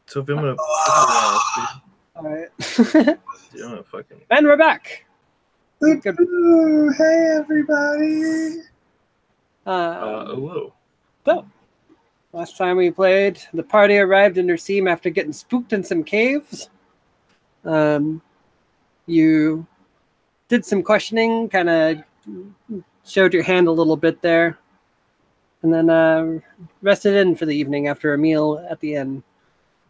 So if I'm gonna All right. dude, I'm gonna fucking. And we're back. Ooh, hey everybody. Hello. So, last time we played, the party arrived in Nyrsim after getting spooked in some caves. You did some questioning, kind of showed your hand a little bit there, and then rested in for the evening after a meal at the inn.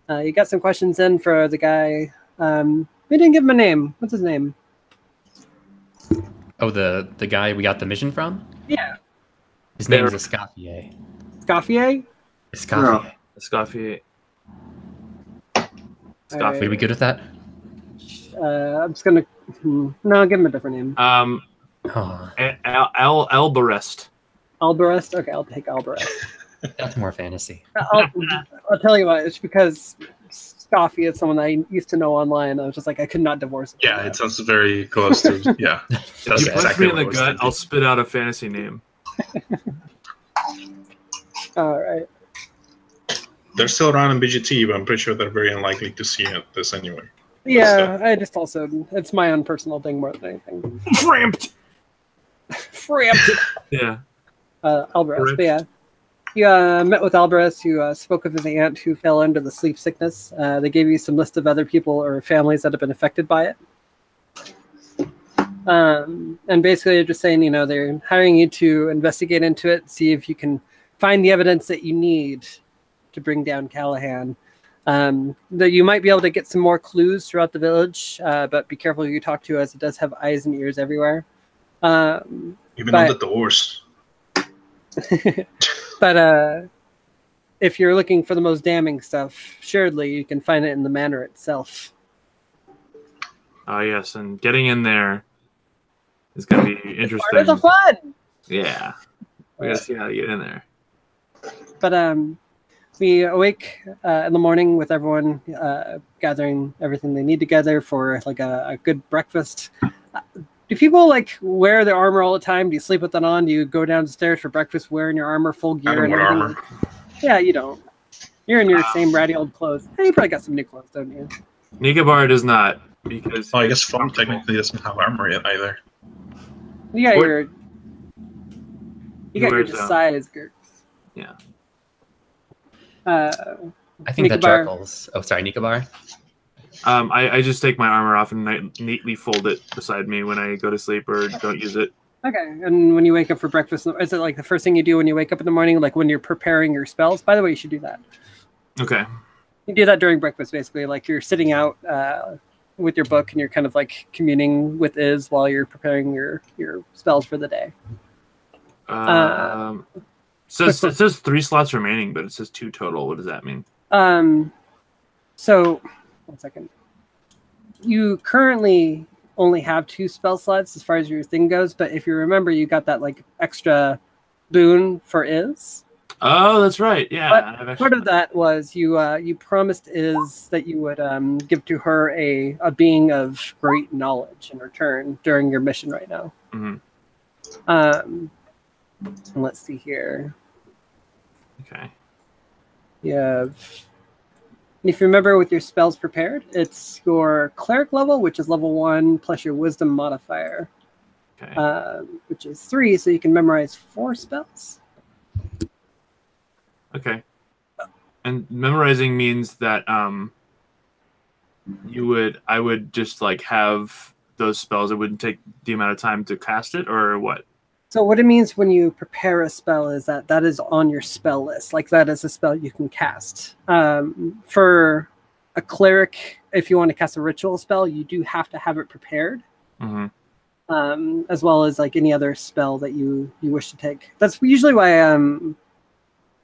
You got some questions in for the guy. We didn't give him a name. What's his name? Oh, the guy we got the mission from? Yeah. His name is Escoffier. Scoffier? Escoffier. Escoffier. Right. Are we good with that? I'm just gonna no, give him a different name. Albarest. Albarest? Okay, I'll take Albarest. That's more fantasy. I'll tell you what, it's because Scoffy is someone I used to know online. I was just like, I could not divorce it. Yeah, it sounds very close to, yeah. If you punch me in the gut, I'll spit out a fantasy name. All right. They're still around in BGT, but I'm pretty sure they're very unlikely to see this anyway. Yeah, I just also, it's my own personal thing more than anything. Framped! Framped! Yeah. Albarest, but yeah. You met with Albarest, who spoke of his aunt who fell under the sleep sickness. They gave you some list of other people or families that have been affected by it. And basically they're just saying, you know, they're hiring you to investigate into it, see if you can find the evidence that you need to bring down Callahan. That you might be able to get some more clues throughout the village, but be careful who you talk to, as it does have eyes and ears everywhere. Even on the doors. But if you're looking for the most damning stuff, surely you can find it in the manor itself. Oh, yes, and getting in there is going to be interesting. Part of the fun! Yeah. We got to see how to get in there. But we awake in the morning with everyone gathering everything they need together for like a good breakfast. Do people like wear their armor all the time? Do you sleep with that on? Do you go downstairs for breakfast wearing your armor, full gear? I don't and wear everything? armor. Yeah, you don't. You're in your same ratty old clothes. Hey, you probably got some new clothes, don't you? Nikobar does not, because... Oh, I guess Foam technically doesn't have armor yet either. You got What? your wears, disguise, Gertz. Yeah. I think that Nikobar. Jarkles. Oh, sorry, Nikobar. I just take my armor off and neatly fold it beside me when I go to sleep or don't use it. Okay, and when you wake up for breakfast, is it like the first thing you do when you wake up in the morning, like when you're preparing your spells? By the way, you should do that. Okay. You do that during breakfast, basically. Like you're sitting out with your book and you're kind of like communing with Iz while you're preparing your spells for the day. It says 3 slots remaining, but it says 2 total. What does that mean? So, 1 second. You currently only have 2 spell slots as far as your thing goes, but if you remember, you got that like extra boon for Iz. Oh, that's right. Yeah. But part of that was you promised Iz that you would give to her a being of great knowledge in return during your mission right now. Mm-hmm. And let's see here. Okay. You have, if you remember with your spells prepared, it's your cleric level, which is level 1, plus your wisdom modifier, Okay. which is 3, so you can memorize 4 spells. Okay. And memorizing means that I would just like have those spells. It wouldn't take the amount of time to cast it, or what? So what it means when you prepare a spell is that is on your spell list. Like that is a spell you can cast. For a cleric, if you want to cast a ritual spell, you do have to have it prepared. Mm-hmm. As well as like any other spell that you wish to take. That's usually why,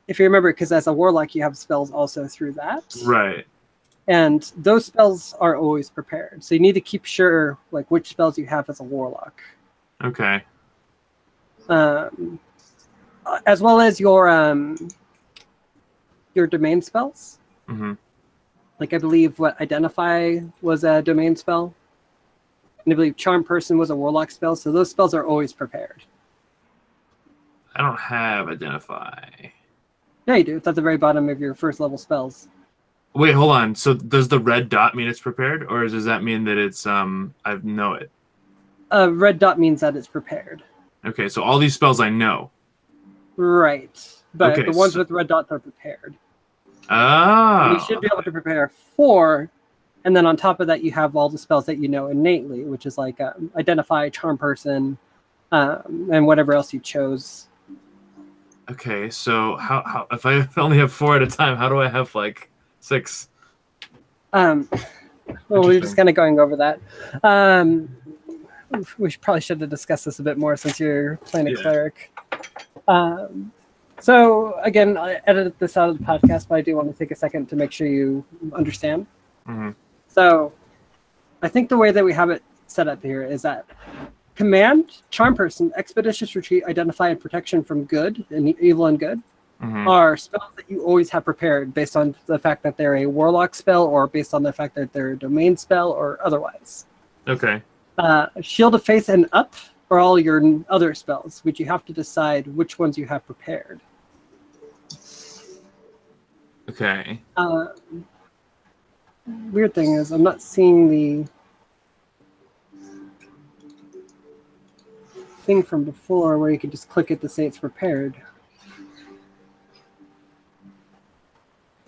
if you remember, because as a warlock, you have spells also through that. Right. And those spells are always prepared. So you need to keep sure like which spells you have as a warlock. Okay. As well as your domain spells. Mm-hmm. Like I believe what Identify was a domain spell. And I believe Charm Person was a warlock spell. So those spells are always prepared. I don't have Identify. Yeah, you do. It's at the very bottom of your first level spells. Wait, hold on. So does the red dot mean it's prepared, or does that mean that it's I know it? Red dot means that it's prepared. Okay, so all these spells I know. Right. But Okay, the ones so- with red dots are prepared. Ah. You should be able to prepare 4, and then on top of that, you have all the spells that you know innately, which is like Identify, Charm Person, and whatever else you chose. Okay, so how if I only have 4 at a time, how do I have like 6? Well, we're just kind of going over that. We probably should have discussed this a bit more since you're playing a cleric. So again, I edited this out of the podcast, but I do want to take a second to make sure you understand. Mm-hmm. So I think the way that we have it set up here is that Command, Charm Person, Expeditious Retreat, Identify, and Protection from Good and Evil and Good are spells that you always have prepared based on the fact that they're a Warlock spell or based on the fact that they're a domain spell or otherwise. Okay. Shield of Faith and Up are all your other spells, which you have to decide which ones you have prepared. Okay. Weird thing is, I'm not seeing the thing from before where you could just click it to say it's prepared.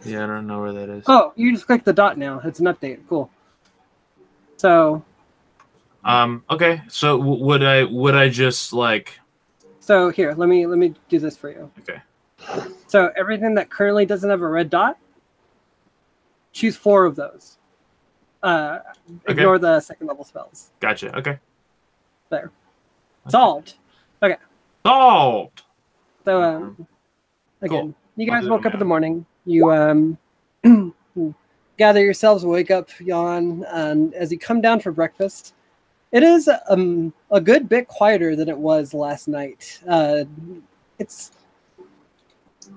Yeah, I don't know where that is. Oh, you just click the dot now. It's an update. Cool. So. Okay. So would I just like? So here, let me do this for you. Okay. So everything that currently doesn't have a red dot, choose 4 of those. Ignore the second level spells. Gotcha. Okay. There. Solved. Okay. Solved. So again, Cool. you I'll guys do woke that up in now. the morning. You gather yourselves, wake up, yawn, and as you come down for breakfast, it is a good bit quieter than it was last night. It's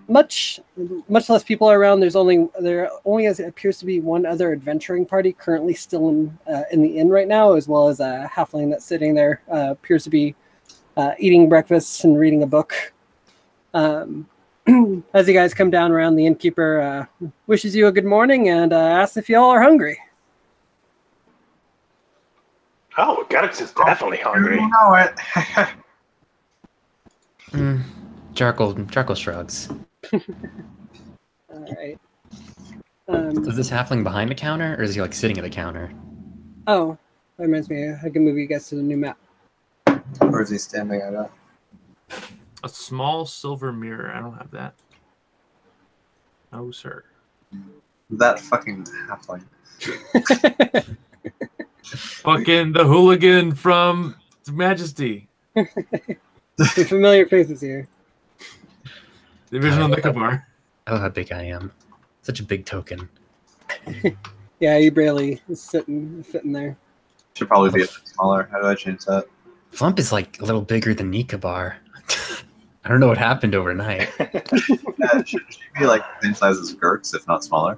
much less people are around. There only appears to be one other adventuring party currently still in the inn right now, as well as a halfling that's sitting there. Appears to be eating breakfast and reading a book. As you guys come down around, the innkeeper wishes you a good morning and asks if y'all are hungry. Oh, Garrix is definitely hungry. You know it. Charcoal shrugs. All right. Is this halfling behind the counter, or is he like sitting at the counter? Oh, that reminds me. I can move you guys to the new map. Or is he standing at a... A small silver mirror. I don't have that. No, sir. That fucking halfling. Fucking the hooligan from Majesty. Some familiar faces here. The original Nicobar. Oh, how big I am. Such a big token. Yeah, you barely fitting there. Should probably be a bit smaller. How do I change that? Flump is like a little bigger than Nikabar. I don't know what happened overnight. Yeah, should she be like the same size as Gurks, if not smaller?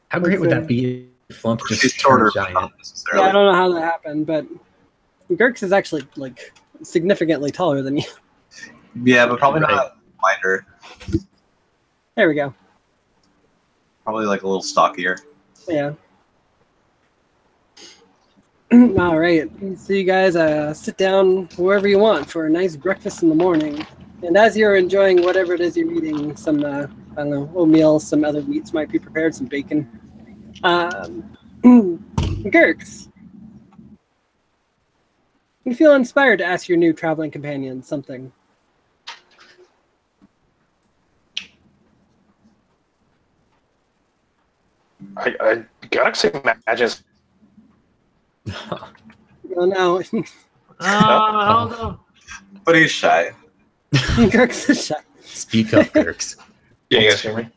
How great would that be if Flump Or just she's shorter, turned but giant? not Yeah, necessarily. I don't know how that happened, but Gurks is actually like significantly taller than you. Yeah, but probably Right. not wider. There we go. Probably like a little stockier. Yeah. All right. So you guys sit down wherever you want for a nice breakfast in the morning. And as you're enjoying whatever it is you're eating, some, I don't know, oatmeal, some other meats might be prepared, some bacon. Gurks, you feel inspired to ask your new traveling companion something. Garrix imagines. Oh, no. Oh, no. But he's shy. Gurks is shy. Speak up, Gurks. Yeah, you guys hear me?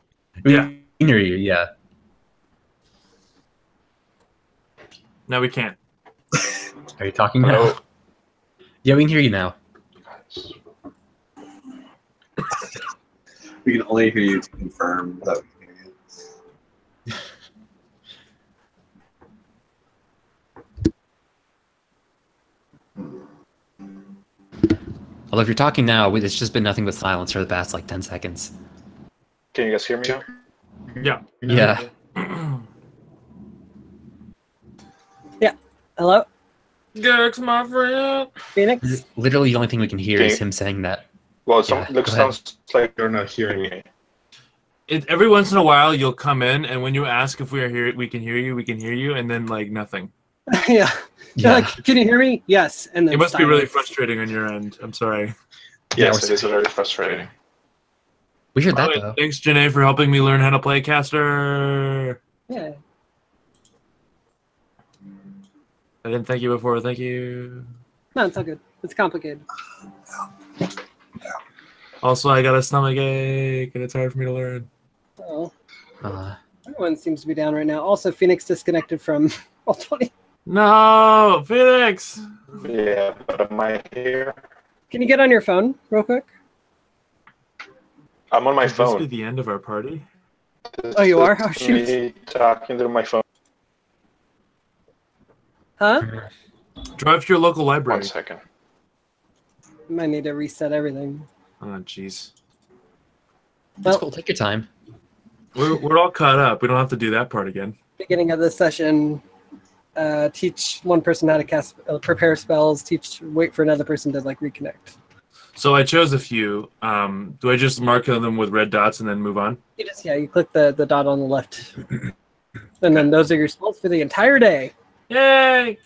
Yeah. We can hear you, yeah. No, we can't. Are you talking now? Hello? Yeah, we can hear you now. We can only hear you to confirm that we can hear you. Although if you're talking now, it's just been nothing but silence for the past like 10 seconds. Can you guys hear me now? Yeah. Yeah. Hello, Gex, my friend. Phoenix. Literally, the only thing we can hear is Okay. him saying that. Well, Yeah, looks go ahead. sounds like you're not hearing me. Every once in a while, you'll come in, and when you ask if we are here, we can hear you, and then like nothing. Yeah. Yeah. Like, can you hear me? Yes. And then It must be really silence. frustrating on your end. I'm sorry. Yeah, Yes, we're it is very frustrating. We heard Oh, that and though. thanks, Janae, for helping me learn how to play Caster. Yeah. I didn't thank you before. Thank you. No, it's all good. It's complicated. Also, I got a stomach ache, and it's hard for me to learn. Oh, Uh, everyone seems to be down right now. Also, Phoenix disconnected from Roll20. No, Phoenix. Yeah, but am I here? Can you get on your phone real quick? I'm on my Could this be phone. the end of our party? Oh, you are? Oh, This is shoot. me talking through my phone. Huh? Drive to your local 1 library. second. Might need to reset everything. Oh, jeez. that's Well, cool. Take your time. We're all caught up. We don't have to do that part again. beginning of this session, teach one person how to cast, prepare spells. Wait for another person to like reconnect. So I chose a few. Do I just mark them with red dots and then move on? You click the dot on the left, and then those are your spells for the entire day. Yay!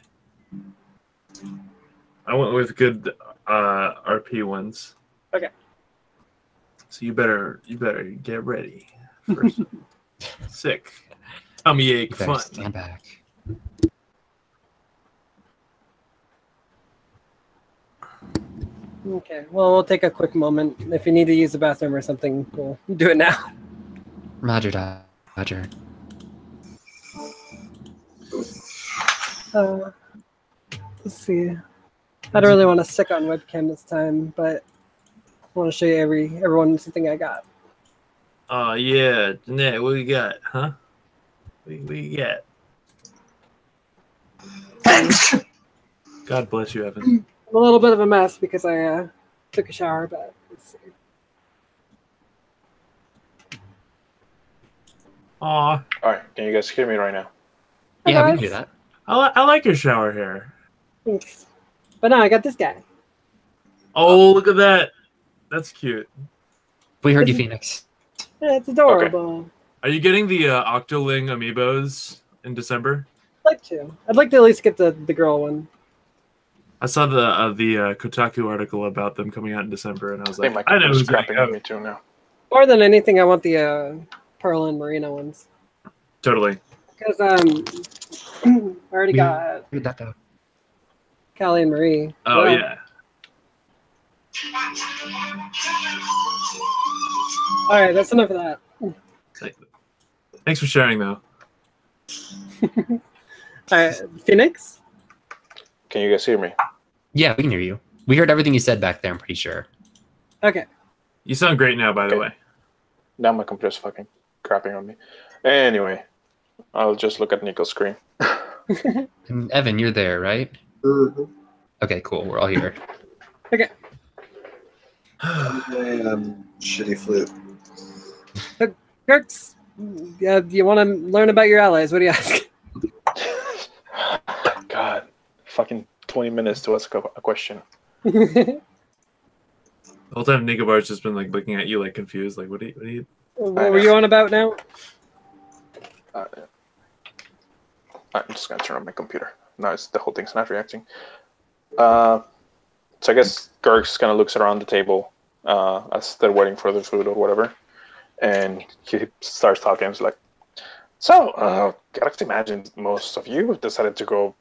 I went with good RP ones. Okay. So you better get ready. For sick. Tummy ache You better fun. stand back. Okay. Well, we'll take a quick moment. If you need to use the bathroom or something, we'll do it now. Roger, Roger. Let's see. I don't really want to stick on webcam this time, but I want to show you everyone something I got. Oh yeah, Jeanette, what we got, huh? What we got? God bless you, Evan. I'm a little bit of a mess because I took a shower, but let's see. Aw, All right, can you guys hear me right now? Hi, Yeah, we can guys. do that. I like your shower hair. Thanks. But now I got this guy. Oh, look at that. That's cute. We heard you, Phoenix. Yeah, it's adorable. Are you getting the Octoling amiibos in December? I'd like to. I'd like to at least get the girl one. I saw the Kotaku article about them coming out in December, and I was I think like, my I know computer's who's gonna crapping on go. me too now. More than anything, I want the Pearl and Marina ones. Totally. Because I already got We heard that though. Callie and Marie. Oh Well, yeah. All right, that's enough of that. Thanks for sharing, though. All right, Phoenix. Can you guys hear me? Yeah, we can hear you. We heard everything you said back there, I'm pretty sure. Okay. You sound great now, by the Okay. way. Now my computer's fucking crapping on me. Anyway, I'll just look at Nico's screen. And Evan, you're there, right? Okay, cool. We're all here. Shitty flute. Kirks, do you want to learn about your allies? What do you ask? God, fucking 20 minutes to ask a question. The whole time Nicobar's just been like looking at you like confused, like what do you What were you on about now? I'm just gonna turn on my computer. No, the whole thing's not reacting. So I guess Gerx kind of looks around the table as they're waiting for the food or whatever, and he starts talking. He's like, "So, Galaxy imagine most of you have decided to go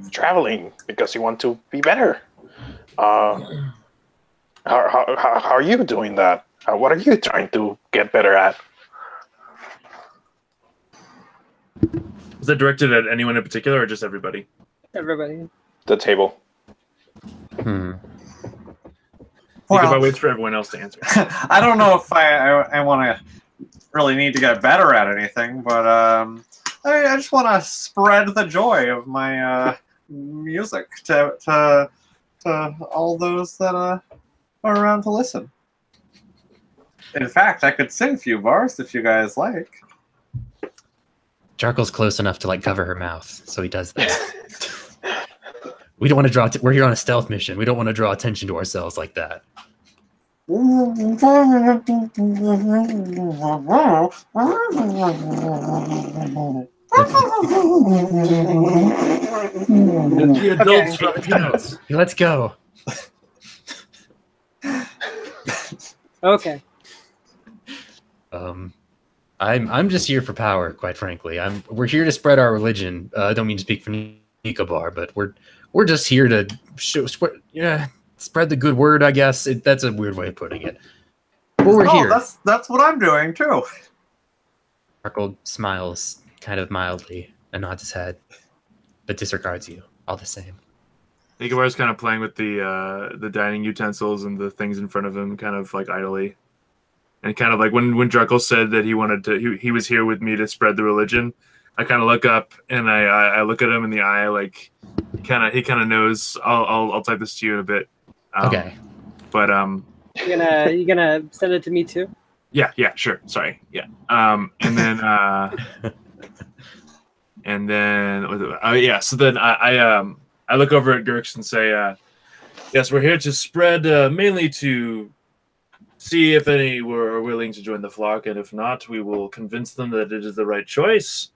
traveling because you want to be better. How are you doing that? What are you trying to get better at?" Is that directed at anyone in particular or just everybody? Everybody. The table. Hmm. Nicobar waits for everyone else to answer. I don't know if I want to really need to get better at anything, but I just want to spread the joy of my music to all those that are around to listen. In fact, I could sing a few bars if you guys like. Jarkle's close enough to like cover her mouth, so he does that. We don't want to draw. We're here on a stealth mission. We don't want to draw attention to ourselves like that. The adults from Pinos. Let's go. Okay. I'm just here for power, quite frankly. We're here to spread our religion. I don't mean to speak for Nikobar, but we're just here to spread the good word, I guess. That's a weird way of putting it. But we're here. That's what I'm doing too. Jarkle smiles kind of mildly and nods his head, but disregards you all the same. Nikobar's kind of playing with the dining utensils and the things in front of him, kind of like idly. And kind of like when Jarkle said that he was here with me to spread the religion, I kind of look up and I look at him in the eye, like he kind of knows. I'll type this to you in a bit. Okay. But You gonna send it to me too? yeah, sure. Sorry. Yeah. And then so then I look over at Gurks and say, yes, we're here to spread mainly to see if any were willing to join the flock, and if not, we will convince them that it is the right choice,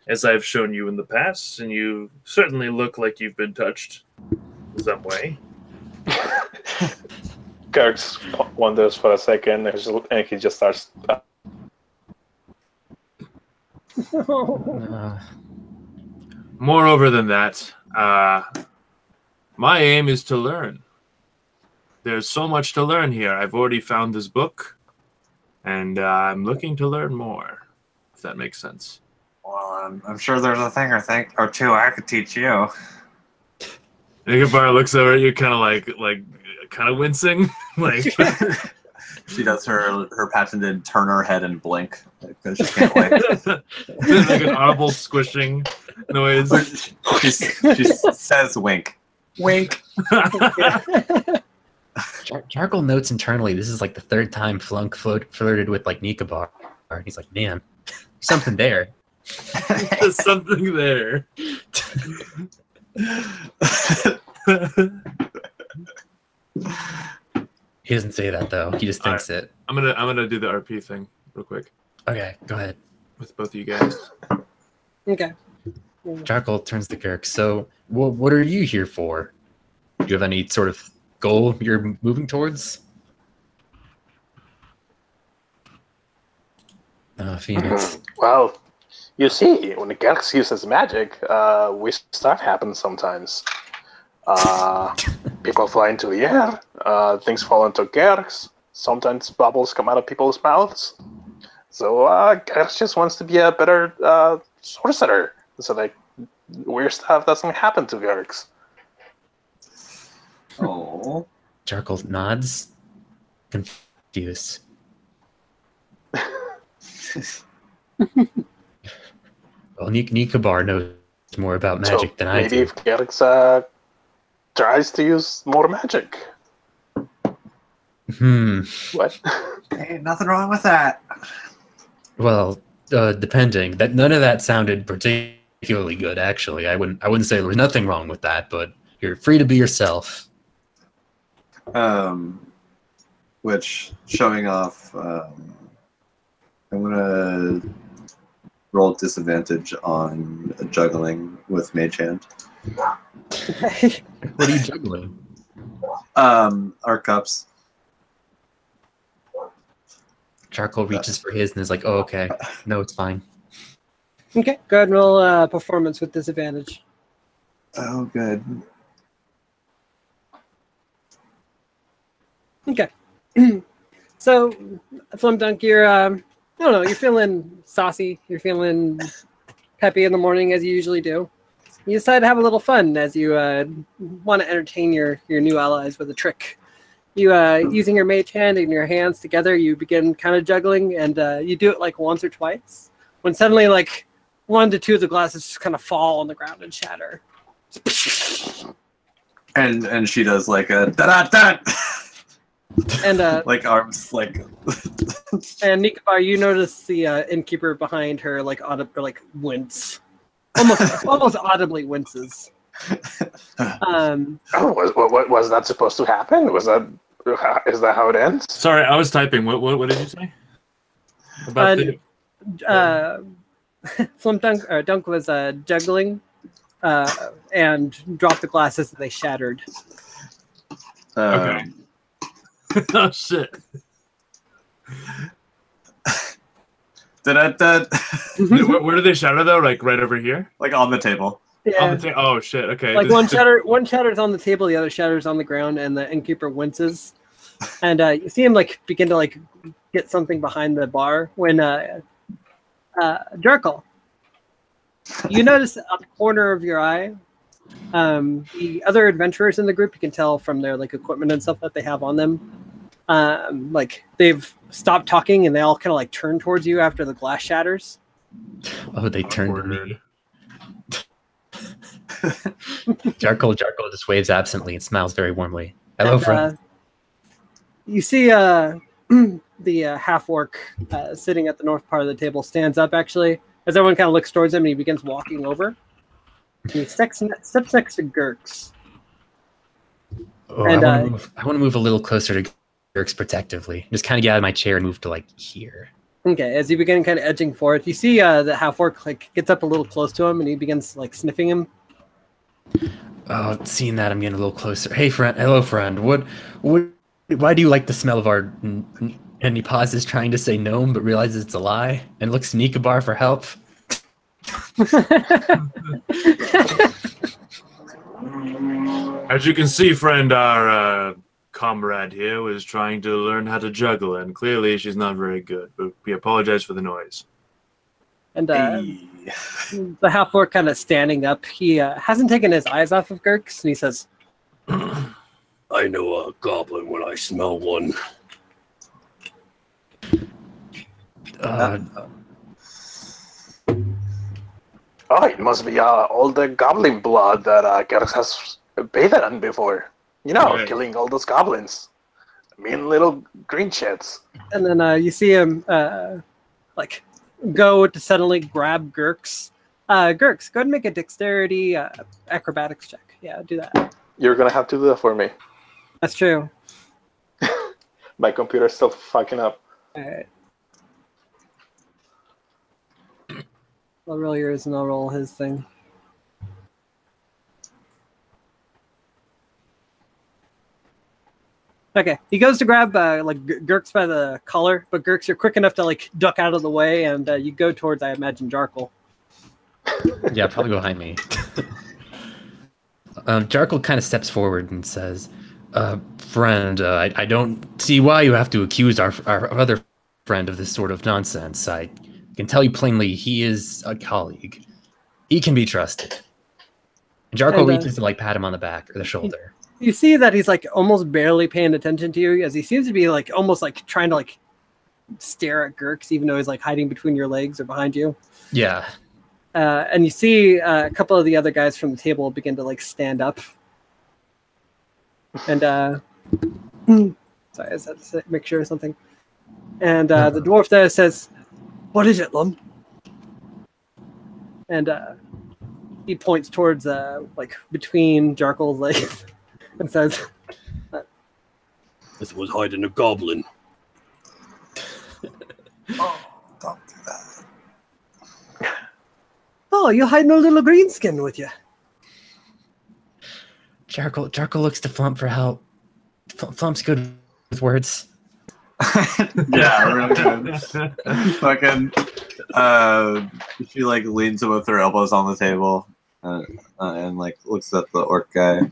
as I've shown you in the past, and you certainly look like you've been touched in some way. Kirk wonders for a second, and he just starts. Moreover than that, my aim is to learn. There's so much to learn here. I've already found this book, and I'm looking to learn more, if that makes sense. Well, I'm sure there's a thing or two I could teach you. Nikobar looks over at you, kind of wincing. Like She does her patented turn her head and blink because she can't wait. like an audible squishing noise. She says wink. Wink. Jarkle notes internally this is like the third time Flunk flirted with like Nikobar. And he's like, man, something there. There's something there. He doesn't say that though. He just thinks it. I'm gonna do the RP thing real quick Okay, go ahead. with both of you guys. Okay. Jarkle turns to Kirk. So, what are you here for? Do you have any sort of goal you're moving towards? Phoenix. Well, you see, when the Galaxy uses magic, weird stuff happens sometimes. People fly into the air, things fall into Gerx, sometimes bubbles come out of people's mouths. So Gerx just wants to be a better sorcerer, so that weird stuff doesn't happen to Gerx. Oh. Jarkle nods, confused. Well, Nikobar knows more about magic than I maybe do. if Gerx tries to use more magic. What? Hey, nothing wrong with that. Well, depending. That none of that sounded particularly good. Actually, I wouldn't say there was nothing wrong with that. But you're free to be yourself. Which showing off. I'm gonna roll disadvantage on juggling with Mage Hand. What are you juggling? Our cups. Jarkle reaches for his and is like, "Oh, okay. No, it's fine." Okay. Go ahead and roll performance with disadvantage. Oh, good. Okay. So, Flumdunk, you're I don't know, you're feeling saucy, you're feeling peppy in the morning as you usually do. You decide to have a little fun as you want to entertain your new allies with a trick. You using your mage hand and your hands together, you begin kind of juggling, and you do it like once or twice. When suddenly, like 1 to 2 of the glasses just kind of fall on the ground and shatter. And she does like a da da da. And like arms, like. and Nikobar, you notice the innkeeper behind her like wince, almost audibly winces. Was that supposed to happen? Is that how it ends? Sorry, I was typing. What did you say? About Dunk was juggling and dropped the glasses and they shattered. Okay. Oh shit! Where Where did they shatter though? Like right over here? Like on the table. Yeah. Oh shit! Okay. Like one shatter's on the table, the other shatter's on the ground, and the innkeeper winces. And you see him like begin to like get something behind the bar when Jarkle, you notice at the corner of your eye, the other adventurers in the group, you can tell from their like equipment and stuff that they have on them, like they've stopped talking and they all kind of like turn towards you after the glass shatters. Oh, they turned to me. Jarkle just waves absently and smiles very warmly. Hello, friend. You see the half-orc sitting at the north part of the table stands up, actually, as everyone kind of looks towards him, and he begins walking over. And he steps next to Gurks. Oh, and, I want to move a little closer to Gurks protectively. Just kind of get out of my chair and move to, like, here. Okay, as you begin kind of edging forward, you see the half-orc, like, gets up a little close to him, and he begins, like, sniffing him. Oh, seeing that, I'm getting a little closer. Hey, friend. Hello, friend. Why do you like the smell of our... And he pauses, trying to say gnome, but realizes it's a lie, and looks to Nikobar for help. As you can see, friend, our comrade here was trying to learn how to juggle, and clearly she's not very good. But we apologize for the noise. And the half-orc kind of standing up, he hasn't taken his eyes off of Gurks, and he says, I know a goblin when I smell one. It must be all the goblin blood that Gerx has bathed in before. You know, Right. killing all those goblins. Mean little green shits. and then you see him like go to suddenly grab Gurks. Gurks, go ahead and make a dexterity acrobatics check. Yeah, do that. You're gonna have to do that for me. That's true. My computer's still fucking up. All right. I'll roll yours and I'll roll his thing. Okay, he goes to grab Gurks by the collar, but Gurks, you're quick enough to like duck out of the way, and you go towards, I imagine, Jarkle. Yeah, probably behind me. Jarkle kind of steps forward and says, friend, I don't see why you have to accuse our other friend of this sort of nonsense. I can tell you plainly, he is a colleague. He can be trusted. And Jarkle reaches to like pat him on the back or the shoulder. You see that he's like almost barely paying attention to you, as he seems to be like almost like trying to like stare at Gurks, even though he's like hiding between your legs or behind you. Yeah. And you see a couple of the other guys from the table begin to like stand up. And sorry, I just had to make sure of something. And the dwarf there says, "What is it, Lum?" And he points towards like between Jarkle's legs and says, This was hiding a goblin. Don't do that. "Oh, you're hiding a little greenskin with you." Jarkle looks to Flump for help. Flump's good with words. Yeah, really good. Fucking, she like leans with her elbows on the table and like looks at the orc guy.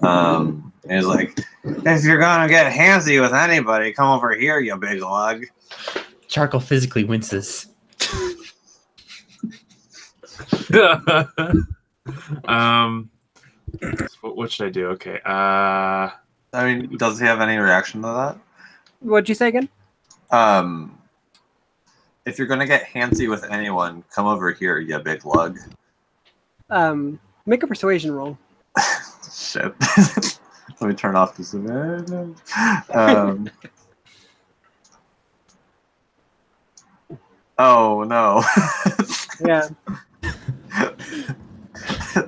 And he's like, "If you're gonna get handsy with anybody, come over here, you big lug." Jarkle physically winces. What should I do? Okay. I mean, does he have any reaction to that? What'd you say again? If you're gonna get handsy with anyone, come over here, you big lug. Make a persuasion roll. Shit. Let me turn off this. Oh no. Yeah.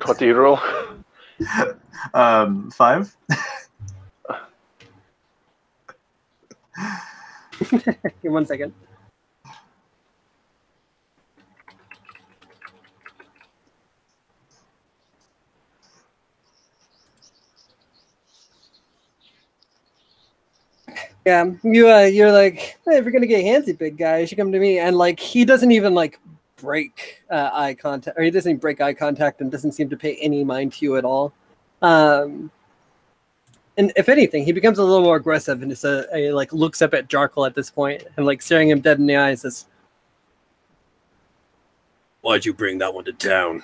What do you roll? 5. Give me 1 second. Yeah, you're like, hey, if you're gonna get handsy, big guy, you should come to me. And like, he doesn't even like break eye contact, or he doesn't even break eye contact, and doesn't seem to pay any mind to you at all. And if anything, he becomes a little more aggressive, and just like looks up at Jarkle at this point, and like staring him dead in the eyes, says, Why'd you bring that one to town?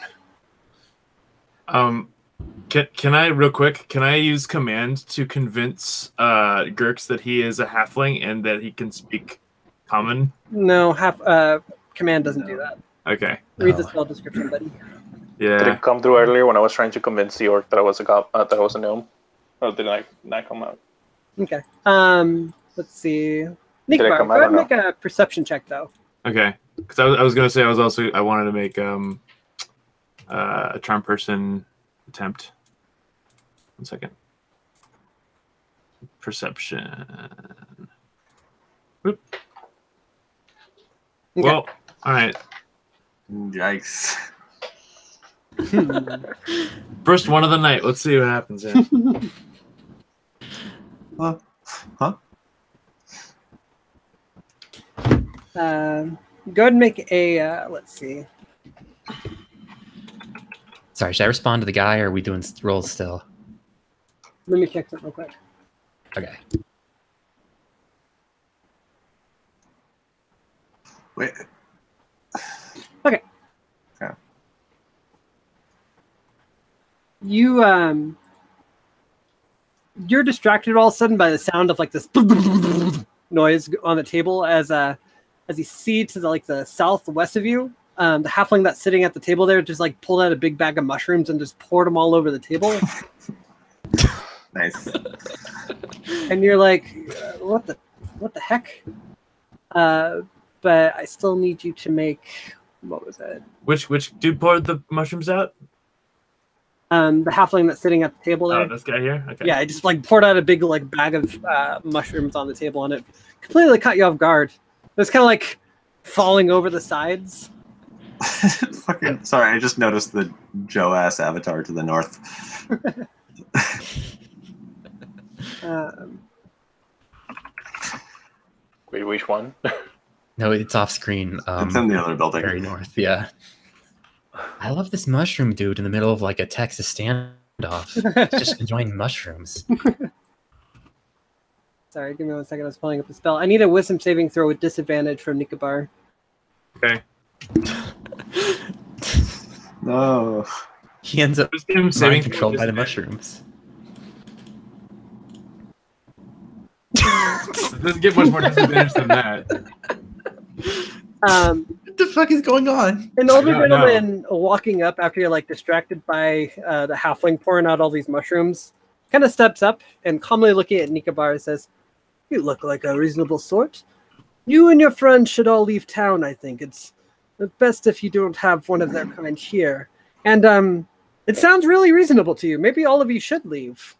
Can I real quick? Can I use command to convince Gurks that he is a halfling and that he can speak common? "No, command doesn't do that. Okay. Read the spell description, buddy." Yeah. Did it come through earlier when I was trying to convince the orc that I was that I was a gnome? Or did I not come out? Okay. Let's see. Did it Nickbar, come go out ahead or and make a perception check, though. Okay. Because I was gonna say I wanted to make a charm person attempt. 1 second. Perception. Oop. Okay. Well, all right. Yikes. First one of the night. Let's see what happens here. Huh? Go ahead and make a, let's see. Sorry, should I respond to the guy, or are we doing rolls still? Let me check something real quick. Okay. Wait. Okay. Okay. You're distracted all of a sudden by the sound of like this noise on the table as you see to the southwest of you, the halfling that's sitting at the table there just like pulled out a big bag of mushrooms and just poured them all over the table. Nice. And you're like, what the heck? But I still need you to make, what was it? Which dude poured the mushrooms out? The halfling that's sitting at the table there. Oh, this guy here? Okay. Yeah, I just like poured out a big like bag of mushrooms on the table, and it completely caught you off guard. It was kind of like falling over the sides. Fucking sorry, I just noticed the Joe ass avatar to the north. Wait, which one? No, it's off screen. It's in the other building. Very north, yeah. I love this mushroom dude in the middle of like a Texas standoff. Just enjoying mushrooms. Sorry, give me 1 second. I was pulling up the spell. I need a wisdom saving throw with disadvantage from Nikabar. Okay. No. He ends up Just give him being saving controlled by the throw. mushrooms. It doesn't get much more disadvantage than that. What the fuck is going on? An older No. gentleman walking up after you're like distracted by the halfling pouring out all these mushrooms kind of steps up and calmly looking at Nikabar says, "You look like a reasonable sort. You and your friends should all leave town, I think. It's best if you don't have one of their kind here. And it sounds really reasonable to you. Maybe all of you should leave."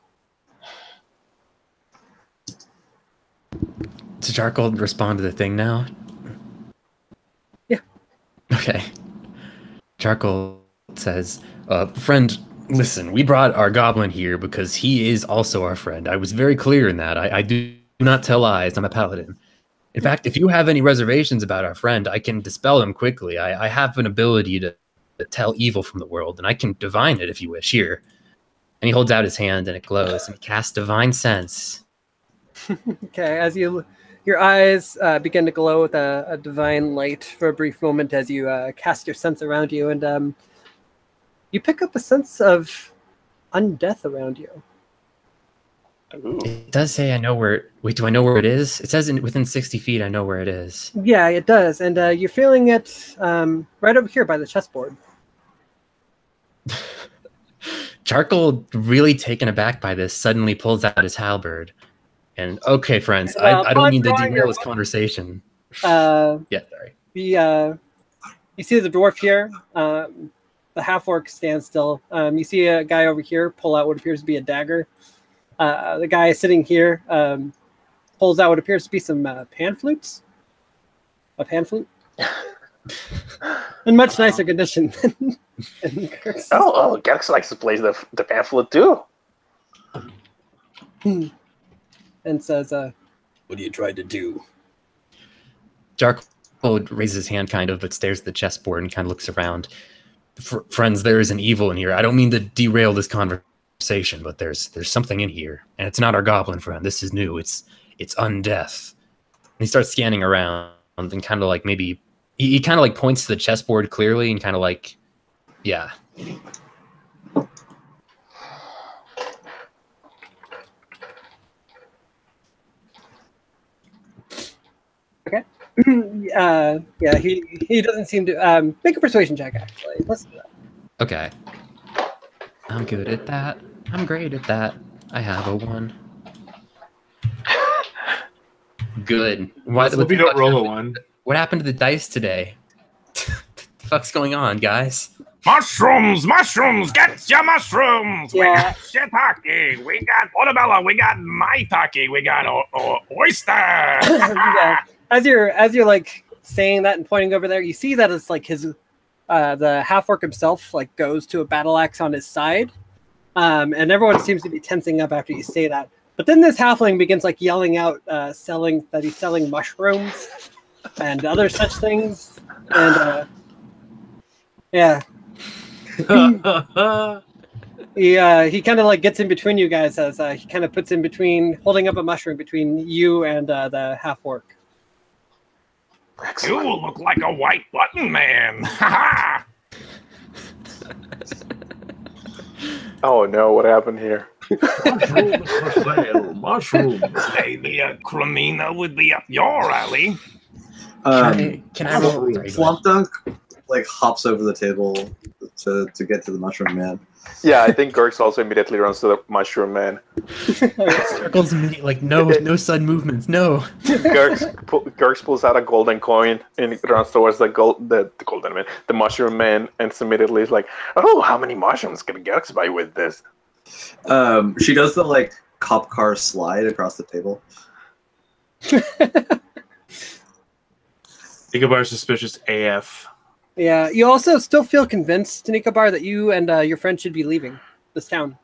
Does Jarkle respond to the thing now? Yeah. Okay. Jarkle says, friend, listen, we brought our goblin here because he is also our friend. I was very clear in that. I do not tell lies. I'm a paladin. In fact, if you have any reservations about our friend, I can dispel them quickly. I have an ability to tell evil from the world, and I can divine it if you wish. Here. And he holds out his hand, and it glows, and he casts Divine Sense. Okay, as your eyes begin to glow with a divine light for a brief moment as you cast your sense around you, and you pick up a sense of undeath around you. Ooh. It does say I know where... Wait, do I know where it is? It says within 60 feet I know where it is. Yeah, it does, and you're feeling it right over here by the chessboard. Charcoal, really taken aback by this, suddenly pulls out his halberd. And okay, friends, I don't mean to derail this conversation. Yeah, sorry. You see the dwarf here. The half-orc stands still. You see a guy over here pull out what appears to be a dagger. The guy sitting here pulls out what appears to be some pan flutes. A pan flute. In much nicer condition than Kirk's. Gex likes to play the pamphlet too. And says, What are you trying to do? Charcoal raises his hand kind of, but stares at the chessboard and kind of looks around. Friends, there is an evil in here. I don't mean to derail this conversation, but there's something in here. And it's not our goblin friend. This is new. It's undeath. And he starts scanning around and kind of like maybe... He kind of like points to the chessboard clearly and kind of like, yeah. okay. Yeah, he doesn't seem to make a persuasion check actually. Listen to that. Okay. I'm good at that. I'm great at that. I have a 1. Good. Hope you don't roll a 1. What happened to the dice today? The fuck's going on, guys? Mushrooms! Get your mushrooms! Yeah. We got shiitake, we got portobello, we got maitake, we got oyster! Yeah. As you're like saying that and pointing over there, you see that it's like his the half-orc himself like goes to a battle axe on his side. And everyone seems to be tensing up after you say that. But then this halfling begins like yelling out he's selling mushrooms and other such things. And yeah. He kind of like gets in between you guys as he kind of puts in between, holding up a mushroom between you and the half-orc. You look like a white button man! Ha ha! Oh no, what happened here? Mushrooms for sale. Mushrooms. Maybe a Cremina would be up your alley. Can I roll? Flump Dunk like hops over the table to get to the mushroom man. Yeah, I think Gerx also immediately runs to the mushroom man. Circles immediately, like no sudden movements, no. Gerx pulls out a golden coin and runs towards the golden man, the mushroom man, and immediately is like, "Oh, how many mushrooms can Gerx buy with this?" She does the like cop car slide across the table. Ikabar's suspicious AF. Yeah, you also still feel convinced, Nikobar, that you and your friend should be leaving this town.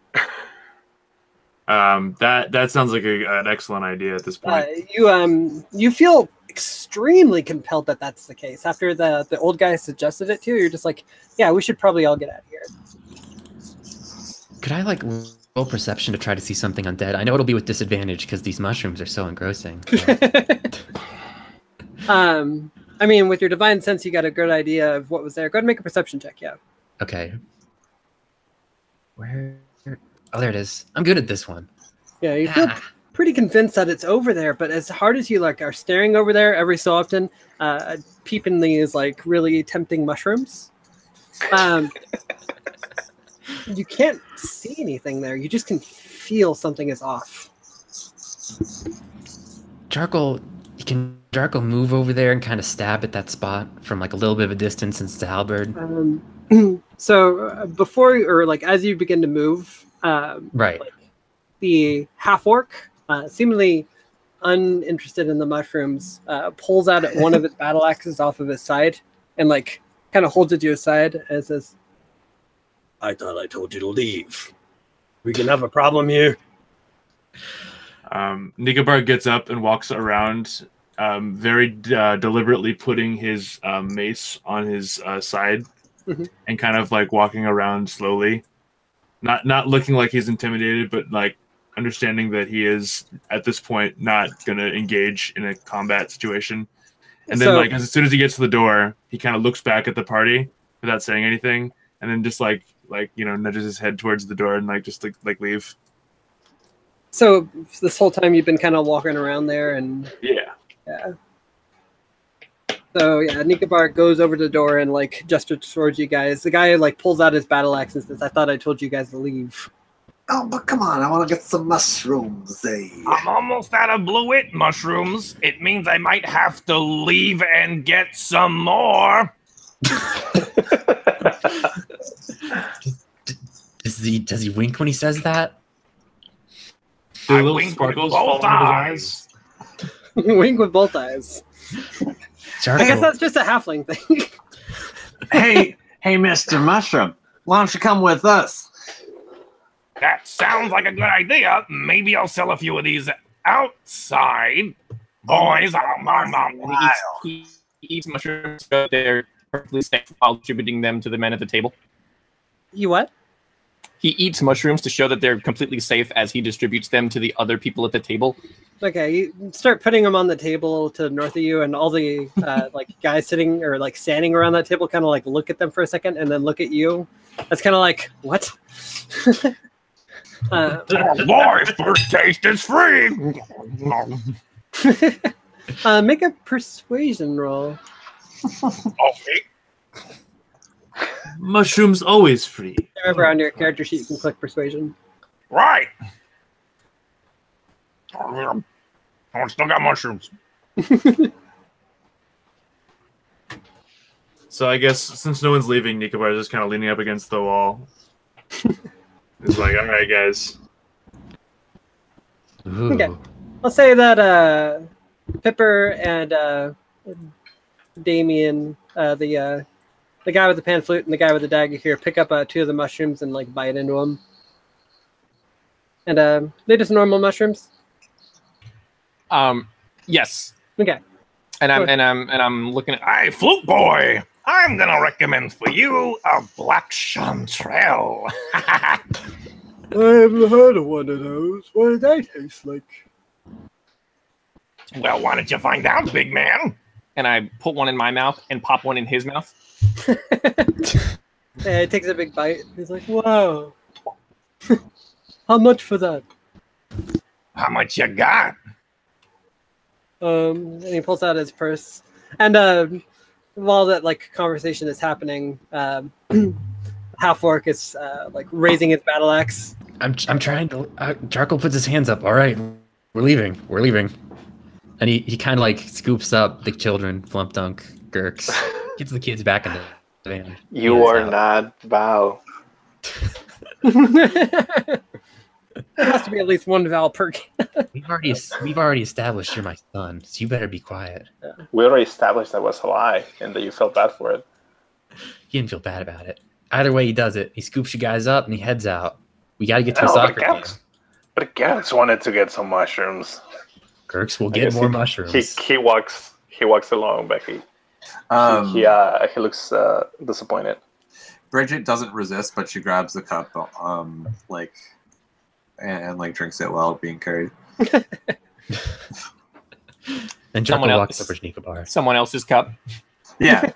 That sounds like an excellent idea at this point. You feel extremely compelled that that's the case. After the old guy suggested it to you, you're just like, yeah, we should probably all get out of here. Could I like roll perception to try to see something undead? I know it'll be with disadvantage because these mushrooms are so engrossing. So. I mean, with your divine sense, you got a good idea of what was there. Go ahead and make a perception check, yeah. Okay. Where? Oh, there it is. I'm good at this one. Yeah, you feel pretty convinced that it's over there, but as hard as you like are staring over there every so often, peeping these like really tempting mushrooms, you can't see anything there. You just can feel something is off. Can Jarko move over there and kind of stab at that spot from like a little bit of a distance since it's a halberd? So before, or like as you begin to move, right, like, the half-orc, seemingly uninterested in the mushrooms, pulls out one of his battle axes off of his side and like kind of holds it to his side and says, I thought I told you to leave. We can have a problem here. Nikobar gets up and walks around, very deliberately putting his mace on his side, and kind of like walking around slowly, not looking like he's intimidated, but like understanding that he is at this point not gonna engage in a combat situation. And then like as soon as he gets to the door, he kind of looks back at the party without saying anything, and then just like nudges his head towards the door and like just like leave. So this whole time you've been kind of walking around there and yeah. So yeah, Nikobar goes over to the door and like gestures towards you guys. The guy like pulls out his battle axe and says, "I thought I told you guys to leave." Oh, but come on, I want to get some mushrooms, I'm almost out of blue-it mushrooms. It means I might have to leave and get some more. Does he wink when he says that? Do I little wink sparkles with fall both out of his eyes? Wink with both eyes. I guess that's just a halfling thing. hey, Mr. Mushroom, why don't you come with us? That sounds like a good idea. Maybe I'll sell a few of these outside. Boys, He eats mushrooms so they're perfectly safe while distributing them to the men at the table. You what? He eats mushrooms to show that they're completely safe as he distributes them to the other people at the table. Okay, you start putting them on the table to the north of you, and all the like guys sitting or like standing around that table kind of like look at them for a second and then look at you. That's kind of like, what? boy, first taste is free. Make a persuasion roll. Okay. Mushrooms always free. Remember, on your character sheet, you can click persuasion. Right. I still got mushrooms. So I guess since no one's leaving, Nikobar is just kind of leaning up against the wall. He's like, all right, guys. Ooh. Okay. I'll say that Pipper and Damien, the guy with the pan flute and the guy with the dagger here, pick up 2 of the mushrooms and like bite into them. And they're just normal mushrooms. Yes. Okay. And I'm looking at. Hey, flute boy, I'm gonna recommend for you a black chanterelle. I haven't heard of one of those. What do they taste like? Well, why don't you find out, big man? And I put one in my mouth and pop one in his mouth. Yeah, he takes a big bite. He's like, wow. How much for that? How much you got? And he pulls out his purse. And while that like conversation is happening, half orc is like raising his battle axe. I'm trying to. Jarkle puts his hands up. All right, we're leaving. We're leaving. And he kind of like scoops up the children, Flump Dunk, Gurks, gets the kids back in the van. You are not Val. There has to be at least one Val per kid. We've already established you're my son, so you better be quiet. We already established that was a lie and that you felt bad for it. He didn't feel bad about it. Either way he does it. He scoops you guys up and he heads out. We got to get to a soccer game. But Galax wanted to get some mushrooms. Gurks will get more mushrooms. He walks along, Becky. He looks disappointed. Bridget doesn't resist, but she grabs the cup, and drinks it while being carried. And Someone Jarkle else- walks over to Nikobar. Someone else's cup. Yeah.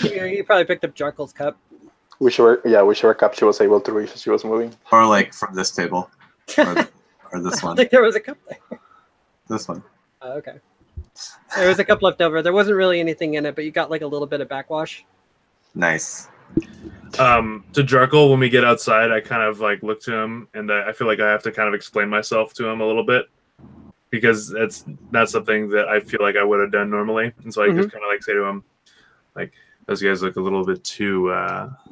You probably picked up Jarkle's cup. Whichever cup she was able to reach as she was moving. Or like from this table, or this I one. think there was a cup there. This one. Oh, okay. There was a cup left over. There wasn't really anything in it, but you got like a little bit of backwash. Nice. To Jarkle, when we get outside, I kind of like look to him, and I feel like I have to kind of explain myself to him a little bit because that's not something that I feel like I would have done normally, and so I just kind of like say to him, like, those guys look a little bit too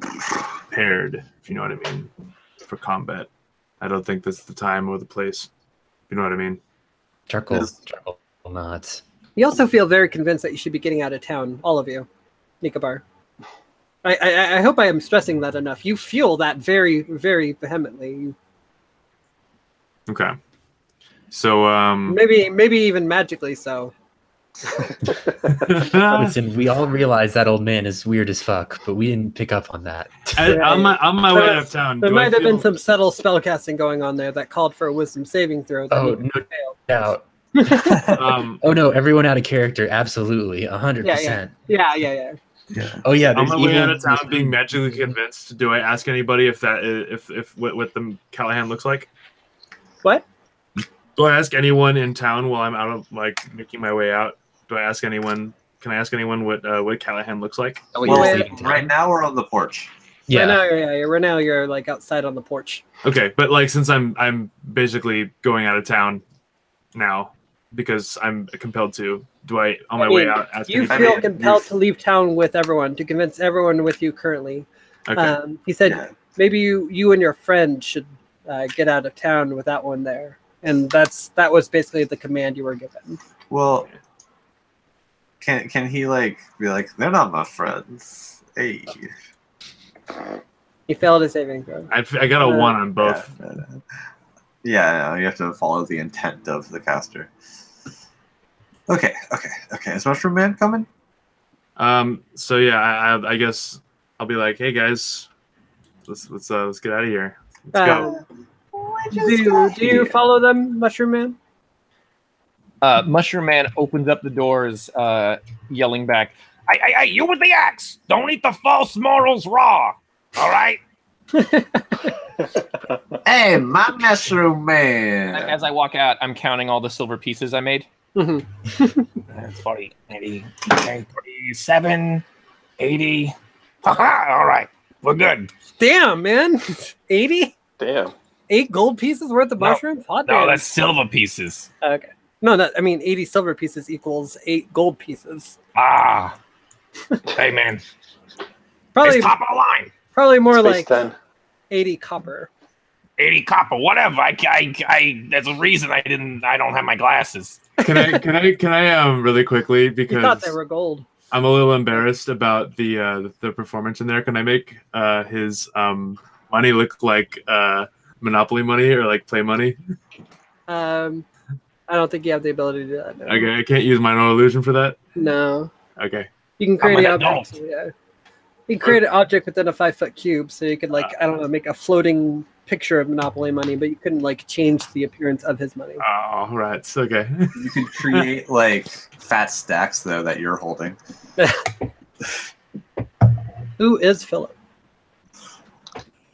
prepared, if you know what I mean, for combat. I don't think that's the time or the place. You know what I mean? Jarkle nods. You also feel very convinced that you should be getting out of town, all of you, Nikobar. I hope I am stressing that enough. You feel that very, very vehemently. Okay. So maybe even magically so. Listen, we all realize that old man is weird as fuck, but we didn't pick up on that. on my way out of town, There might have been some subtle spellcasting going on there that called for a wisdom saving throw. Oh, no doubt. Oh no, everyone out of character, absolutely, 100%. Yeah. Oh yeah, on there's my way even out of town, being magically convinced. Do I ask anybody if what the Callahan looks like? What? Do I ask anyone in town while I'm out of like making my way out? do I ask anyone? Can I ask anyone what Callahan looks like? Oh, wait, Well, you're leaving town. right now we're on the porch. Yeah. Right now you're like outside on the porch. Okay, but like since I'm basically going out of town now because I'm compelled to. Do I on my way out ask You anyone? feel compelled to leave town with everyone to convince everyone with you currently. Okay. He said Yeah. maybe you and your friend should get out of town with that one there, and that was basically the command you were given. Well, can he like be like, they're not my friends? Hey. He failed his saving throw. I got a 1 on both. Yeah, no, you have to follow the intent of the caster. Okay. Is Mushroom Man coming? So yeah, I guess I'll be like, hey guys, let's get out of here. Let's go. Do you follow them, Mushroom Man? Mushroom Man opens up the doors, yelling back, Hey, you with the axe! Don't eat the false morals raw! All right? Hey, my Mushroom Man! As I walk out, I'm counting all the silver pieces I made. That's 40, 80, 47, 80. All right, we're good. Damn, man. 80? Damn. 8 gold pieces worth of No. mushrooms? Hot No, damn. that's silver pieces. Okay. No, I mean 80 silver pieces equals 8 gold pieces. Ah. Hey, man. Probably It's top of the line. probably more Space like 10. 80 copper. 80 copper, whatever. There's a reason I don't have my glasses. Can I really quickly You because thought they were gold. I'm a little embarrassed about the performance in there. Can I make his money look like Monopoly money or like play money? I don't think you have the ability to do that. No. Okay, I can't use minor illusion for that. No. Okay. You can create I'm an an object. So, yeah. You can create an object within a 5-foot cube, so you could like I don't know, make a floating picture of Monopoly money, but you couldn't like change the appearance of his money. Oh, right. Okay. You can create like fat stacks though that you're holding. Who is Philip?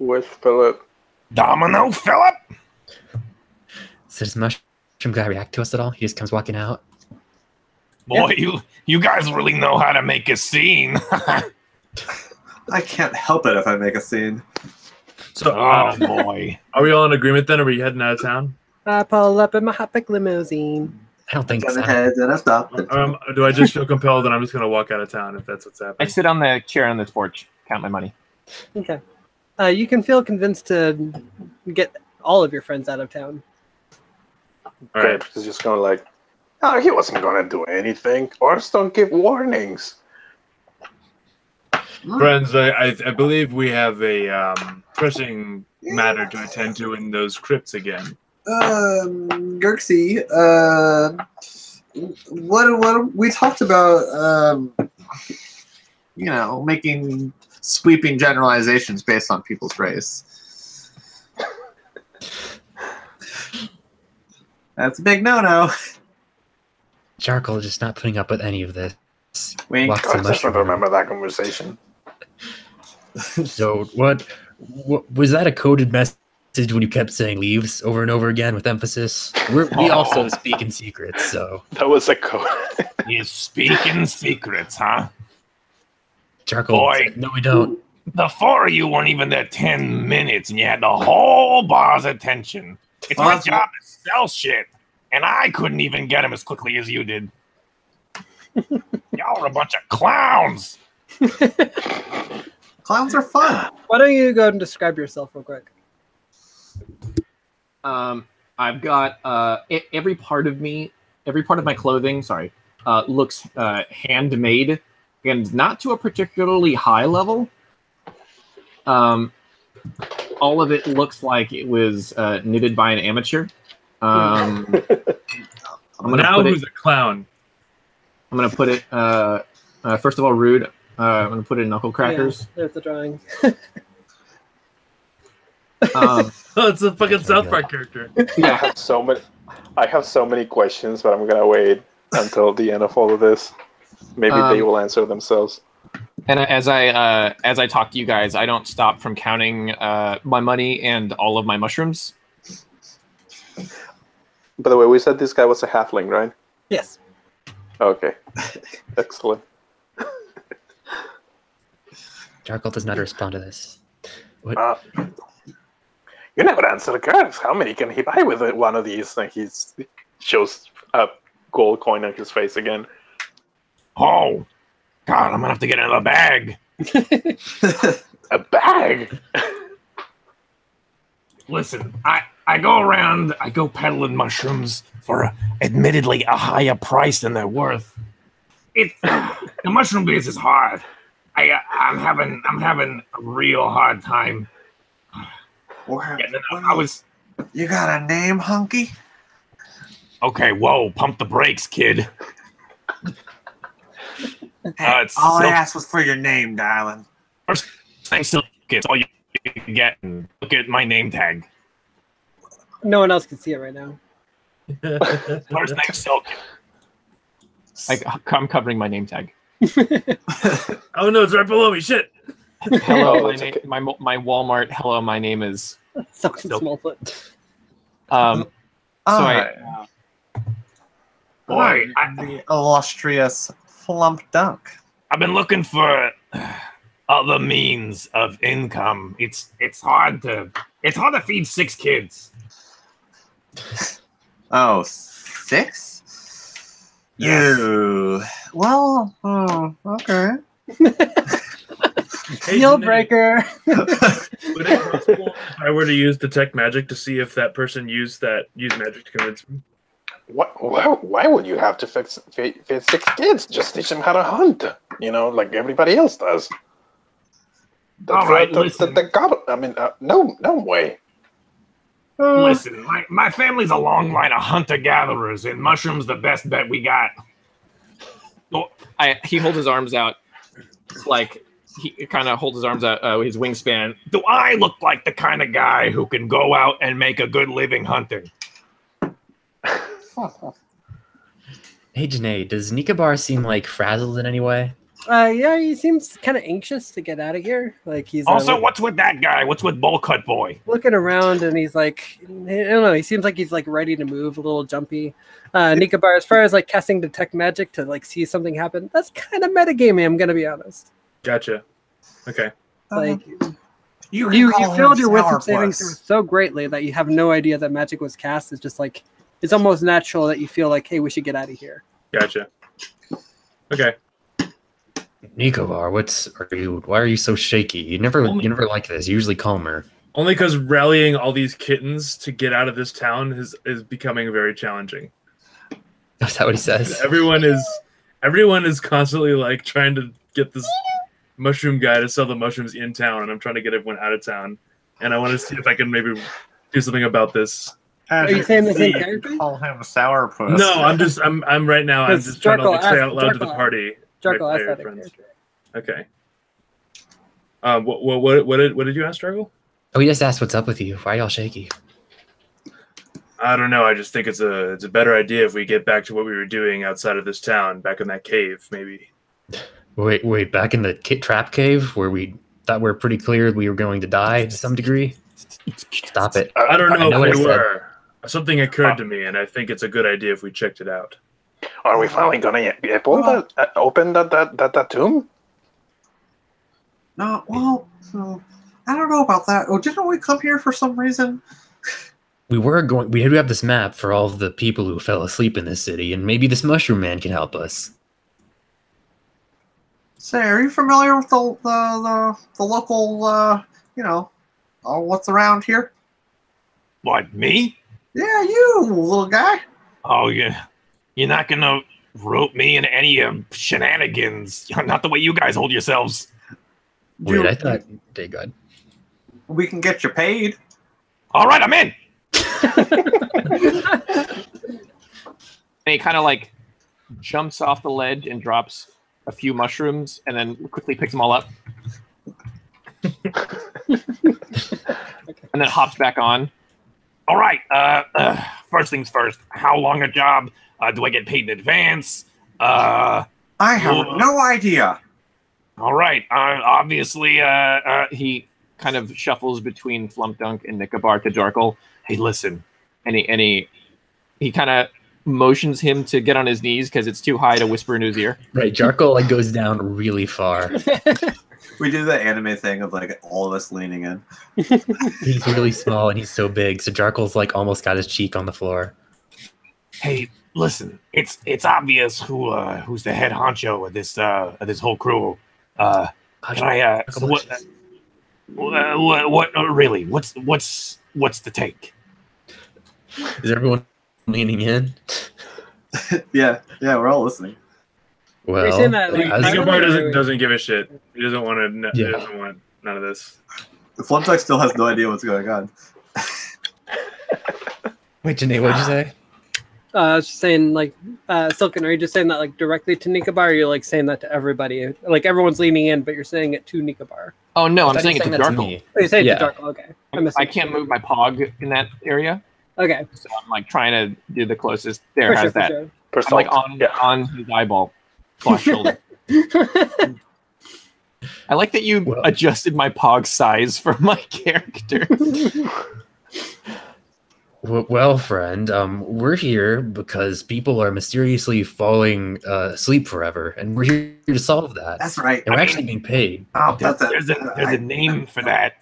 With Philip. Domino Philip? So does the mushroom guy react to us at all? He just comes walking out. Boy, you guys really know how to make a scene. I can't help it if I make a scene. So, Oh boy. are we all in agreement then? Or are we heading out of town? I pull up in my hot pick limousine. I don't think Turn so. ahead, then I stop. Do I just feel compelled that I'm just going to walk out of town if that's what's I happening? sit on the chair on this porch, count my money. Okay. You can feel convinced to get all of your friends out of town. All right. Gert is just going like, oh, he wasn't going to do anything. Orcs don't give warnings. Friends, I believe we have a pressing matter to attend to in those crypts again. Gerxie, what we talked about, making sweeping generalizations based on people's race. That's a big no-no. Jarkle is just not putting up with any of this. Wink. Walks the I just mushroom. don't remember that conversation. So what was that a coded message when you kept saying leaves over and over again with emphasis? We also speak in secrets, so That was a code. You speak in secrets, huh? Jarkle Boy. said, no, we don't. The 4 of you weren't even there 10 minutes, and you had the whole bar's attention. It's my Awesome. job to sell shit, and I couldn't even get him as quickly as you did. Y'all are a bunch of clowns. Clowns are fun. Why don't you go and describe yourself real quick? I've got every part of my clothing, looks handmade and not to a particularly high level. All of it looks like it was knitted by an amateur. I'm gonna Now put who's it, a clown? I'm gonna put it first of all rude. I'm gonna put it in knuckle crackers. Yeah, there's the drawing. Oh, it's a fucking South Park character. I have so many questions, but I'm gonna wait until the end of all of this. Maybe they will answer themselves. And as I talk to you guys, I don't stop from counting my money and all of my mushrooms. By the way, we said this guy was a halfling, right? Yes. Okay. Excellent. Jarkle does not respond to this. What? You never answer the cards. How many can he buy with one of these? And he shows a gold coin on his face again. Oh, God, I'm gonna have to get another bag. A bag? Listen, I go around, I go peddling mushrooms for admittedly a higher price than they're worth. The mushroom business is hard. I'm having a real hard time. You got a name, Hunky? Okay, whoa, pump the brakes, kid. Hey, all I asked was for your name, darling. First name Silk, it's all you can get. And look at my name tag. No one else can see it right now. First name Silk. I'm covering my name tag. Oh no, it's right below me. Shit. Hello, my Walmart. Hello, my name is Silk Smallfoot. Boy, the illustrious Flump Dunk. I've been looking for other means of income. It's hard to feed 6 kids. Oh, 6? Yes. Ew. Well, okay. Deal breaker. Would it be possible if I were to use detect magic to see if that person used magic to convince me? Why would you have to feed 6 kids? Just teach them how to hunt. You know, like everybody else does. All right, listen. No way. Listen, my family's a long line of hunter-gatherers, and mushrooms the best bet we got. He holds his arms out, like he kind of holds his arms out, his wingspan. Do I look like the kind of guy who can go out and make a good living hunting? Hey, Janae, does Nikabar seem like frazzled in any way? Yeah, he seems kind of anxious to get out of here. Like he's also, what's with that guy? What's with Bowl Cut Boy? Looking around, and he's like, I don't know. He seems like he's like ready to move, a little jumpy. Nikabar, as far as like casting detect magic to like see something happen, that's kind of metagaming. I'm gonna be honest. Gotcha. Okay. Like you filled your wisdom savings through so greatly that you have no idea that magic was cast. It's just like it's almost natural that you feel like, hey, we should get out of here. Gotcha. Okay. Nikovar, why are you so shaky? You never like this. You're usually calmer. Only because rallying all these kittens to get out of this town is becoming very challenging. Is that what he says? Everyone is constantly like trying to get this mushroom guy to sell the mushrooms in town, and I'm trying to get everyone out of town. And I want to see if I can maybe do something about this. Are you saying the same character? Call him sourpuss. No, I'm right now. I'm just trying to like, say out loud to the party. Jarkle asked that character. Okay. What did you ask, Jarkle? Oh, he just asked what's up with you. Why are y'all shaky? I don't know. I just think it's a better idea if we get back to what we were doing outside of this town, back in that cave, maybe. Wait, back in the trap cave where we thought we were pretty clear we were going to die to some degree? Stop it. I don't know what if we I said. were. Something occurred to me, and I think it's a good idea if we checked it out. Are we finally gonna open that tomb? No, well, I don't know about that. Oh, didn't we come here for some reason? We do have this map for all of the people who fell asleep in this city, and maybe this mushroom man can help us. Say, are you familiar with the local, what's around here? What, me? Yeah, you, little guy. Oh, yeah. You're not gonna rope me into any shenanigans. Not the way you guys hold yourselves. Wait, I thought they got. We can get you paid. All right, I'm in. And he kind of like jumps off the ledge and drops a few mushrooms, and then quickly picks them all up, and then hops back on. All right. First things first. How long a job? Do I get paid in advance? I have no idea. All right. Obviously, He kind of shuffles between Flump Dunk and Nikobar to Jarkle. hey, listen. And he kind of motions him to get on his knees because it's too high to whisper in his ear. Right, Jarkle like goes down really far. We do the anime thing of like all of us leaning in. He's really small and he's so big, so Jarkle's like almost got his cheek on the floor. Hey, listen, it's obvious who's the head honcho of this whole crew. Can I so what really? What's the take? Is everyone leaning in? Yeah, we're all listening. You're saying that, like, as- I don't Nicobar know. doesn't give a shit. He doesn't want to. He Yeah. doesn't want none of this. Flumtuck still has no idea what's going on. Wait, Janae, what'd you say? I was just saying, like, Silken, are you just saying that like directly to Nikobar, or are you like saying that to everybody? Like everyone's leaning in, but you're saying it to Nikobar. Oh no, I'm I thought saying you it to were saying that Jarkle. me. Oh, you say it Yeah. to Darkle. Okay, I can't move my pog in that area, Okay, so I'm like trying to do the closest. There, for has sure, for that. sure. First I'm like alt. on Yeah. on his eyeball, slash shoulder. I like that you Well- adjusted my pog size for my character. Well, friend, we're here because people are mysteriously falling asleep forever, and we're here to solve that. That's right. And we're I actually mean- being paid. Oh, There's that's a name for that.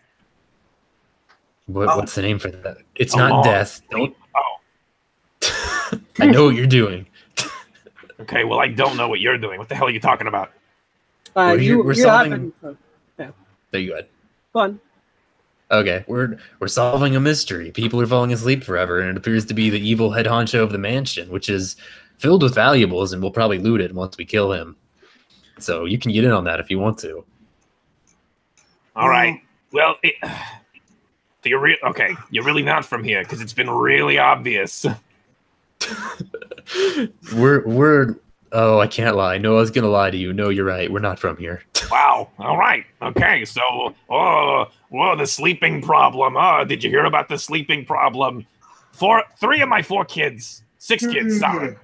What's the name for that? It's A not long death. sleep. Oh, I know what you're doing. okay. Well, I don't know what you're doing. What the hell are you talking about? We're you solving- happen. Oh, There you go. fun. Okay, we're solving a mystery. People are falling asleep forever, and it appears to be the evil head honcho of the mansion, which is filled with valuables, and we'll probably loot it once we kill him. So you can get in on that if you want to. All right. Well, so you're okay. You're really not from here because it's been really obvious. We're oh, I can't lie. No, I was gonna lie to you. No, you're right. We're not from here. Wow. All right. Okay. So, the sleeping problem. Did you hear about the sleeping problem? 3 of my 4 kids, 6 kids. Sorry.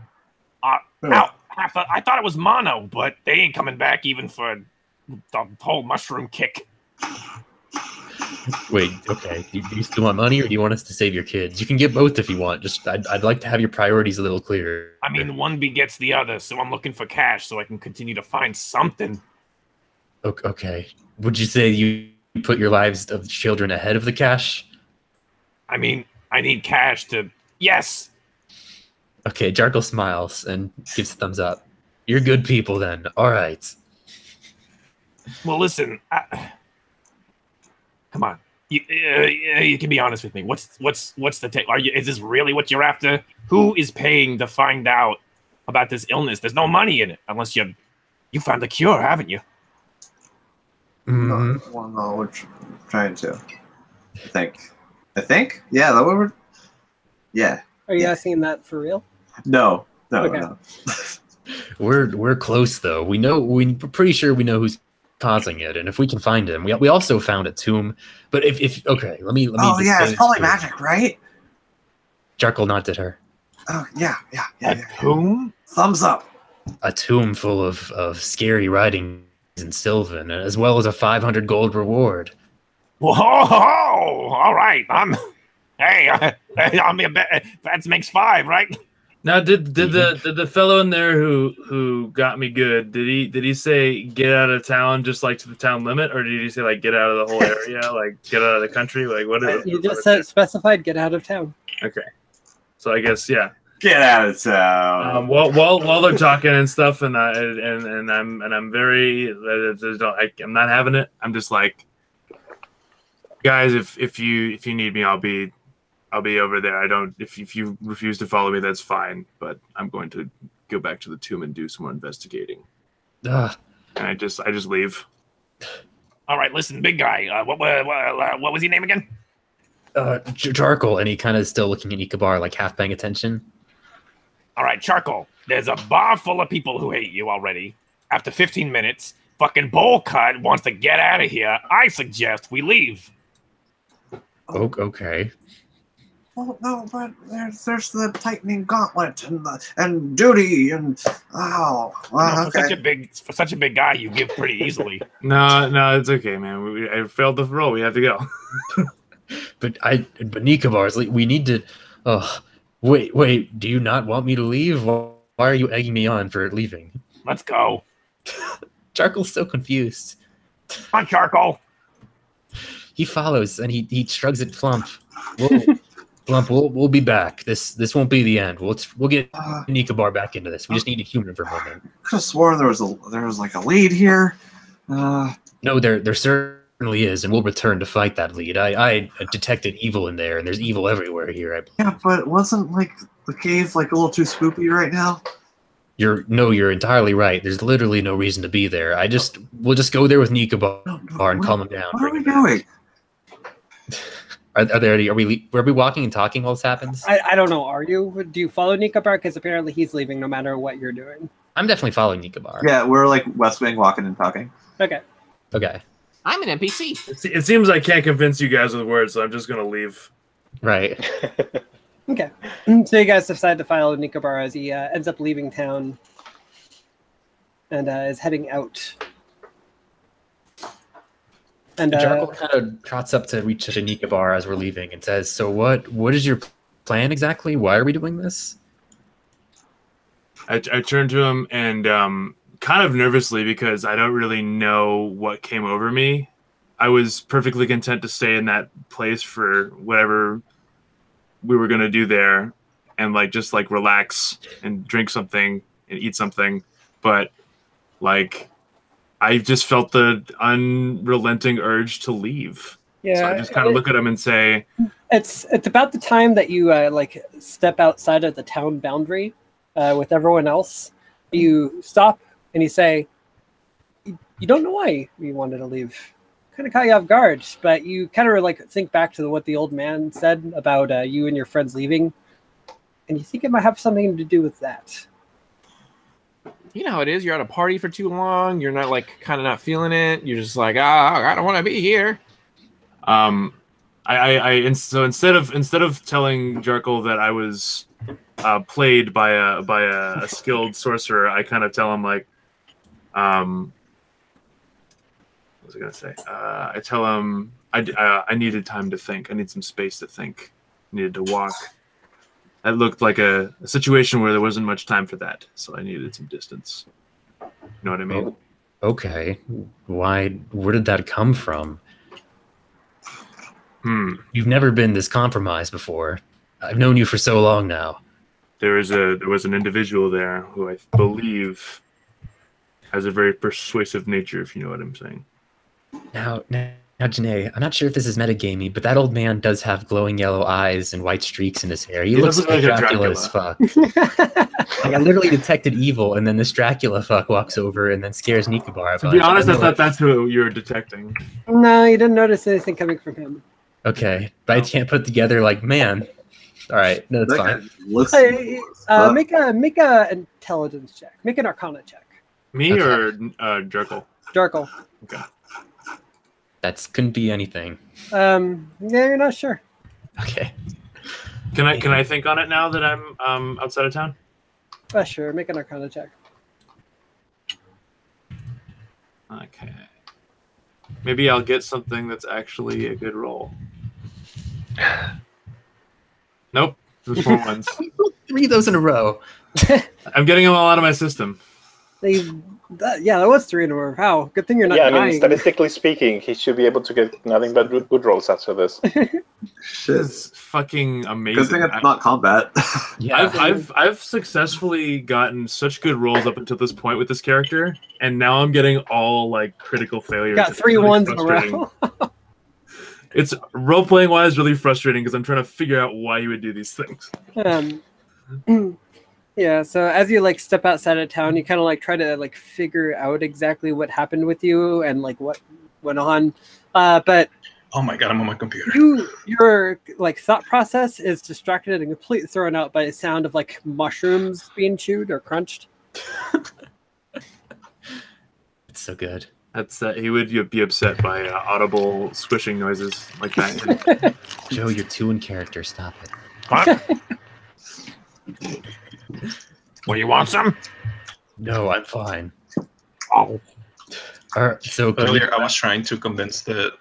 Now, I thought it was mono, but they ain't coming back even for the whole mushroom kick. Wait, okay. Do you still want money, or do you want us to save your kids? You can get both if you want. Just I'd like to have your priorities a little clearer. I mean, one begets the other, so I'm looking for cash so I can continue to find something. Okay. Would you say you put your lives of children ahead of the cash? I mean, I need cash to. Yes. Okay, Jarkle smiles and gives a thumbs up. You're good people then. All right. Well, listen. Come on. You can be honest with me. What's the take? Is this really what you're after? Who is paying to find out about this illness? There's no money in it unless you found the cure, haven't you? Mhm. Well, no, we're trying to. I think. Yeah, that we're. Yeah. Are you Yeah. asking that for real? No. Okay. No. We're close though. We're pretty sure we know who's causing it, and if we can find him, we also found a tomb. But if okay, let me. Oh yeah, explain it's probably this to you. magic, right? Jarkle nodded at her. Oh yeah. Whom? Thumbs up. A tomb full of scary writings in Sylvan, as well as a 500 gold reward. Whoa! All right. That makes 5, right? Now, did the fellow in there who got me good? Did he say get out of town, just like to the town limit, or did he say like get out of the whole area, like get out of the country? Like what? You just said specified get out of town. Okay, so I guess yeah. Get out of town. While they're talking and stuff, and I'm very I'm not having it. I'm just like, guys, if you need me, I'll be over there. I don't. If you refuse to follow me, that's fine. But I'm going to go back to the tomb and do some more investigating. Ugh. And I just leave. All right. Listen, big guy. What was your name again? Jarkle, and he kind of still looking at Ikabar, like half paying attention. All right, Charcoal. There's a bar full of people who hate you already. After 15 minutes, fucking bowl cut wants to get out of here. I suggest we leave. Okay. Well, no, but there's the tightening gauntlet and duty and For such a big guy, you give pretty easily. No, it's okay, man. I failed the roll. We have to go. But Nikabar's like, we need to. Wait. Do you not want me to leave? Why are you egging me on for leaving? Let's go. Jarkle's so confused. Come on, Charcoal. He follows and he shrugs at Flump. Flump, we'll be back. This won't be the end. We'll get Nikobar back into this. We just need a human for a moment. Could have sworn there was like a lead here. No, there certainly is, and we'll return to fight that lead. I detected evil in there, and there's evil everywhere here. I believe. Yeah, but wasn't like the cave like a little too spoopy right now? You're entirely right. There's literally no reason to be there. We'll just go there with Nikobar and calm him down. Where are we going? Are we walking and talking while this happens? I don't know. Are you? Do you follow Nikobar? Because apparently he's leaving no matter what you're doing. I'm definitely following Nikobar. Yeah, we're like West Wing walking and talking. Okay. I'm an NPC. It seems I can't convince you guys with words, so I'm just gonna leave. Right. Okay. So you guys decide to follow Nikobar as he ends up leaving town and is heading out. And Jarkle kind of trots up to reach to Nikobar as we're leaving and says, "So what is your plan exactly? Why are we doing this?" I turn to him and kind of nervously because I don't really know what came over me. I was perfectly content to stay in that place for whatever we were going to do there and just relax and drink something and eat something. But I just felt the unrelenting urge to leave. Yeah. So I just kind of look at him and say, it's about the time that you step outside of the town boundary with everyone else. You stop and you say, you don't know why you wanted to leave. Kind of caught you off guard, but you kind of think back to what the old man said about you and your friends leaving, and you think it might have something to do with that. You know how it is. You're at a party for too long. You're not kind of not feeling it. You're just like, I don't want to be here. So instead of telling Jarkle that I was played by a skilled sorcerer, I kind of tell him what was I gonna say? I tell him I needed time to think. I need some space to think. I needed to walk. That looked like a situation where there wasn't much time for that, so I needed some distance. You know what I mean? Oh, okay. Where did that come from? You've never been this compromised before. I've known you for so long now. There was an individual there who I believe has a very persuasive nature, if you know what I'm saying. Now, Janae, I'm not sure if this is metagamey, but that old man does have glowing yellow eyes and white streaks in his hair. He looks like Dracula as fuck. I literally detected evil, and then this Dracula fuck walks over and then scares Nikobar. To be honest, I thought that's who you were detecting. No, you didn't notice anything coming from him. Okay, but I can't put together man. All right, no, that's fine. Make a intelligence check. Make an Arcana check. Me or Jarkle? Jarkle. Okay. That couldn't be anything. Yeah, you're not sure. Okay. Can I think on it now that I'm outside of town? Sure. Make an Arcana check. Okay. Maybe I'll get something that's actually a good roll. Nope. There's 4 ones. 3 of those in a row. I'm getting them all out of my system. Yeah, that was 3 in a row. Wow, good thing you're not dying. I mean, statistically speaking, he should be able to get nothing but good rolls after this. Shit. It's fucking amazing. Good thing it's not combat. Yeah, I've successfully gotten such good rolls up until this point with this character, and now I'm getting all critical failures. Got 3 ones in a row. It's role-playing wise really frustrating because I'm trying to figure out why he would do these things. Yeah, so as you step outside of town, you kind of try to figure out exactly what happened with you and what went on. But oh my god, I'm on my computer. Your thought process is distracted and completely thrown out by the sound of mushrooms being chewed or crunched. It's so good. That's he would be upset by audible squishing noises like that. Joe, you're too in character. Stop it. What? Well, you want some? No, I'm fine. Oh. So earlier, I was trying to convince the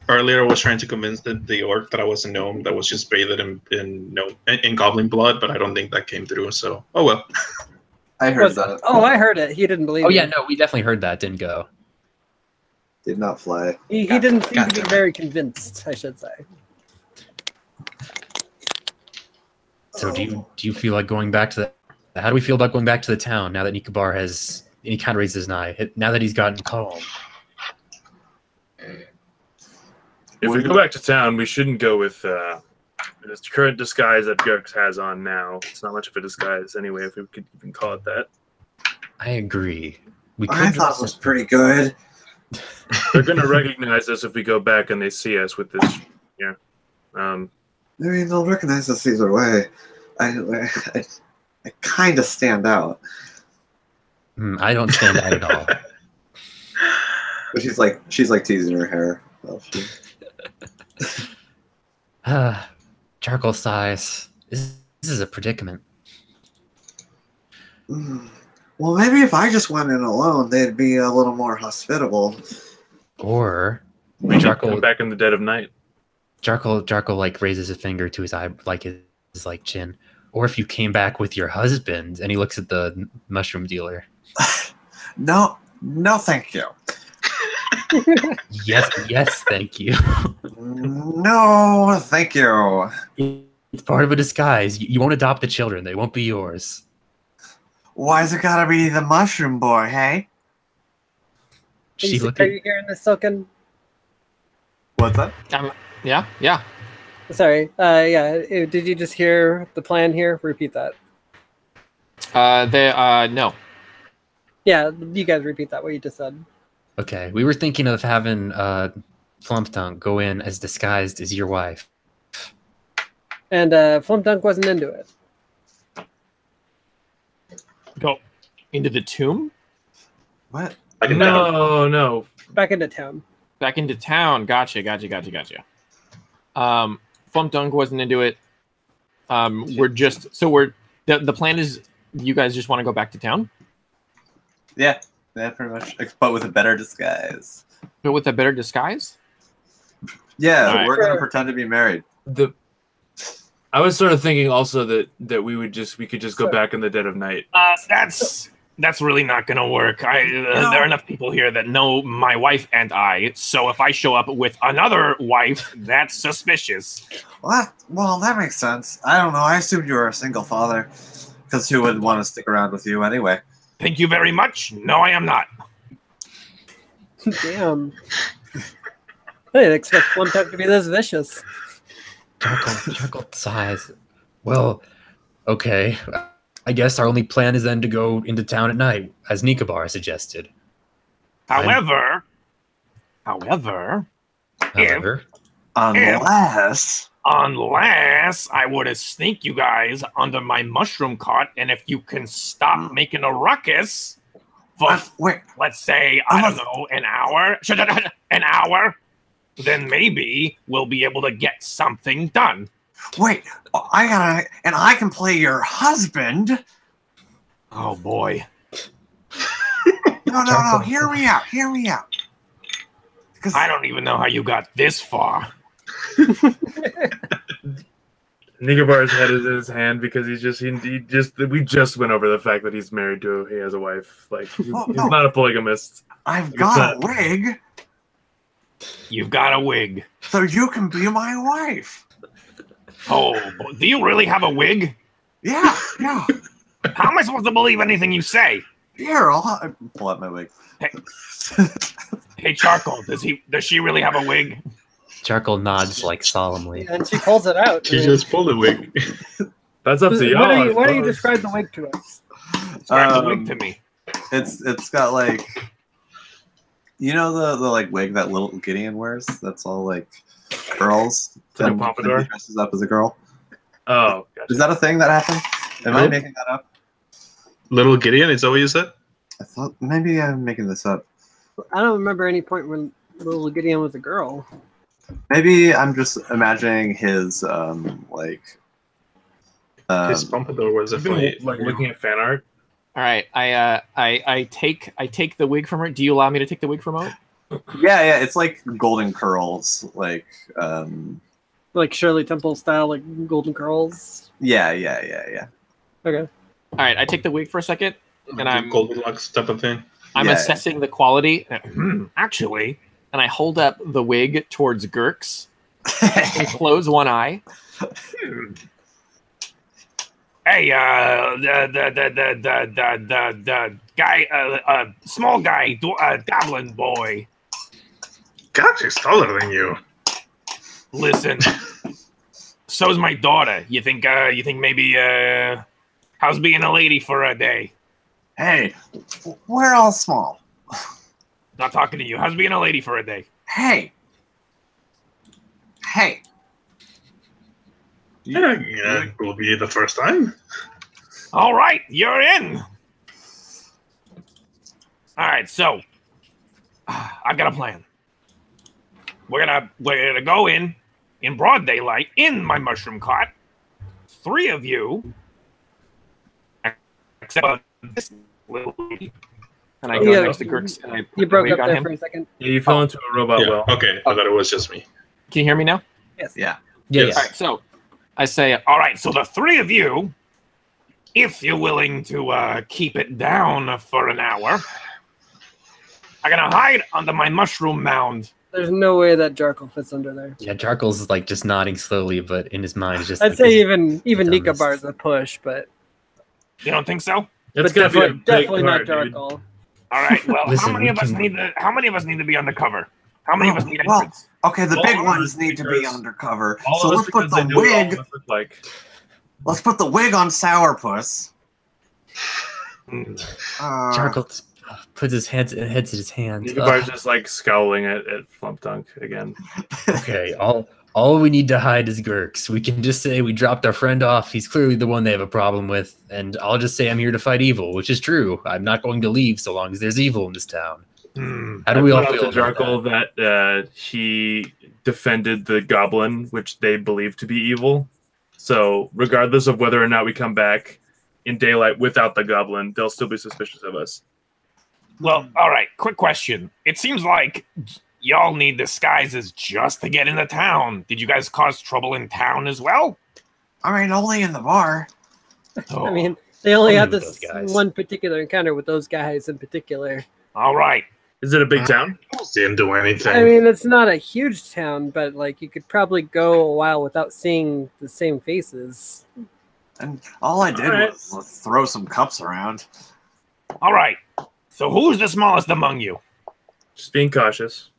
Earlier, I was trying to convince the orc that I was a gnome that was just bathed in goblin blood, but I don't think that came through. So, oh well. I heard that. Oh, I heard it. He didn't believe Oh you. yeah, no, we definitely heard that. Didn't go. Did not fly. He didn't seem to be very convinced, I should say. So do you feel like going back to the? How do we feel about going back to the town now that Nikobar has? He kind of raised his eye. Now that he's gotten calm. If we go back to town, we shouldn't go with this current disguise that Gerx has on now. It's not much of a disguise anyway, if we could even call it that. I agree. I thought it was pretty good. They're going to recognize us if we go back and they see us with this. Yeah. I mean, they'll recognize us either way. I kind of stand out. I don't stand out at all. But she's like teasing her hair. Well, Charcoal sighs. This is a predicament. Well, maybe if I just went in alone, they'd be a little more hospitable. Or we Charcoal back in the dead of night. Charcoal like raises a finger to his eye, like his like chin. Or if you came back with your husband, and he looks at the mushroom dealer. No, thank you. Yes, thank you. No, thank you. It's part of a disguise. You won't adopt the children. They won't be yours. Why's it gotta be the mushroom boy, hey? Are you hearing this, Silken? What's that? Yeah. Sorry. Yeah. Did you just hear the plan here? Repeat that. No. Yeah, you guys repeat that, what you just said. Okay, we were thinking of having Flumpdunk go in as disguised as your wife. And Flumpdunk wasn't into it. Go into the tomb? What? No. Back into town. Back into town. Gotcha. Flumpdunk wasn't into it. The plan is you guys just want to go back to town? Yeah, pretty much. But with a better disguise. But with a better disguise? Yeah, right. We're gonna pretend to be married. I was sort of thinking also that we could just go back in the dead of night. That's really not gonna work. There are enough people here that know my wife and I. So if I show up with another wife, that's suspicious. Well, that makes sense. I don't know. I assumed you were a single father, because who would want to stick around with you anyway? Thank you very much. No, I am not. Damn. I didn't expect Flumpdunk to be this vicious. Charcoal sighs. Well, okay. I guess our only plan is then to go into town at night, as Nikobar suggested. However, unless I were to sneak you guys under my mushroom cart, and if you can stop making a ruckus for, let's say, I don't know, an hour, then maybe we'll be able to get something done. Wait, I can play your husband. Oh boy. No, hear me out. I don't even know how you got this far. Nikobar's head is in his hand because we just went over the fact that he's married to, he has a wife. Like, he's not a polygamist. I've got a wig. You've got a wig. So you can be my wife. Oh, do you really have a wig? Yeah. How am I supposed to believe anything you say? Here, I'll pull out my wig. Hey, Charcoal, does she really have a wig? Charcoal nods like solemnly. And she pulls it out. She just pulled a wig. That's up to y'all. Why don't you describe the wig to us? Describe the wig to me. It's got like, you know the like wig that little Gideon wears? That's all like curls. Like a pompadour? He dresses up as a girl. Oh, gotcha. Is that a thing that happened? Am I making that up? Little Gideon, is that what you said? I thought maybe I'm making this up. I don't remember any point when little Gideon was a girl. Maybe I'm just imagining his his pompadour was a funny. Like looking at fan art. All right, I take the wig from her. Do you allow me to take the wig from her? Yeah, it's like golden curls, like Like Shirley Temple style, like golden curls. yeah. Okay. All right, I take the wig for a second, and I'm Goldilocks type of thing. I'm Yeah. assessing the quality. Actually, and I hold up the wig towards Gurks and close one eye. Hey, the guy, small guy, goblin boy. God, she's taller than you. Listen, so's my daughter. You think maybe how's being a lady for a day? Hey, we're all small. Not talking to you. How's being a lady for a day? Hey. Yeah, it will be the first time. All right, you're in. All right, so I've got a plan. We're gonna go in broad daylight in my mushroom cart. 3 of you, except this little lady. And I go next to Gurks and I put You the broke wig up on there him. for a second. Yeah, you fell into a robot Yeah, well. okay, I thought it was just me. Can you hear me now? Yes. Yeah. Yeah. All right, so I say, All right, so the 3 of you, if you're willing to keep it down for an hour, are gonna hide under my mushroom mound. There's no way that Jarkle fits under there. Yeah, Jarkle's like just nodding slowly, but in his mind, he's just. I'd like, say this- even Nika dumbest. Bar's a push, but You don't think so? It's but gonna be a definitely big not cart, dude. Jarkle. All right. Well, Listen, how many we of us can- need to be undercover? How many of us need Well, entrance? Okay, the All big of ones us need to be because- undercover. All So of us let's put because I the know what all wig. of us look like. Let's put the wig on Sourpuss. Jarkle just puts his heads in his hands. Nicobar's just like scowling at Flump Dunk again. Okay, all we need to hide is Gurks. We can just say we dropped our friend off. He's clearly the one they have a problem with, and I'll just say I'm here to fight evil, which is true. I'm not going to leave so long as there's evil in this town. How do we all I put feel out to about Jarkle that he defended the goblin, which they believe to be evil. So regardless of whether or not we come back in daylight without the goblin, they'll still be suspicious of us. Well, all right. Quick question. It seems like y'all need disguises just to get into town. Did you guys cause trouble in town as well? I mean, only in the bar. Oh, I mean, they only Only had with this those guys. one particular encounter with those guys in particular. all right. Is it a big town? Didn't do anything. I mean, it's not a huge town, but like you could probably go a while without seeing the same faces. And all I did was throw some cups around. All right. So who's the smallest among you? Just being cautious.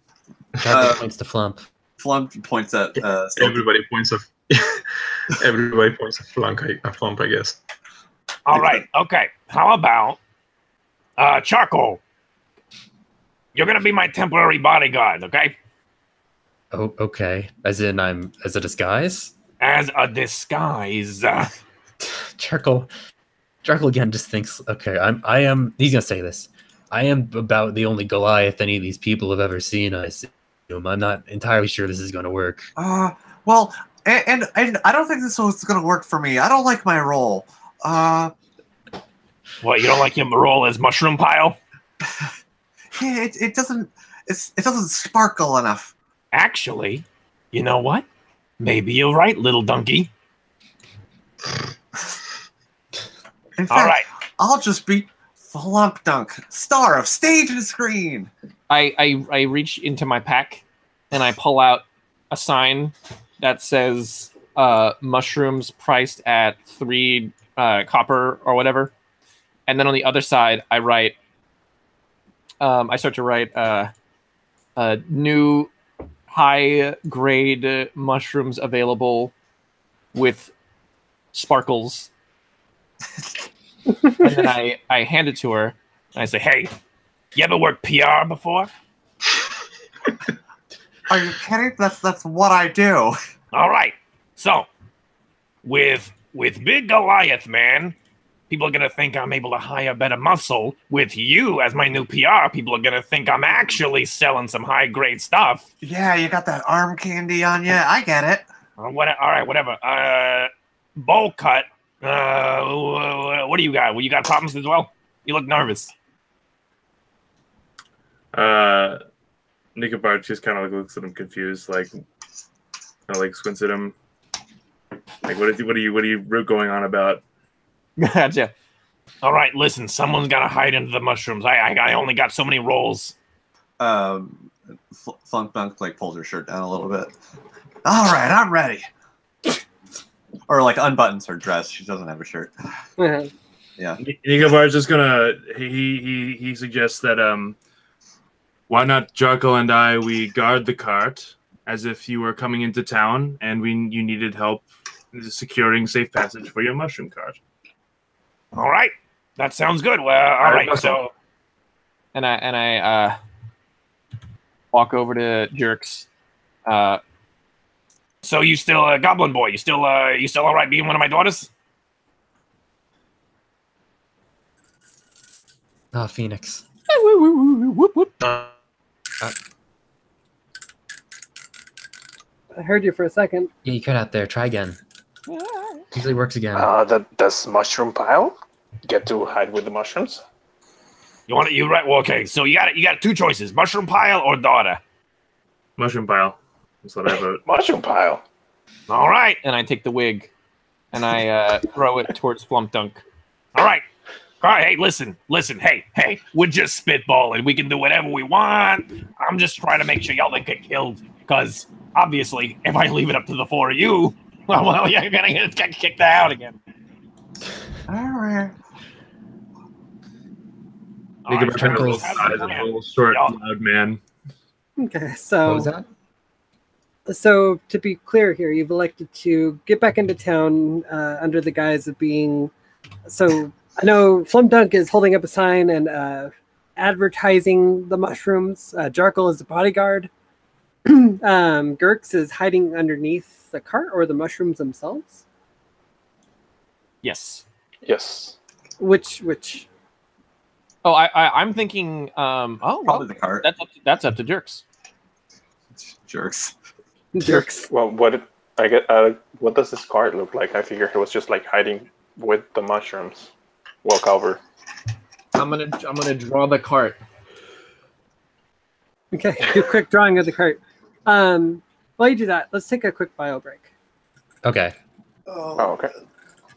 Jarkle points to Flump. Flump points at Everybody points of everybody points at Flump, I guess. All right. Okay. How about Charcoal? You're gonna be my temporary bodyguard, okay? Oh, okay. As in, I'm as a disguise. As a disguise. Jarkle again just thinks, okay, I am. He's gonna say this. I am about the only Goliath any of these people have ever seen. I assume. I'm not entirely sure this is going to work. Well, and I don't think this was going to work for me. I don't like my role. What, you don't like your role as mushroom pile? Yeah, it doesn't sparkle enough. Actually, you know what? Maybe you're right, little donkey. In fact, All right. I'll just be Flump Dunk, star of stage and screen. I reach into my pack and I pull out a sign that says mushrooms priced at 3 copper or whatever. And then on the other side, I write, I start to write new high grade mushrooms available with sparkles. And then I hand it to her and I say, hey, you ever worked PR before? Are you kidding? That's what I do. All right. So, with Big Goliath, man, people are going to think I'm able to hire better muscle. With you as my new PR, people are going to think I'm actually selling some high-grade stuff. Yeah, you got that arm candy on you. I get it. All right, whatever. Bowl cut. What do you got? You got problems as well? You look nervous. Nicobar just kind of looks at him confused, like kind of like squints at him. Like, what are you going on about? Gotcha. All right, listen. Someone's got to hide into the mushrooms. I only got so many rolls. Flunk Dunk like pulls her shirt down a little bit. All right, I'm ready. Or like unbuttons her dress. She doesn't have a shirt. Yeah. Nicobar is just gonna. He suggests that why not Jarkle and we guard the cart as if you were coming into town and you needed help securing safe passage for your mushroom cart. All right, that sounds good. Well, all right. So, and I walk over to Jerks. So you still a goblin boy? You still all right being one of my daughters? Ah, Phoenix. I heard you for a second. Yeah, you cut out there. Try again. Usually works again. Does Mushroom Pile get to hide with the mushrooms? You right? Well, okay. So you got two choices: Mushroom Pile or daughter. Mushroom Pile. That's what I vote. Mushroom Pile. All right. And I take the wig, and I throw it towards Flump Dunk. All right. Hey, listen. Hey, we're just spitballing. We can do whatever we want. I'm just trying to make sure y'all don't get killed. Because, obviously, if I leave it up to the four of you, well, you're going to get kicked out again. All right. Nicobar kind of Jarkle's- rolls eyes at a little short, loud man. Okay, so What was that? So to be clear here, you've elected to get back into town under the guise of being. So I know Flumdunk is holding up a sign and advertising the mushrooms. Jarkle is the bodyguard. Gurks is hiding underneath the cart or the mushrooms themselves. Yes. Yes. Which? Oh, I'm thinking. Probably the cart. That's up to Jerks. Jerks. Jerks. Well, what does this card look like? I figured it was just like hiding with the mushrooms, well covered. I'm gonna draw the cart. Okay, do a quick drawing of the cart. While you do that, let's take a quick bio break. Okay. Oh, okay.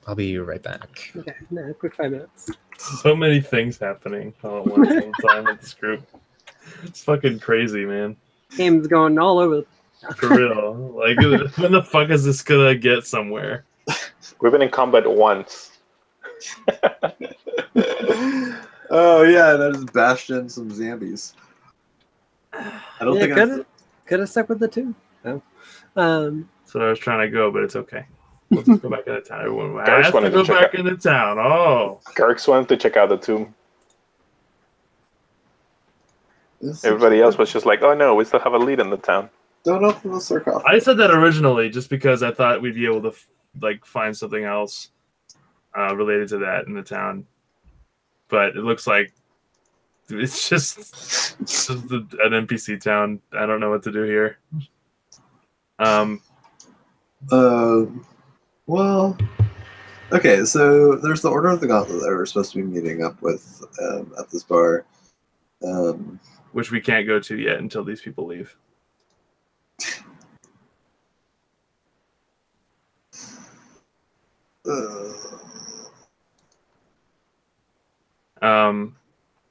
I'll be right back. Okay, no, quick 5 minutes. So many things happening all at one time with this group. It's fucking crazy, man. Game's going all over. For real. Like, when the fuck is this gonna get somewhere? We've been in combat once. Oh yeah, that just bashed in some zombies. I don't think could have stuck with the two. No. So I was trying to go, but it's okay. We'll just go back into town. Everyone Garrish has to wanted to go check back out- into town. Oh. Garrick's wanted to check out the tomb. Everybody else was just like, oh no, we still have a lead in the town. Don't open the sarcophagus. I said that originally just because I thought we'd be able to find something else related to that in the town. But it looks like it's just an NPC town. I don't know what to do here. Well, okay, so there's the Order of the Gauntlet that we're supposed to be meeting up with at this bar. Which we can't go to yet until these people leave.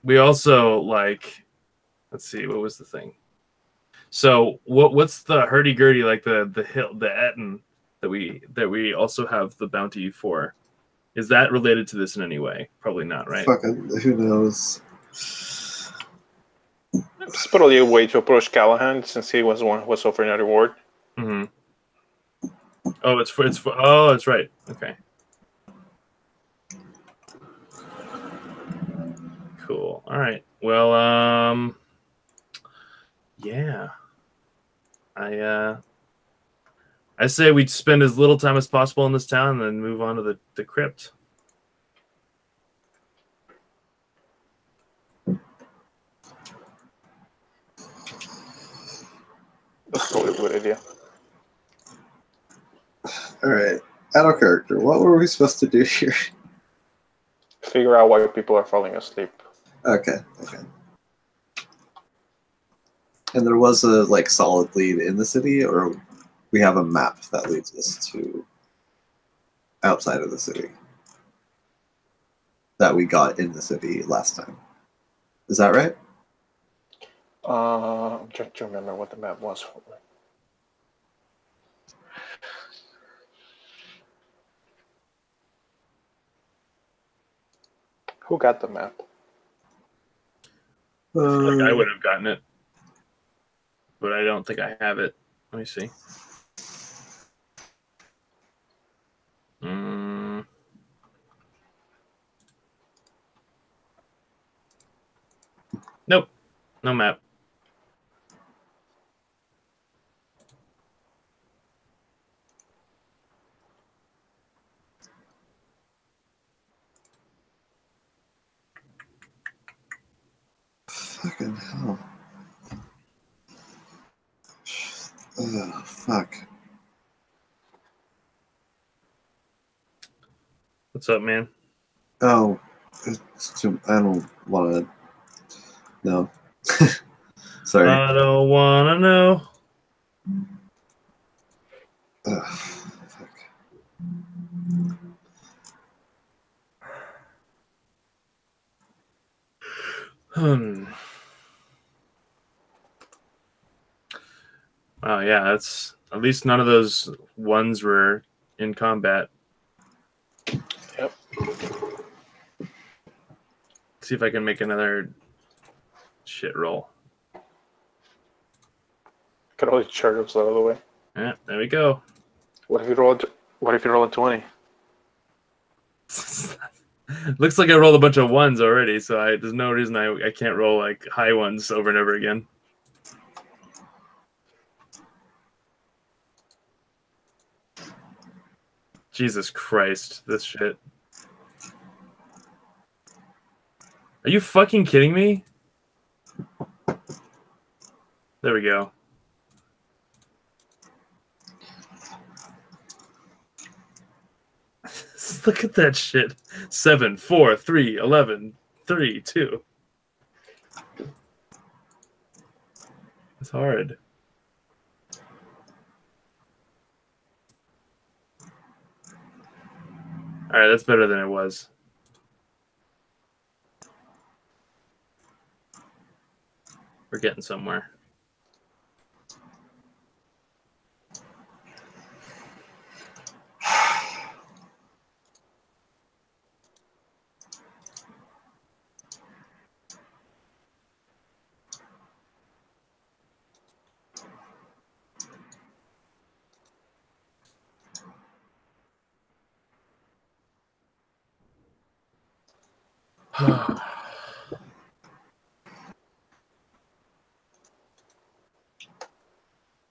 We also let's see, what was the thing? So what's the hurdy-gurdy, like the hill, the Etten that we also have the bounty for? Is that related to this in any way? Probably not, right? Fucking who knows? It's probably a way to approach Callahan since he was offering a reward. Mm-hmm. Oh, it's for oh, that's right. Okay. Cool. All right. Well, yeah. I say we spend as little time as possible in this town and then move on to the crypt. That's probably a good idea. Alright, out of character. What were we supposed to do here? Figure out why people are falling asleep. Okay. And there was a like solid lead in the city, or we have a map that leads us to outside of the city that we got in the city last time. Is that right? I'm trying to remember what the map was for. Who got the map? I feel like I would have gotten it, but I don't think I have it. Let me see. Nope, no map. Fucking hell. Oh, fuck. What's up, man? Oh, I don't want to. No. Sorry. I don't want to know. Ugh, fuck. Oh yeah, that's at least none of those ones were in combat. Yep. See if I can make another shit roll. Could always charge us out of the way. Yeah, there we go. What if you roll? What if you roll a 20? Looks like I rolled a bunch of ones already, so there's no reason I can't roll like high ones over and over again. Jesus Christ, this shit. Are you fucking kidding me? There we go. Look at that shit. 7, 4, 3, 11, 3, 2. It's hard. All right, that's better than it was. We're getting somewhere.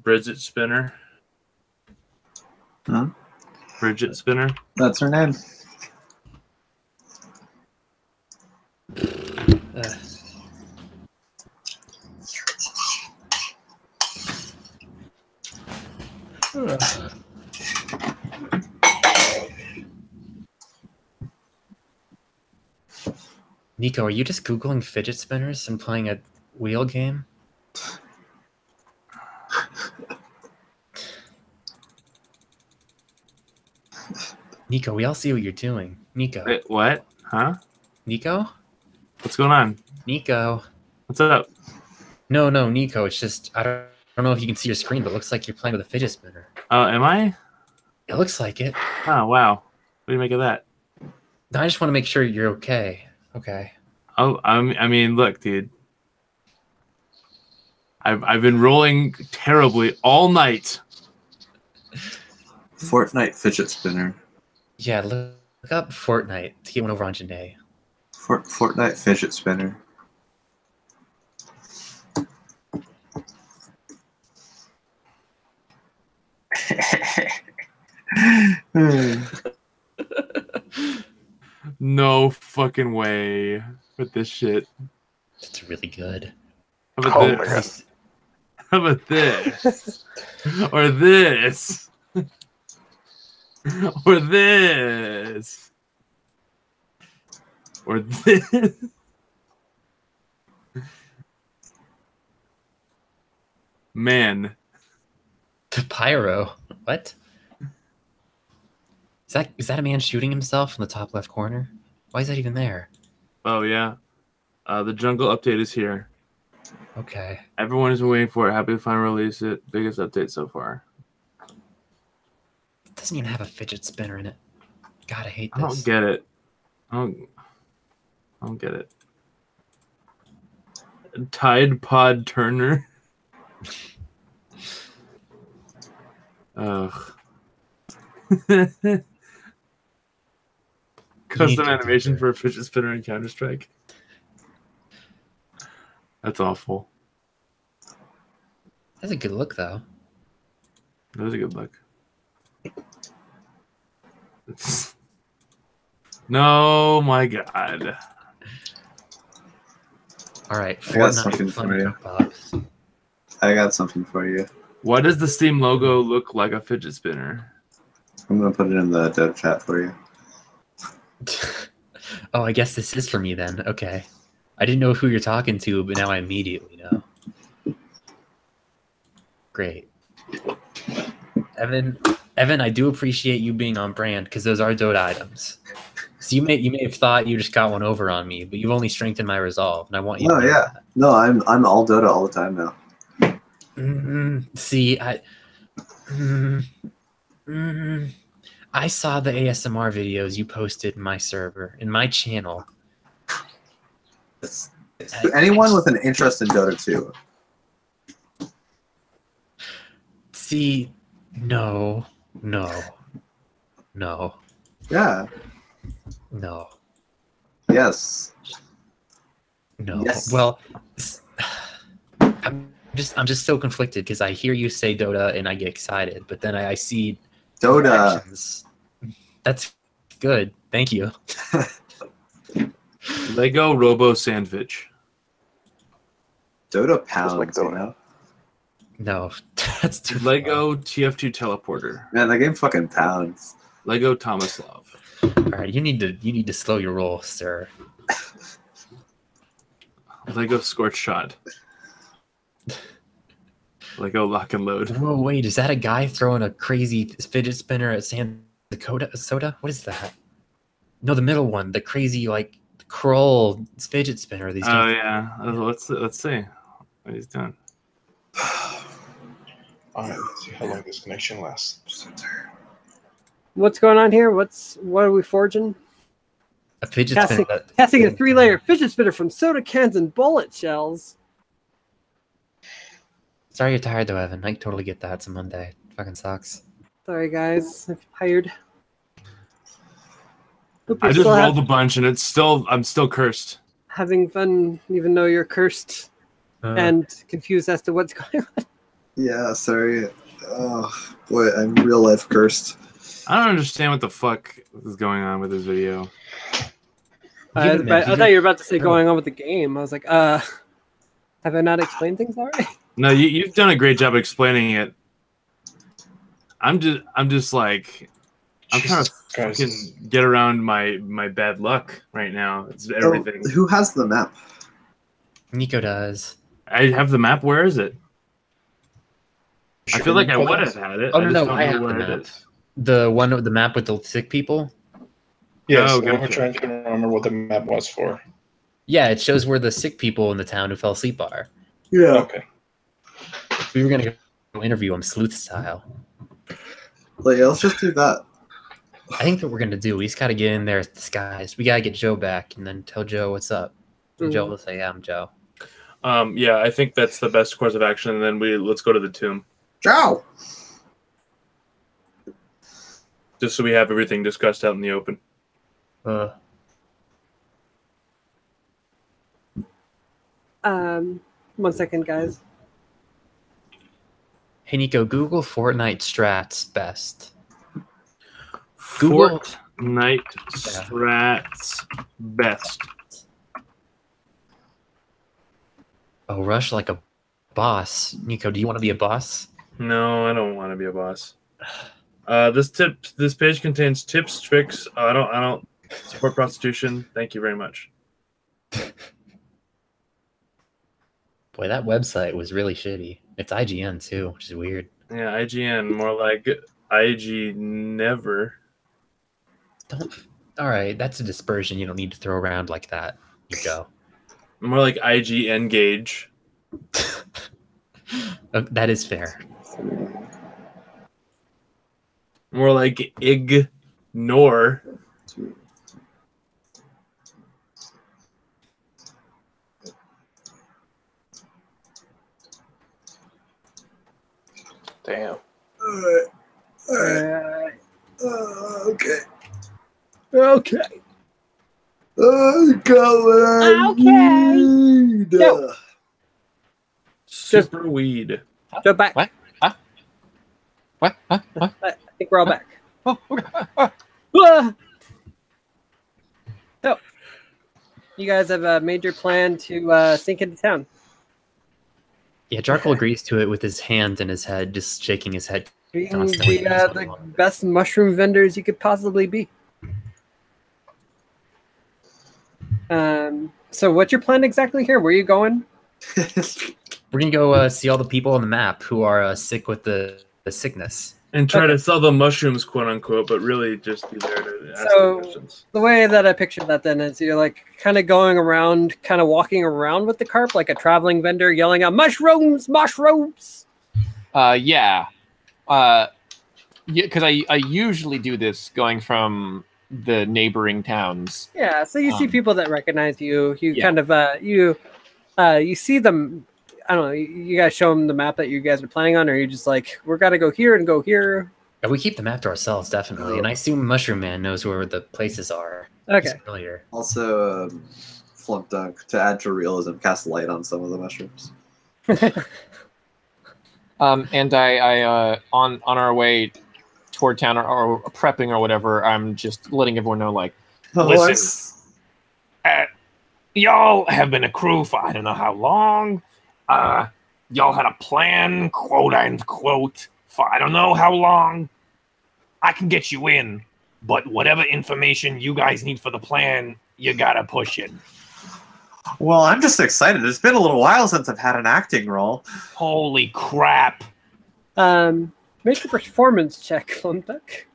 Bridget Spinner. Huh? Bridget Spinner. That's her name. Nico, are you just Googling fidget spinners and playing a wheel game? Nico, we all see what you're doing. Nico. Wait, what? Huh? Nico? What's going on? Nico. What's up? No, Nico. It's just, I don't know if you can see your screen, but it looks like you're playing with a fidget spinner. Am I? It looks like it. Oh, wow. What do you make of that? I just want to make sure you're okay. Okay. Oh, I mean, look, dude. I've been rolling terribly all night. Fortnite fidget spinner. Yeah, look up Fortnite to get one over on Janae. Fortnite fidget spinner. No fucking way with this shit. It's really good. How about Oh my this? How about this? Or this? Or this? Or this? Man. To Pyro. What? Is that a man shooting himself in the top left corner? Why is that even there? Oh, yeah. The jungle update is here. Okay. Everyone is waiting for it. Happy to finally release it. Biggest update so far. It doesn't even have a fidget spinner in it. God, I hate I this. don't get it. I don't get it. Tide Pod Turner. Ugh. Custom animation for a fidget spinner in Counter-Strike. That's awful. That's a good look, though. That was a good look. No, my God. All right, I got something for you. Pops. I got something for you. Why does the Steam logo look like a fidget spinner? I'm gonna put it in the dev chat for you. Oh, I guess this is for me then. Okay. I didn't know who you're talking to, but now I immediately know. Great. Evan, I do appreciate you being on brand because those are Dota items. So you may have thought you just got one over on me, but you've only strengthened my resolve, and I want you to know that. No, I'm all Dota all the time now. See, I saw the ASMR videos you posted in my server, in my channel. Anyone with an interest in Dota 2. See, no. Yeah. No. Yes. No. Yes. Well, I'm just so conflicted because I hear you say Dota and I get excited, but then I see Dota. actions. That's good. Thank you. Lego Robo Sandwich. Dota pounds, like Dota. you know? No, that's too Lego TF2 teleporter. Man, that game fucking pounds. Lego Tomislav. All right, you need to slow your roll, sir. Lego Scorch Shot. Lego Lock and Load. Whoa, wait, is that a guy throwing a crazy fidget spinner at San Dakota soda? What is that? No, the middle one, the crazy like Kroll fidget spinner. These Oh guys. yeah, let's see what he's doing. Alright, let's see how long this connection lasts. What's going on here? What are we forging? A fidget spinner. Casting a 3-layer fidget spinner from soda cans and bullet shells. Sorry you're tired though, Evan. I totally get that. It's a Monday. It fucking sucks. Sorry, guys. I'm tired. I just rolled a bunch and I'm still cursed. Having fun, even though you're cursed and confused as to what's going on. Yeah, sorry. Oh, boy, I'm real life cursed. I don't understand what the fuck is going on with this video. I thought you were about to say going on with the game. I was like, have I not explained things already? No, you've done a great job explaining it. I'm just like, I'm trying to fucking get around my bad luck right now. It's everything. Oh, who has the map? Nico does. I have the map. Where is it? I feel like I would have had it. Oh I just no, don't I know have the where it map. is. The one with the map with the sick people. Yes, Oh, we're gotcha. trying to remember what the map was for. Yeah, it shows where the sick people in the town who fell asleep are. Yeah. Okay. We were gonna go interview them sleuth style. Like, let's just do that. I think what we're gonna do, we just gotta get in there disguised. We gotta get Joe back and then tell Joe what's up. And Joe will say, "Yeah, I'm Joe." Yeah, I think that's the best course of action. And then let's go to the tomb, Ciao! just so we have everything discussed out in the open. 1 second, guys. Hey Nico, Google Fortnite strats best. Google Fortnite strats best. Oh, rush like a boss. Nico, do you want to be a boss? No, I don't want to be a boss. This page contains tips, tricks. I don't support prostitution. Thank you very much. Boy, that website was really shitty. It's IGN too, which is weird. Yeah, IGN, more like IG never. Don't. All right, that's a dispersion you don't need to throw around like that. Nico. More like IG engage. That is fair. More like ignore. Damn. Okay. Okay. I got what I need. Go. Super weed. Go back. What? Huh? What? Huh? What? I think we're all back. Oh, okay. Ah! So, you guys have made your plan to sink into town. Yeah, Jarkle agrees to it with his hand in his head, just shaking his head Being constantly. the best mushroom vendors you could possibly be. So what's your plan exactly here? Where are you going? We're gonna go see all the people on the map who are sick with the sickness. And try to sell the mushrooms, quote unquote, but really just be there to ask the questions. The way that I picture that then is you're like kind of going around, kind of walking around with the carp like a traveling vendor yelling out, mushrooms, mushrooms. Yeah. Because I usually do this going from the neighboring towns. Yeah, so you see people that recognize you. You Yeah. kind of you see them. I don't know. You guys show them the map that you guys are planning on, or you just like, we're gotta go here and go here. Yeah, we keep the map to ourselves, definitely. And I assume Mushroom Man knows where the places are. Okay. He's familiar. Also, Flump Dunk, to add to realism, cast light on some of the mushrooms. And I on our way toward town or prepping or whatever, I'm just letting everyone know, like, Listen, y'all have been a crew for I don't know how long. Y'all had a plan, quote unquote, for I don't know how long. I can get you in, but whatever information you guys need for the plan, you gotta push it. Well, I'm just excited. It's been a little while since I've had an acting role. Holy crap. Make a performance check, Flumduck.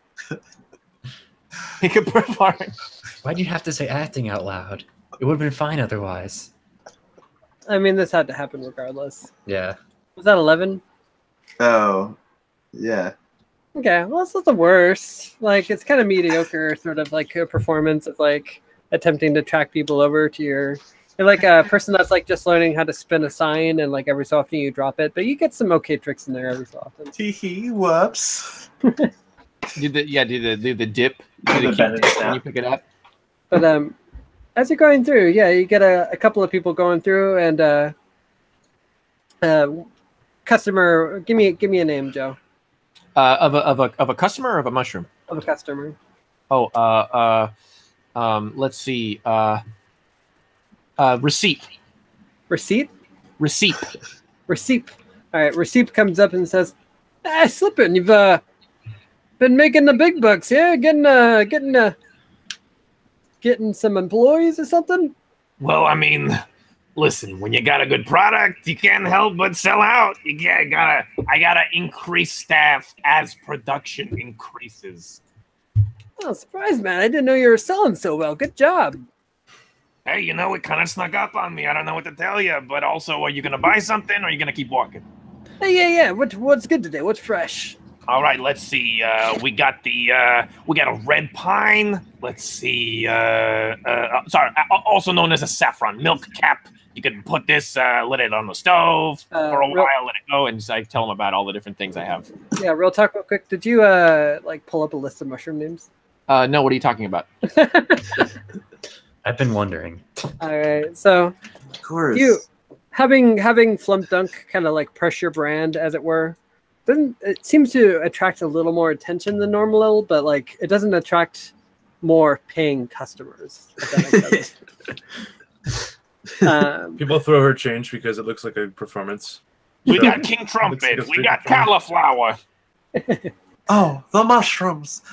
Make a performance. Why'd you have to say acting out loud? It would have been fine otherwise. I mean, this had to happen regardless. Yeah. Was that 11? Oh, yeah. Okay, well, it's not the worst. Like, it's kind of mediocre, sort of like a performance of like attempting to track people over to your. You're like a person that's like just learning how to spin a sign, and like every so often you drop it, but you get some okay tricks in there every so often. Tee whoops. Do the dip. Do the keep when you pick it up. But as you're going through, yeah, you get a couple of people going through, and customer. Give me a name, Joe. Of a customer or of a mushroom? Of a customer. Oh, let's see. Receipt. Receipt? Receipt. Receipt. All right, Receipt comes up and says, Slippin', you've been making the big bucks, yeah? Getting some employees or something? Well, I mean, listen, when you got a good product, you can't help but sell out. I gotta increase staff as production increases. Oh, surprise, man. I didn't know you were selling so well. Good job. Hey, you know, it kind of snuck up on me. I don't know what to tell you, but also, are you gonna buy something or are you gonna keep walking? Hey, yeah. What's good today? What's fresh? All right, let's see. We got a red pine. Let's see. Also known as a saffron milk cap. You can put this, let it on the stove for a while, let it go, and just, I tell them about all the different things I have. Yeah, real talk, real quick. Did you like pull up a list of mushroom names? No, what are you talking about? I've been wondering. All right, so Of course. you having Flump Dunk kind of like press your brand, as it were. It seems to attract a little more attention than normal, but like it doesn't attract more paying customers. If that makes sense. People throw her change because it looks like a performance. We So, got King Trumpet. We got cauliflower. Oh, the mushrooms.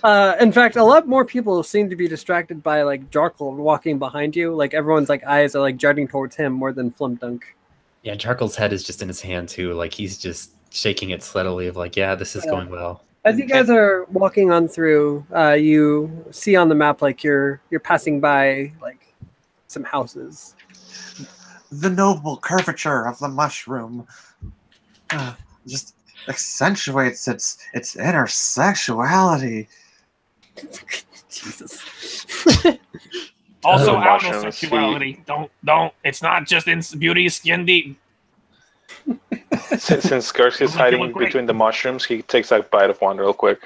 In fact, a lot more people seem to be distracted by like Jarkle walking behind you. Like everyone's like eyes are like darting towards him more than Flimdunk. Yeah, Jarkle's head is just in his hand too. Like he's just shaking it steadily of like, yeah, this is going well. As you guys are walking on through, you see on the map like you're passing by like some houses. The noble curvature of the mushroom just accentuates its inner sexuality. Jesus. Also, Oh, outer mushrooms, sexuality. Don't. It's not just in beauty, skin deep. Since Gerx is Look, you hiding look great. between the mushrooms, he takes a bite of one real quick.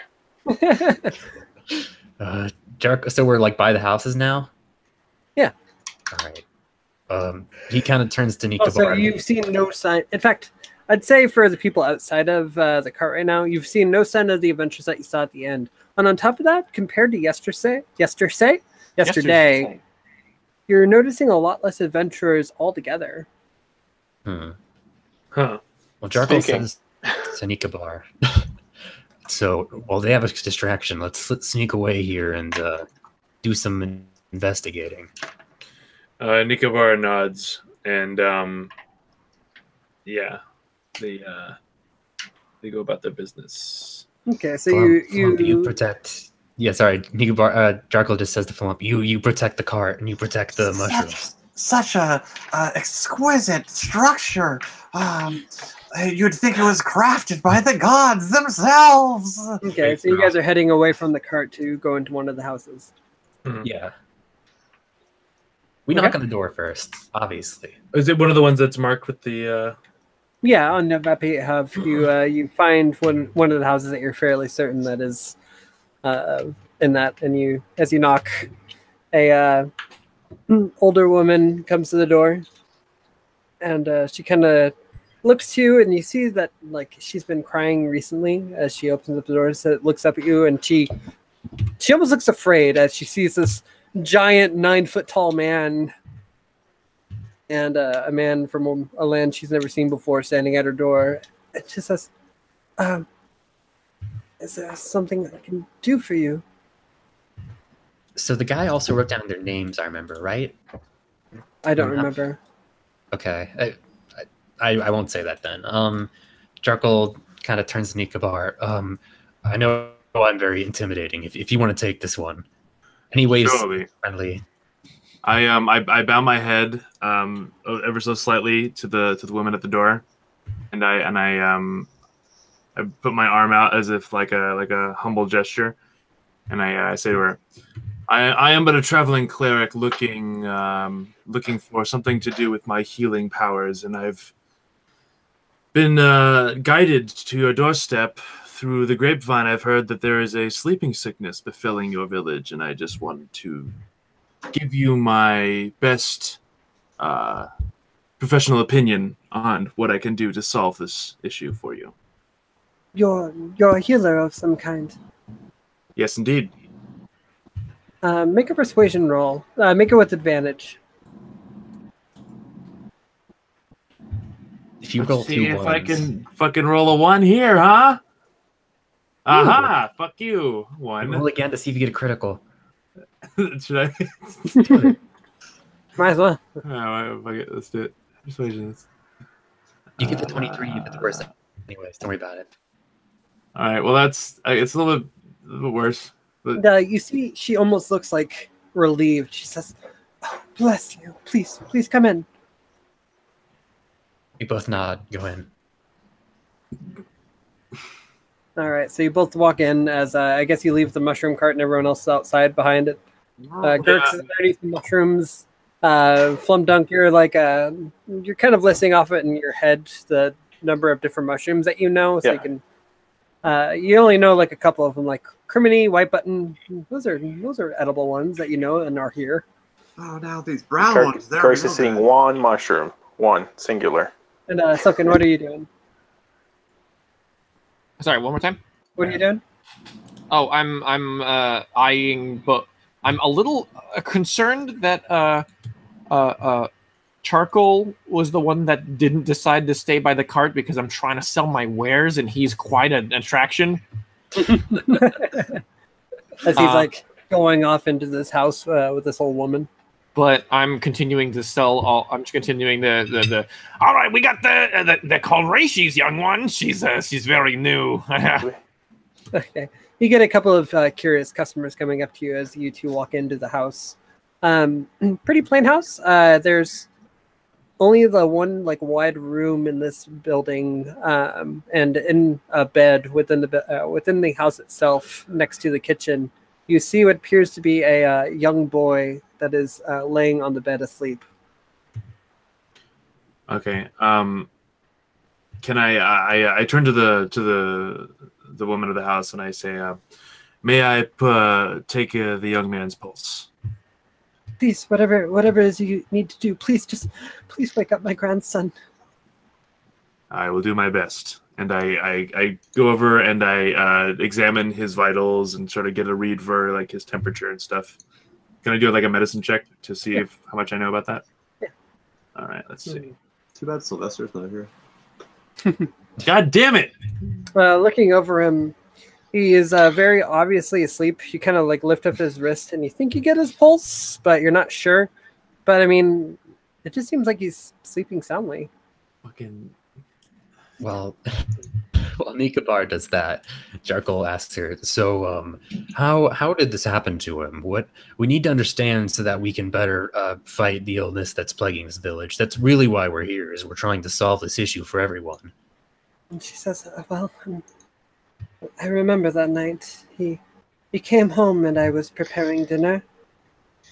So we're like by the houses now? Yeah. All right. He kind of turns to Nikobar. Also, you've seen no sign. In fact, I'd say for the people outside of the cart right now, you've seen no sign of the adventures that you saw at the end. And on top of that, compared to yesterday, you're noticing a lot less adventurers altogether. Huh. Well, Jarkle Speaking. says to Nikobar. So, while they have a distraction, let's sneak away here and do some investigating. Nikobar nods, and yeah, they go about their business. Okay, so Flump, you protect. Yeah, sorry, Nikobar. Jarkle just says to Flump, you protect the cart and you protect the mushrooms. Such a exquisite structure. You'd think it was crafted by the gods themselves. Okay, so you guys are heading away from the cart to go into one of the houses. Yeah. We knock on the door first, obviously. Is it one of the ones that's marked with the? Yeah, on the map you have you find one of the houses that you're fairly certain that is in that, and as you knock, a older woman comes to the door, and she kind of looks to you, and you see that like she's been crying recently as she opens up the door. So it looks up at you, and she almost looks afraid as she sees this giant 9-foot tall man and a man from a land she's never seen before standing at her door. It just says, is there something I can do for you? So the guy also wrote down their names, I remember, right? I don't remember. Okay. I won't say that then. Jarkle kind of turns to Nikobar. I know I'm very intimidating. If you want to take this one. Anyways, Surely. friendly. I bow my head ever so slightly to the woman at the door, and I put my arm out as if like a humble gesture, and I say to her, I am but a traveling cleric looking for something to do with my healing powers, and I've been guided to your doorstep. Through the grapevine, I've heard that there is a sleeping sickness befalling your village, and I just wanted to give you my best professional opinion on what I can do to solve this issue for you. You're a healer of some kind. Yes, indeed. Make a persuasion roll. Make it with advantage. If you roll Let's see two if ones, I can fucking roll a 1 here, huh? Aha! Fuck you. 1. roll again to see if you get a critical. Should I? Might as well. Oh, fuck it. Let's do it. Persuasion. You get the 23, you get the worst. Anyways, don't worry about it. All right. Well, it's a little bit worse. But You see, she almost looks like relieved. She says, "Oh, bless you. Please come in." We both nod. Go in. All right, so you both walk in as I guess you leave the mushroom cart and everyone else is outside behind it. Gerx is underneath the mushrooms. Flumdunk, you're you're kind of listing off it in your head the number of different mushrooms that you know, so you can. You only know like a couple of them, like criminy, white button. Those are edible ones that you know and are here. Oh, now these brown ones. Gerx is seeing one mushroom, one singular. And Silken, what are you doing? Sorry, one more time. What are you doing? Oh, I'm eyeing, but I'm a little concerned that Charcoal was the one that didn't decide to stay by the cart because I'm trying to sell my wares and he's quite an attraction. as he's like going off into this house with this old woman. But I'm continuing to sell all. I'm continuing the. All right, we got the Colrati's young one. She's very new. Okay. You get a couple of curious customers coming up to you as you two walk into the house. Pretty plain house. There's only the one like wide room in this building, and in a bed within the house itself, next to the kitchen, you see what appears to be a young boy that is laying on the bed asleep. Okay. Can I turn to the woman of the house and I say, may I take the young man's pulse? Please, whatever it is you need to do, please wake up my grandson. I will do my best. And I go over and I examine his vitals and sort of get a read for like his temperature and stuff. Can I do like a medicine check to see how much I know about that? Yeah. All right, let's see. Too bad Sylvester's not here. God damn it! Looking over him, he is very obviously asleep. You kind of like lift up his wrist and you think you get his pulse, but you're not sure. But I mean, it just seems like he's sleeping soundly. Fucking. Well, while Nikabar does that, Jarkle asks her, so how did this happen to him? What we need to understand so that we can better fight the illness that's plaguing this village. That's really why we're here, is we're trying to solve this issue for everyone. And she says, well, I remember that night. He came home and I was preparing dinner.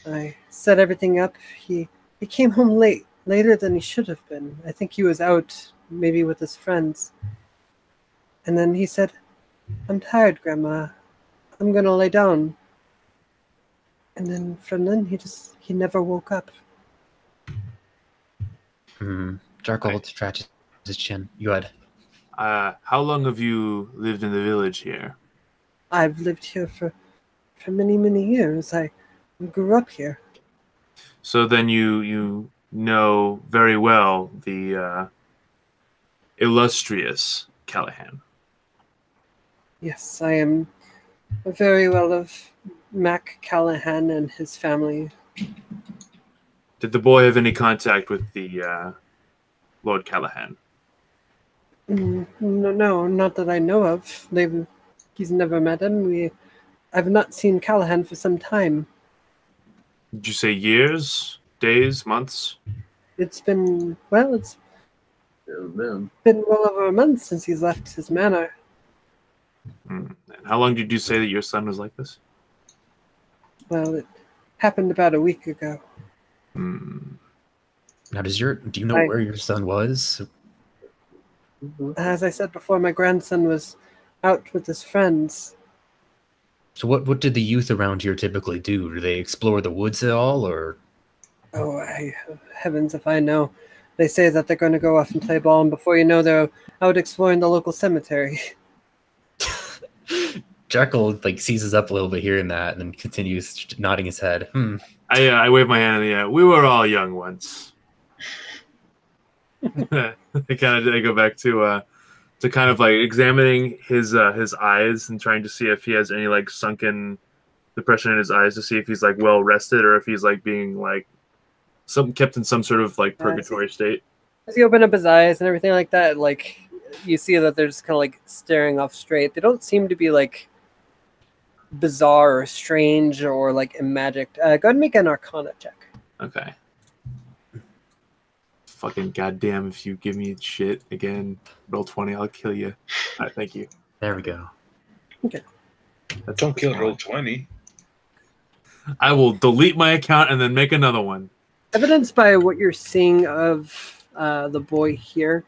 I set everything up. He came home later than he should have been. I think he was out maybe with his friends. And then he said, I'm tired, Grandma. I'm going to lay down. And then from then, he never woke up. Jarkle scratches his chin. You had. How long have you lived in the village here? I've lived here for many, many years. I grew up here. So then you know very well the illustrious Callahan. Yes, I am very well of Mac Callahan and his family. Did the boy have any contact with the Lord Callahan? No, not that I know of. He's never met him. I've not seen Callahan for some time. Did you say years, days, months? It's been well over a month since he's left his manor. And how long did you say that your son was like this? Well, it happened about a week ago. Now, do you know where your son was? As I said before, my grandson was out with his friends. So what did the youth around here typically do? Do they explore the woods at all, or? Oh, heavens if I know. They say that they're going to go off and play ball, and before you know, they're out exploring the local cemetery. Jekyll seizes up a little bit here and that, and then continues nodding his head. I wave my hand in the air. We were all young once. I go back to kind of examining his eyes and trying to see if he has any sunken depression in his eyes, to see if he's well rested or if he's being kept in some sort of purgatory state. As you open up his eyes and everything like that, you see that they're just kind of staring off straight. They don't seem to be bizarre or strange or magic. Go ahead and make an Arcana check. Okay. Fucking goddamn! If you give me shit again, roll 20, I'll kill you. All right, thank you. There we go. Okay. Don't kill roll 20. I will delete my account and then make another one. Evidenced by what you're seeing of the boy here,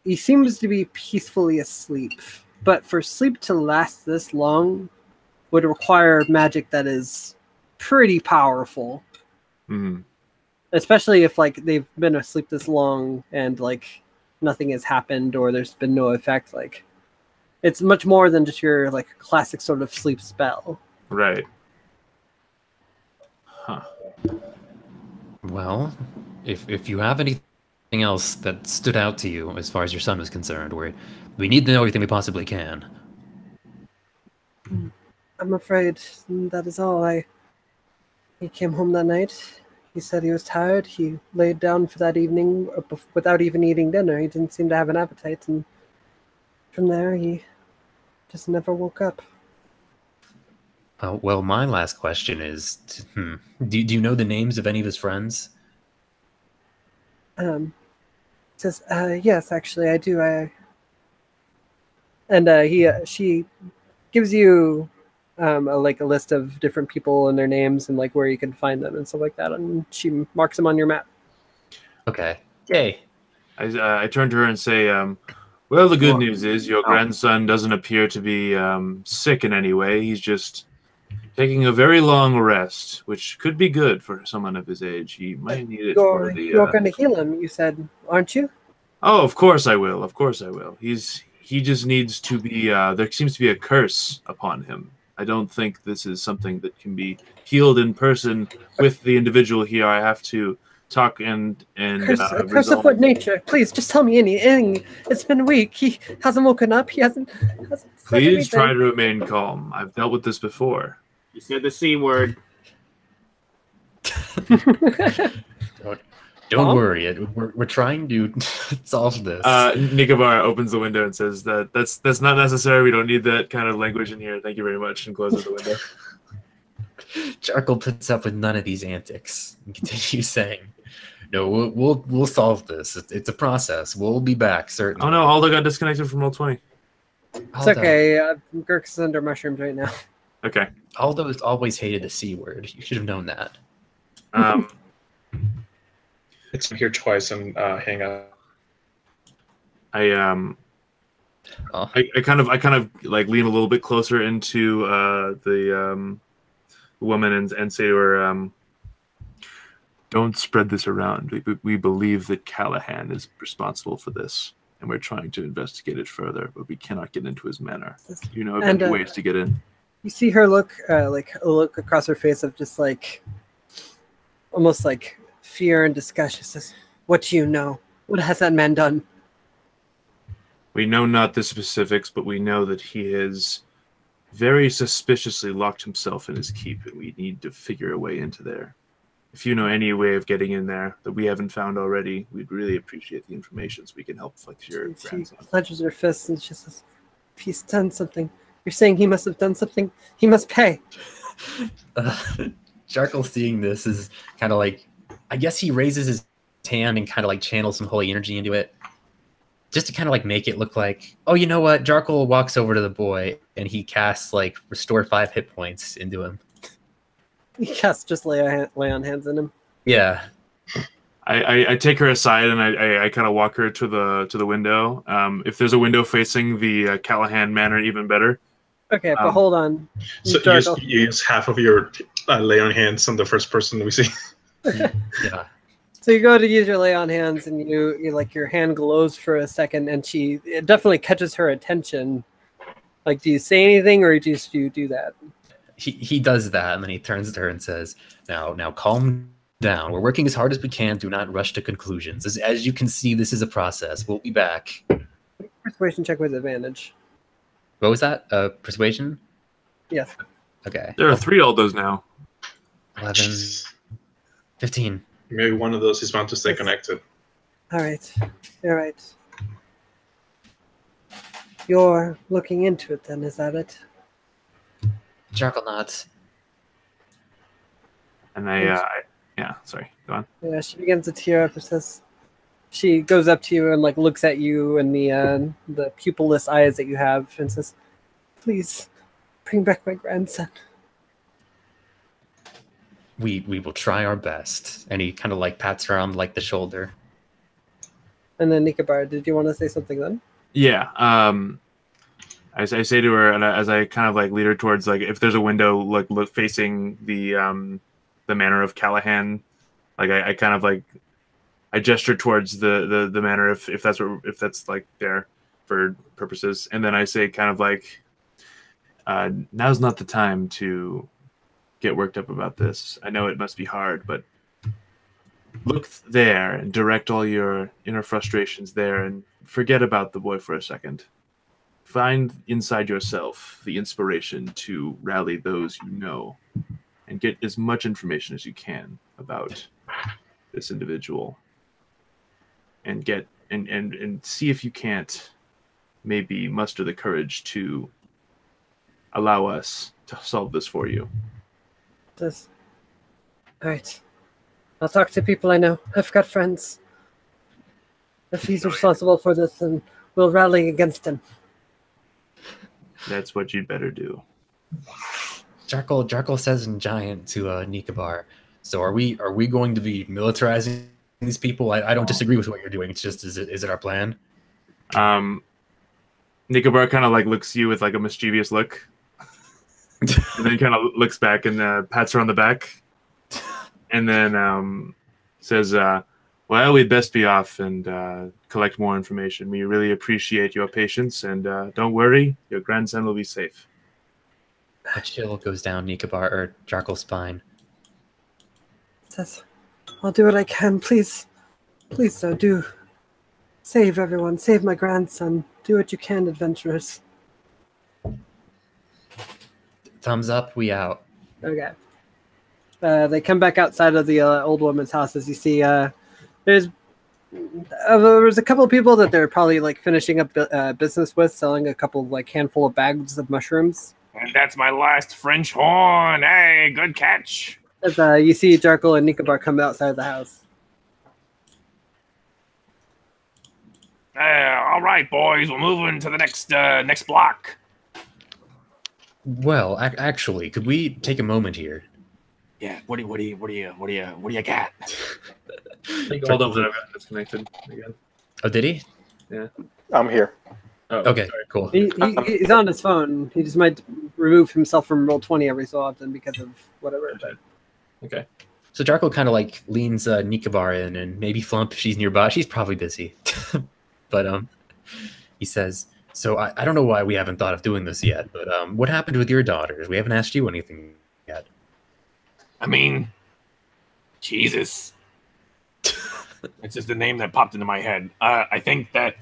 he seems to be peacefully asleep. But for sleep to last this long would require magic that is pretty powerful. Mm-hmm. Especially if they've been asleep this long and nothing has happened or there's been no effect. It's much more than just your classic sort of sleep spell. Right. Huh. Well, if you have anything else that stood out to you as far as your son was concerned, we need to know everything we possibly can. I'm afraid that is all. He came home that night. He said he was tired. He laid down for that evening without even eating dinner. He didn't seem to have an appetite, and from there he just never woke up. Well, my last question is, do you know the names of any of his friends? Says, yes, actually, I do. She gives you a list of different people and their names and like where you can find them and stuff like that, and she marks them on your map. Okay. Yay. I turn to her and say, well, the good news is your grandson doesn't appear to be sick in any way. He's just taking a very long rest, which could be good for someone of his age. He might need it for the... You're going to heal him, you said, aren't you? Oh, of course I will. Of course I will. He just needs to be... there seems to be a curse upon him. I don't think this is something that can be healed in person with the individual here. I have to talk and curse of what nature? Please, just tell me anything. It's been a week. He hasn't woken up. He hasn't said Please anything. try to remain calm. I've dealt with this before. You said the C word. Don't worry. We're trying to solve this. Nikobar opens the window and says that's not necessary. We don't need that kind of language in here. Thank you very much, and closes the window. Charcoal puts up with none of these antics and continues saying, "No, we'll solve this. It's a process. We'll be back certainly." Oh no, Aldo got disconnected from Roll20. It's okay. Girk's is under mushrooms right now. Okay. Aldo's always hated the C word. You should have known that. It's here twice and hang up. I kind of like lean a little bit closer into the woman and say to her, don't spread this around. We believe that Callahan is responsible for this, and we're trying to investigate it further, but we cannot get into his manor. You know of any ways to get in? You see her look across her face of just like almost like fear and disgust. She says, "What do you know? What has that man done?" We know not the specifics, but we know that he has very suspiciously locked himself in his keep, and we need to figure a way into there. If you know any way of getting in there that we haven't found already, we'd really appreciate the information so we can help fix your grandson. She clenches her fists and she says, "If he's done something, you're saying he must have done something? He must pay." Jarkle seeing this is kind of like, I guess he raises his hand and kind of like channels some holy energy into it, just to kind of like make it look like, oh, you know what? Jarkle walks over to the boy and he casts like restore 5 hit points into him. He casts just lay on hands in him. Yeah. I take her aside and I kind of walk her to the window. If there's a window facing the Callahan Manor, even better. Okay, but hold on. So you use half of your lay on hands on the first person we see. Yeah. So you go to use your lay on hands, and you like your hand glows for a second, and it definitely catches her attention. Like, do you say anything, or do you do that? He does that, and then he turns to her and says, "Now, calm down. We're working as hard as we can. Do not rush to conclusions. As you can see, this is a process. We'll be back." Persuasion check with advantage. What was that? Persuasion? Yes. Okay. There are 3 Aldos now. 11, 15. Maybe one of those is bound to stay connected. All right. You're right. You're looking into it then, is that it? Jarkle nods. And yeah, sorry, go on. Yeah, she begins to tear up and says, she goes up to you and like looks at you in the pupilless eyes that you have and says, "Please bring back my grandson." We will try our best. And he kind of like pats her on like the shoulder. And then Nikobar, did you want to say something then? Yeah. I say to her, and as I kind of like lead her towards like if there's a window like facing the manor of Callahan, like I kind of like I gesture towards the manor if that's like there for purposes, and then I say kind of like now's not the time to get worked up about this. I know it must be hard, but look there and direct all your inner frustrations there and forget about the boy for a second. find inside yourself the inspiration to rally those you know and get as much information as you can about this individual and get and see if you can't maybe muster the courage to allow us to solve this for you. This. All right. I'll talk to people I know. I've got friends. If he's responsible for this, then we'll rally against him. That's what you'd better do. Jarkle says in giant to Nikabar. So are we going to be militarizing these people? I don't disagree with what you're doing. It's just is it our plan? Nikabar kind of like looks at you with like a mischievous look, and then kind of looks back and pats her on the back, and then says, "Well, we'd best be off and collect more information. We really appreciate your patience, and don't worry, your grandson will be safe." A chill goes down Nikabar or Jarkle's spine. Says, I'll do what I can. Please, though, do save everyone. Save my grandson. Do what you can, adventurers. Thumbs up, we out. Okay. They come back outside of the old woman's house. As you see, there was a couple of people that they're probably like finishing up business with, selling a couple like handful of bags of mushrooms. And that's my last French horn. Hey, good catch. As you see Jarkle and Nikabar come outside of the house. All right, boys, we're moving to the next block. Well, actually, could we take a moment here? Yeah. What do you got? Hold on, I've got disconnected again. Oh, did he? Yeah. I'm here. Oh, okay, sorry. cool. He's on his phone. He just might remove himself from Roll20 every so often because of whatever. But. Okay. So Jarkle kind of like leans Nikabar in and maybe Flump if she's nearby. She's probably busy. But he says, so I don't know why we haven't thought of doing this yet, but what happened with your daughters? We haven't asked you anything yet. I mean, Jesus. It's just the name that popped into my head. I think that,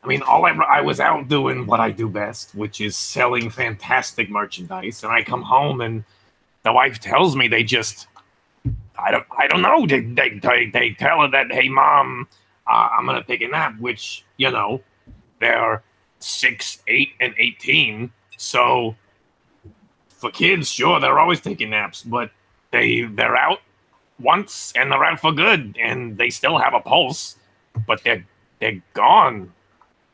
I mean, I was out doing what I do best, which is selling fantastic merchandise, and I come home and the wife tells me they just, I don't know. They tell her that, hey, Mom, I'm gonna take a nap, which, you know, they're 6, 8, and 18. So for kids, sure, they're always taking naps, but they're out once and they're out for good, and they still have a pulse, but they're gone.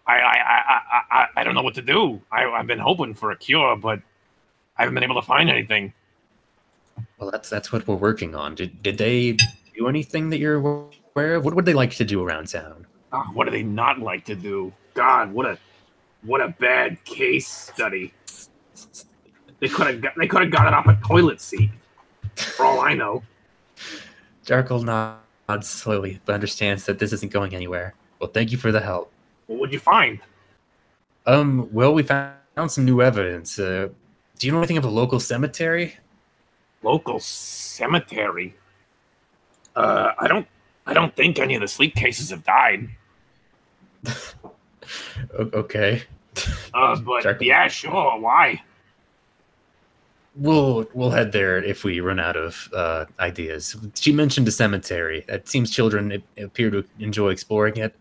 I don't know what to do. I've been hoping for a cure, but I haven't been able to find anything. Well, that's what we're working on. Did they do anything that you're aware of? What would they like to do around town? Oh, what do they not like to do? God, what a bad case study. They could have got it off a toilet seat, for all I know. Jarkle nods slowly, but understands that this isn't going anywhere. Well, thank you for the help. What would you find? Well, we found some new evidence. Do you know anything of a local cemetery? Local cemetery? I don't think any of the sleep cases have died. Okay. But Jarkle. yeah, sure. Why? We'll head there if we run out of ideas. She mentioned a cemetery. It seems children appear to enjoy exploring it.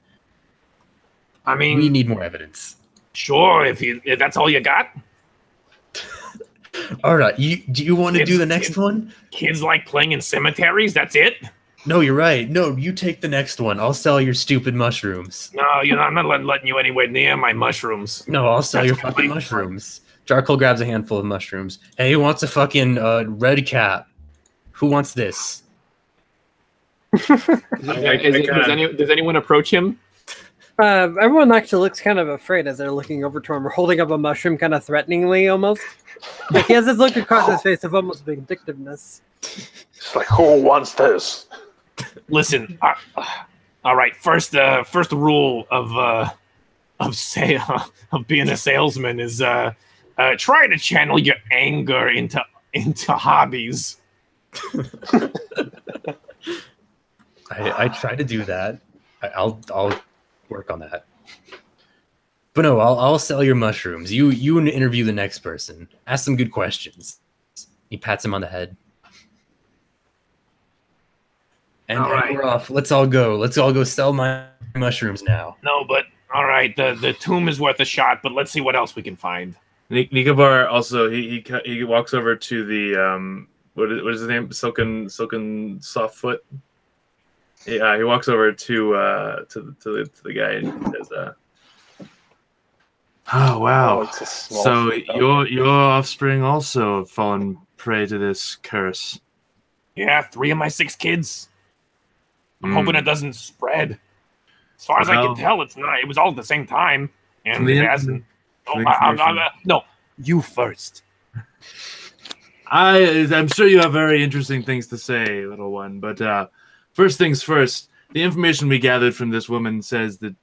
I mean, we need more evidence. Sure, if that's all you got. All right, do you want to do the next one? Kids like playing in cemeteries. That's it. No, you're right. No, you take the next one. I'll sell your stupid mushrooms. No, I'm not letting you anywhere near my mushrooms. No, I'll sell your fucking mushrooms. Jarkle grabs a handful of mushrooms. Hey, who wants a fucking red cap? Who wants this? Does anyone approach him? Everyone actually looks kind of afraid as they're looking over to him, or holding up a mushroom kind of threateningly almost. Like he has this look across his face of almost vindictiveness. It's like, who wants this? Listen, all right. First rule of being a salesman is try to channel your anger into hobbies. I try to do that. I'll work on that. But no, I'll sell your mushrooms. You interview the next person. Ask some good questions. He pats him on the head. And All right. we're off. Let's all go. Let's all go sell my mushrooms now. No, but all right, the tomb is worth a shot, but let's see what else we can find. Nikobar also he walks over to the what is his name? Silken Softfoot. Yeah, he walks over to the guy and he says, "Oh wow! it's a small So foot, your offspring also have fallen prey to this curse." Yeah, 3 of my 6 kids. I'm hoping it doesn't spread. As far as I can tell, it's not. It was all at the same time, and it hasn't. No, you first. I'm sure you have very interesting things to say, little one. But first things first, the information we gathered from this woman says that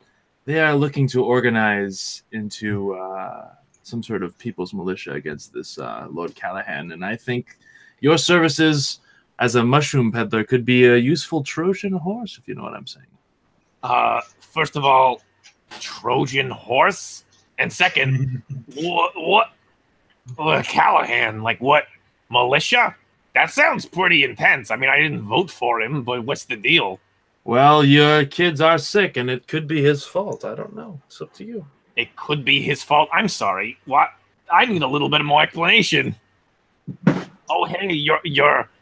they are looking to organize into some sort of people's militia against this Lord Callahan, and I think your services as a mushroom peddler could be a useful Trojan horse, if you know what I'm saying. First of all, Trojan horse, and second, what Callahan? Like what? Militia? That sounds pretty intense. I mean, I didn't vote for him, but what's the deal? Well, your kids are sick, and it could be his fault. I don't know. It's up to you. It could be his fault. I'm sorry. What? I need a little bit more explanation. Oh, hey,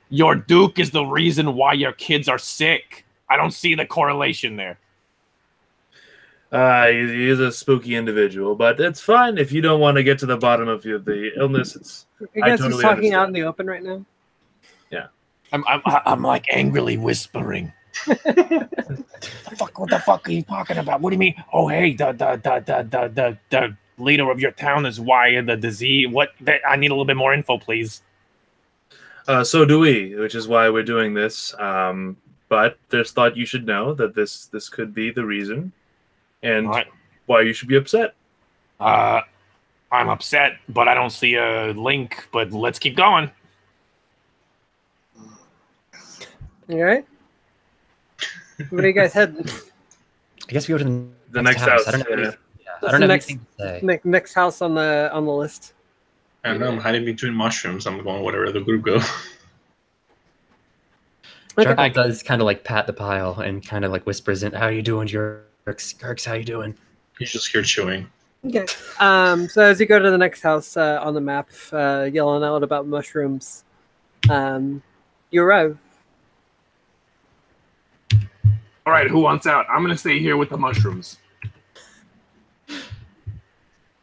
your Duke is the reason why your kids are sick. I don't see the correlation there. He is a spooky individual, but it's fine if you don't want to get to the bottom of the illness. You guys just talking out in the open right now? Yeah. I'm like angrily whispering. What the fuck are you talking about? What do you mean? Oh, hey, the leader of your town is why the disease. What? I need a little bit more info, please. So do we, which is why we're doing this. But there's thought you should know that this could be the reason, and why you should be upset. I'm upset, but I don't see a link. But let's keep going. All right. Where are you guys heading? I guess we go to the next house. I don't know. I don't know anything to say. Next house on the list. I don't know. I'm hiding between mushrooms. I'm going whatever the group go. Jarkle does kind of like pat the pile and kind of like whispers in, "How you doing, Jerks? How you doing?" He's just here chewing. Okay. So as you go to the next house on the map, yelling out about mushrooms, you arrive. All right, who wants out? I'm gonna stay here with the mushrooms.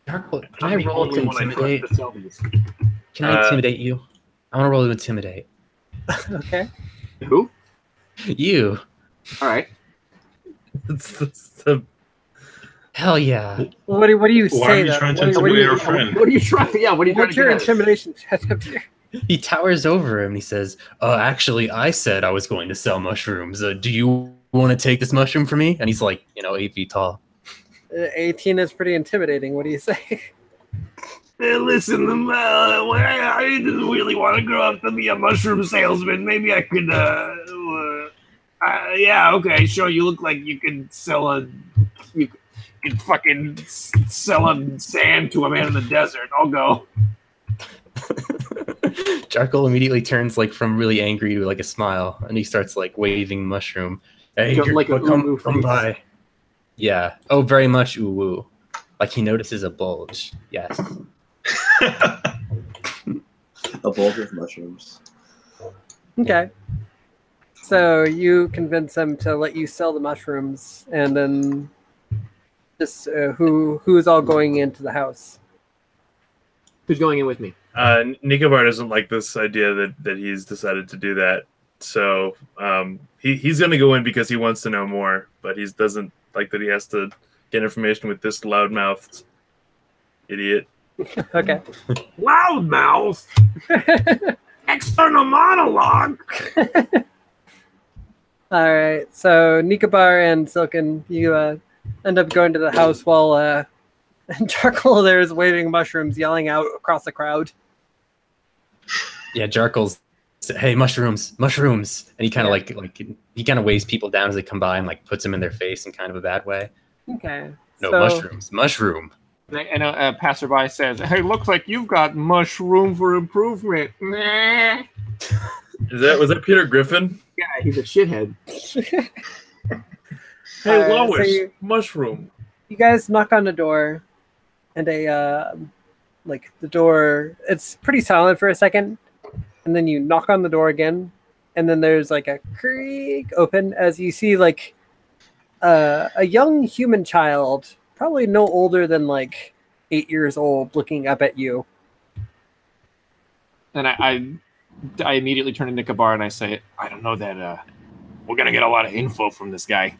Jarkle, can I roll to intimidate? Can I intimidate you? I want to roll to intimidate. Okay. Who? You. All right. Hell yeah. What do you say? Why are you trying to intimidate our friend? What are you trying? Yeah, what are you trying What's to your get at? intimidation check up here? He towers over him and he says, actually, I said I was going to sell mushrooms. Do you want to take this mushroom from me? And he's like, 8 feet tall. 18 is pretty intimidating. What do you say? Hey, listen, I didn't really want to grow up to be a mushroom salesman. Maybe I could, yeah, okay, sure. You look like you could you could fucking sell a sand to a man in the desert. I'll go. Jarkle immediately turns like from really angry to like a smile, and he starts like waving mushroom. Hey, like a come by. Yeah. Oh, very much ooh woo. Like he notices a bulge. Yes. A bulge of mushrooms. Okay. So you convince him to let you sell the mushrooms, and then just who is all going into the house? Who's going in with me? Nikobar doesn't like this idea that he's decided to do that. So he's going to go in because he wants to know more, but he doesn't like that he has to get information with this loudmouthed idiot. Okay. Loudmouth. External monologue. All right. So Nikobar and Silken, you end up going to the house while Jarkle there is waving mushrooms, yelling out across the crowd. Yeah, Jarkle's, hey, mushrooms, mushrooms, and he kind of he kind of waves people down as they come by and like puts them in their face in kind of a bad way. Okay. No, So- mushrooms. Mushroom. And a passerby says, "Hey, looks like you've got much room for improvement." Nah. Was that Peter Griffin? Yeah, he's a shithead. Hey, So Lois, mushroom. you guys knock on the door, and the door. It's pretty silent for a second, and then you knock on the door again, and then there's like a creak open as you see like a young human child, probably no older than like 8 years old, looking up at you. And I immediately turn to Nicobar and I say, "I don't know that we're gonna get a lot of info from this guy."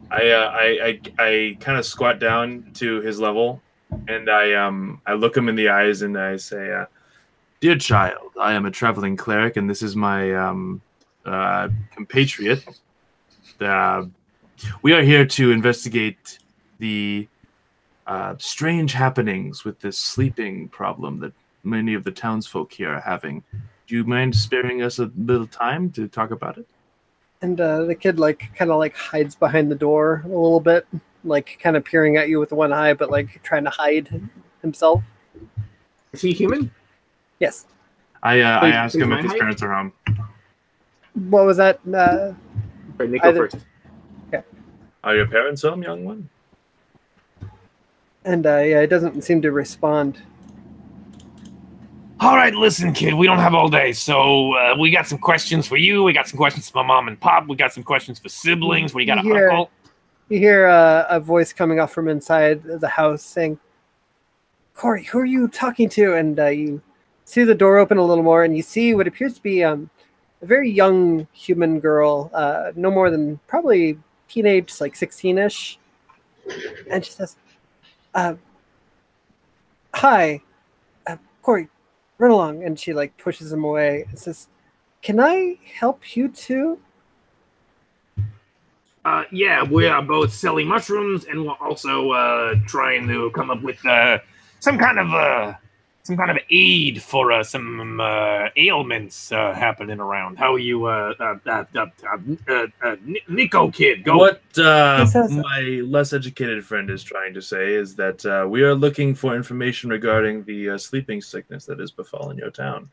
I kind of squat down to his level, and I look him in the eyes and I say, "Dear child, I am a traveling cleric, and this is my compatriot. We are here to investigate the strange happenings with this sleeping problem that many of the townsfolk here are having. Do you mind sparing us a little time to talk about it?" And the kid kind of hides behind the door a little bit, like kind of peering at you with one eye, but like trying to hide himself. Is he human? Yes. I ask him if his parents are home. What was that? Right, Nico first. Okay. Are your parents home, young one? And yeah, it doesn't seem to respond. All right, listen, kid, we don't have all day, so we got some questions for you. We got some questions for my mom and pop. We got some questions for siblings. We got You a uncle. You hear a voice coming off from inside the house saying, "Corey, who are you talking to?" And you see the door open a little more, and you see what appears to be a very young human girl, no more than probably teenage, like 16-ish. And she says, "Hi, Corey, run along." And she like pushes him away and says, "Can I help you too?" Yeah, we are both selling mushrooms, and we're also trying to come up with some kind of aid for some ailments happening around. How are you, Nico kid? Go. What my less educated friend is trying to say is that we are looking for information regarding the sleeping sickness that has befallen your town.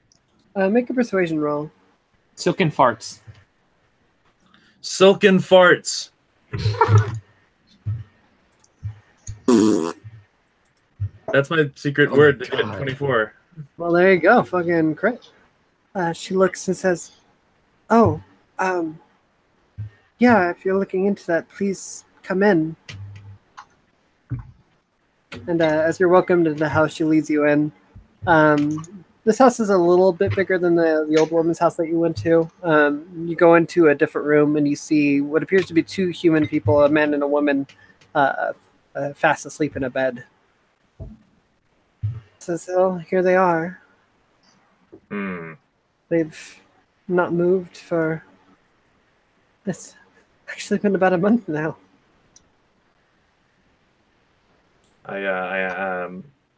Make a persuasion roll. Silken farts. Silken farts. That's my secret word to get 24. Well, there you go. Fucking crit. She looks and says, "Oh, yeah, if you're looking into that, please come in." And as you're welcomed to the house, she leads you in. This house is a little bit bigger than the old woman's house that you went to. You go into a different room and you see what appears to be two human people, a man and a woman, fast asleep in a bed. Says, "Oh, here they are. They've not moved for... It's actually been about a month now." I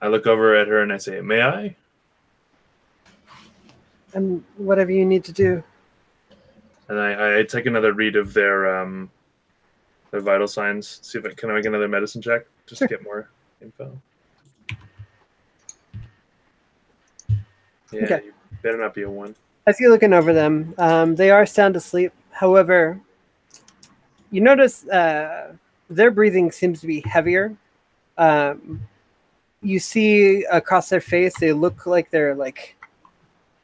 look over at her and I say, "May I?" And whatever you need to do. And I take another read of their vital signs. See if can I make another medicine check just to get more info. Yeah, Okay. You better not be a 1. As you're looking over them, they are sound asleep. However, you notice their breathing seems to be heavier. You see across their face, they look like they're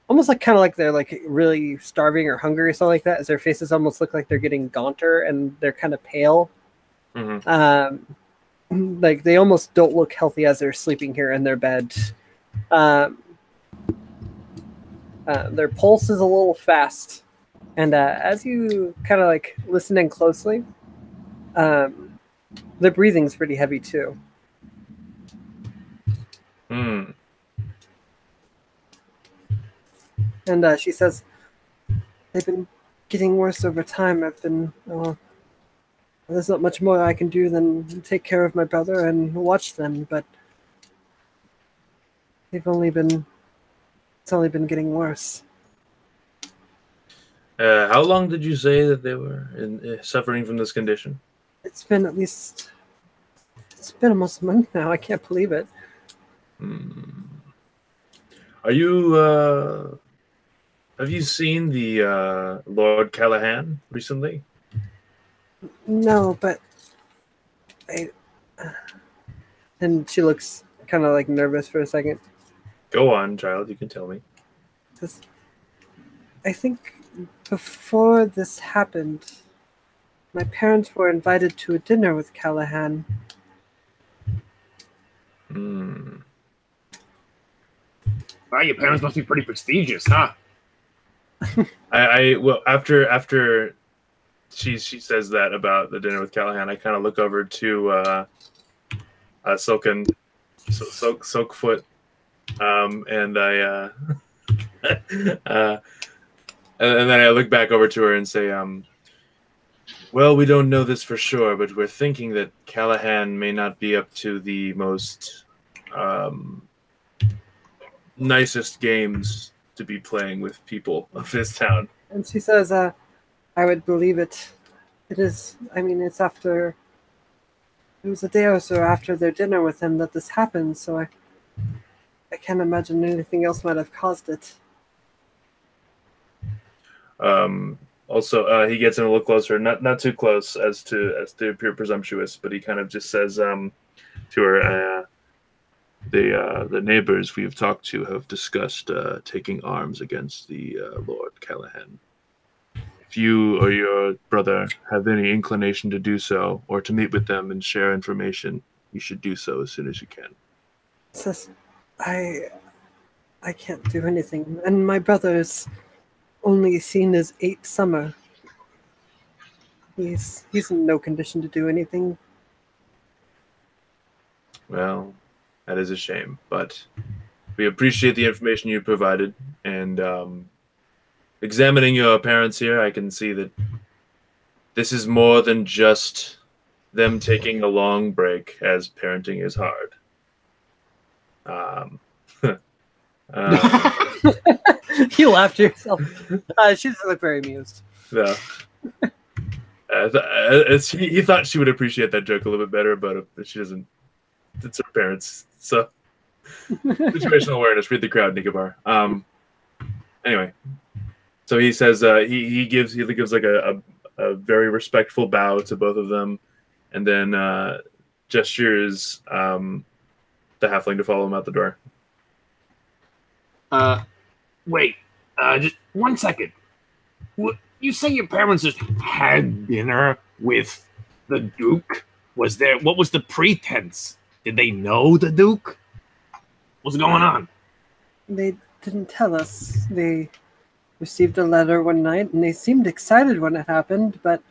almost they're really starving or hungry or something like that. As their faces almost look like they're getting gaunter and they're kind of pale. Like they almost don't look healthy as they're sleeping here in their bed. Their pulse is a little fast, and as you kind of listen in closely, their breathing's pretty heavy too. And she says, "They've been getting worse over time. There's not much more I can do than take care of my brother and watch them, but it's only been getting worse." How long did you say that they were suffering from this condition? It's been at least It's been almost a month now. I can't believe it. Are you? Have you seen the Lord Callahan recently? No, but I. And she looks kind of like nervous for a second. Go on, child. You can tell me. I think before this happened, my parents were invited to a dinner with Callahan. Hmm. Wow, your parents must be pretty prestigious, huh? Well, after she says that about the dinner with Callahan, I kind of look over to Silkfoot, and I and then I look back over to her and say, well, we don't know this for sure, but we're thinking that Callahan may not be up to the most nicest games to be playing with people of his town. And she says, I would believe it. It is, I mean, it's after, it was a day or so after their dinner with him that this happened, so I can't imagine anything else might have caused it. Also, he gets in a little closer, not too close as to appear presumptuous, but he kind of just says to her, the neighbors we have talked to have discussed taking arms against the Lord Callahan. If you or your brother have any inclination to do so, or to meet with them and share information, you should do so as soon as you can. Says, I can't do anything, and my brother's only seen his 8th summer. He's in no condition to do anything. Well, that is a shame, but we appreciate the information you provided, and examining your parents here, I can see that this is more than just them taking a long break, as parenting is hard. You laughed to yourself. She doesn't look very amused. No. He thought she would appreciate that joke a little bit better, but she doesn't. It's her parents, so situational awareness. Read the crowd, Nikabar. Anyway, so he says he gives like a very respectful bow to both of them, and then gestures the halfling to follow him out the door. Wait, just 1 second. You say your parents just had dinner with the Duke? What was the pretense? Did they know the Duke? What's going on? They didn't tell us. They received a letter one night, and they seemed excited when it happened, but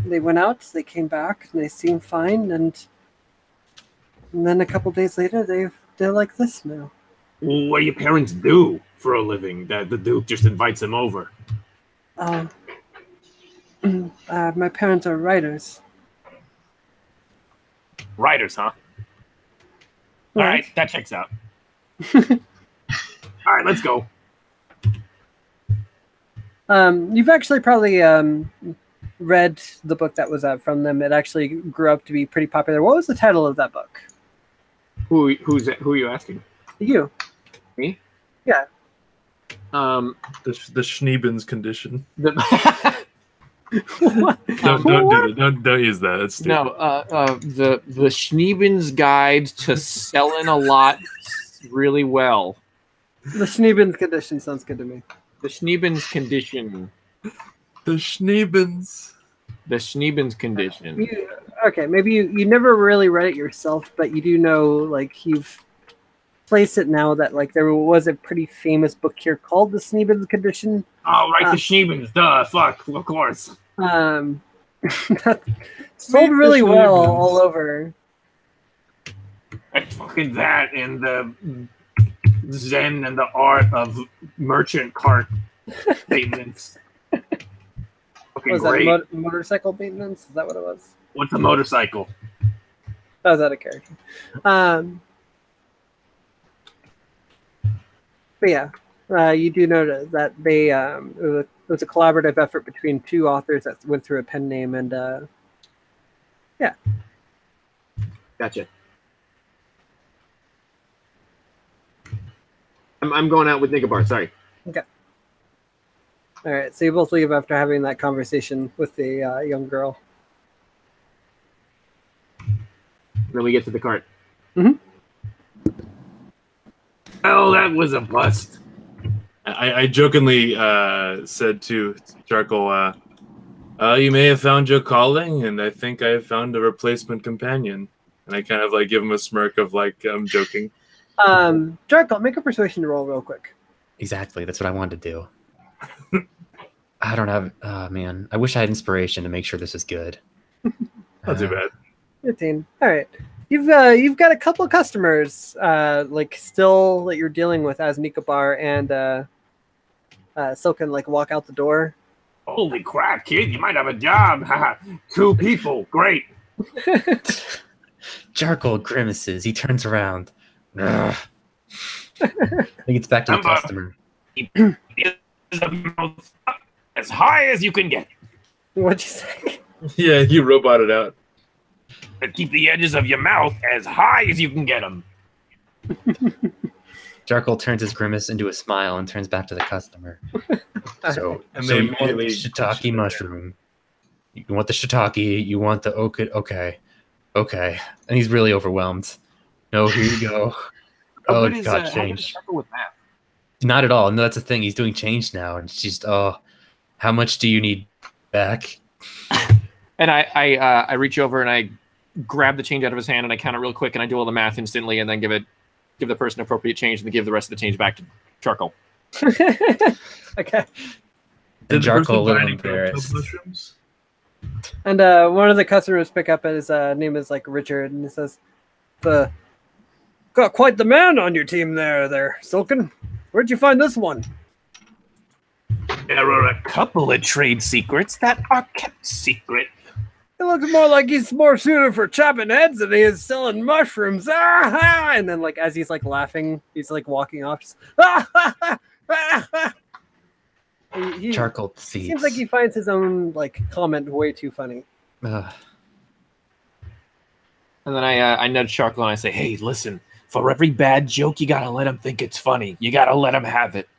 they went out, they came back, and they seemed fine, and then a couple days later, they're like this now. What do your parents do for a living that the Duke just invites them over? My parents are writers. Writers, huh? Right. All right, that checks out. All right, let's go. You've actually probably read the book that was from them. It actually grew up to be pretty popular. What was the title of that book? Who are you asking? You. Me? Yeah. The Schneeben's condition. What? Don't do it. Don't use that. That's stupid. No, the Schneeben's Guide to Selling a Lot Really Well. The Schneeben's condition sounds good to me. The Schneeben's condition. The Schneeben's. The Schneeben's condition. Okay, maybe you never really read it yourself, but you do know, like, you've placed it now that, like, there was a pretty famous book here called The Schneeben's Condition. Oh, right, the Schneebens. Duh, fuck, of course. Sold really well all over. It's fucking that and the Zen and the art of merchant cart maintenance. Fucking Was great. that motorcycle maintenance? Is that what it was? What's a motorcycle? Oh, is that a character? But yeah, you do know that they it was a collaborative effort between two authors that went through a pen name, and yeah. Gotcha. I'm going out with Nicobar. Sorry. Okay. All right. So you both leave after having that conversation with the young girl. Then we get to the cart. Mm-hmm. Well, that was a bust. I jokingly said to Charcoal, you may have found your calling, and I think I have found a replacement companion. And I kind of like give him a smirk of like I'm joking. Charcoal, make a persuasion roll real quick. Exactly. That's what I wanted to do. I don't have. Oh man, I wish I had inspiration to make sure this is good. Not too bad. 15. All right. You've got a couple customers like still that you're dealing with as Nicobar and Silken like walk out the door. Holy crap, kid! You might have a job. 2 people, great. Charcoal grimaces. He turns around. Ugh. He gets back to the customer. As high as you can get. What'd you say? Yeah, you roboted out. And keep the edges of your mouth as high as you can get them. Charcoal turns his grimace into a smile and turns back to the customer. So And you they want the immediately shiitake mushroom. You want the shiitake. You want the okay. And he's really overwhelmed. No, here you go. Oh, What is, God, how good is change. Charcoal with math? Not at all. No, that's the thing. He's doing change now. And she's, how much do you need back? And I reach over and I grab the change out of his hand and I count it real quick and I do all the math instantly and then give the person appropriate change and then give the rest of the change back to Charcoal. Okay. And Charcoal, a little tub embarrassed. mushrooms? And one of the customers pick up his name is like Richard, and he says, "Got quite the man on your team there, Silken. Where'd you find this one?" There are a couple of trade secrets that are kept secret. It looks more like he's more suited for chopping heads than he is selling mushrooms. Ah! And then, like, as he's like laughing, he's like walking off. Just, he Charcoal seeds. seems like he finds his own like comment way too funny. And then I nudge Charcoal and I say, "Hey, listen, for every bad joke, you gotta let him think it's funny. You gotta let him have it."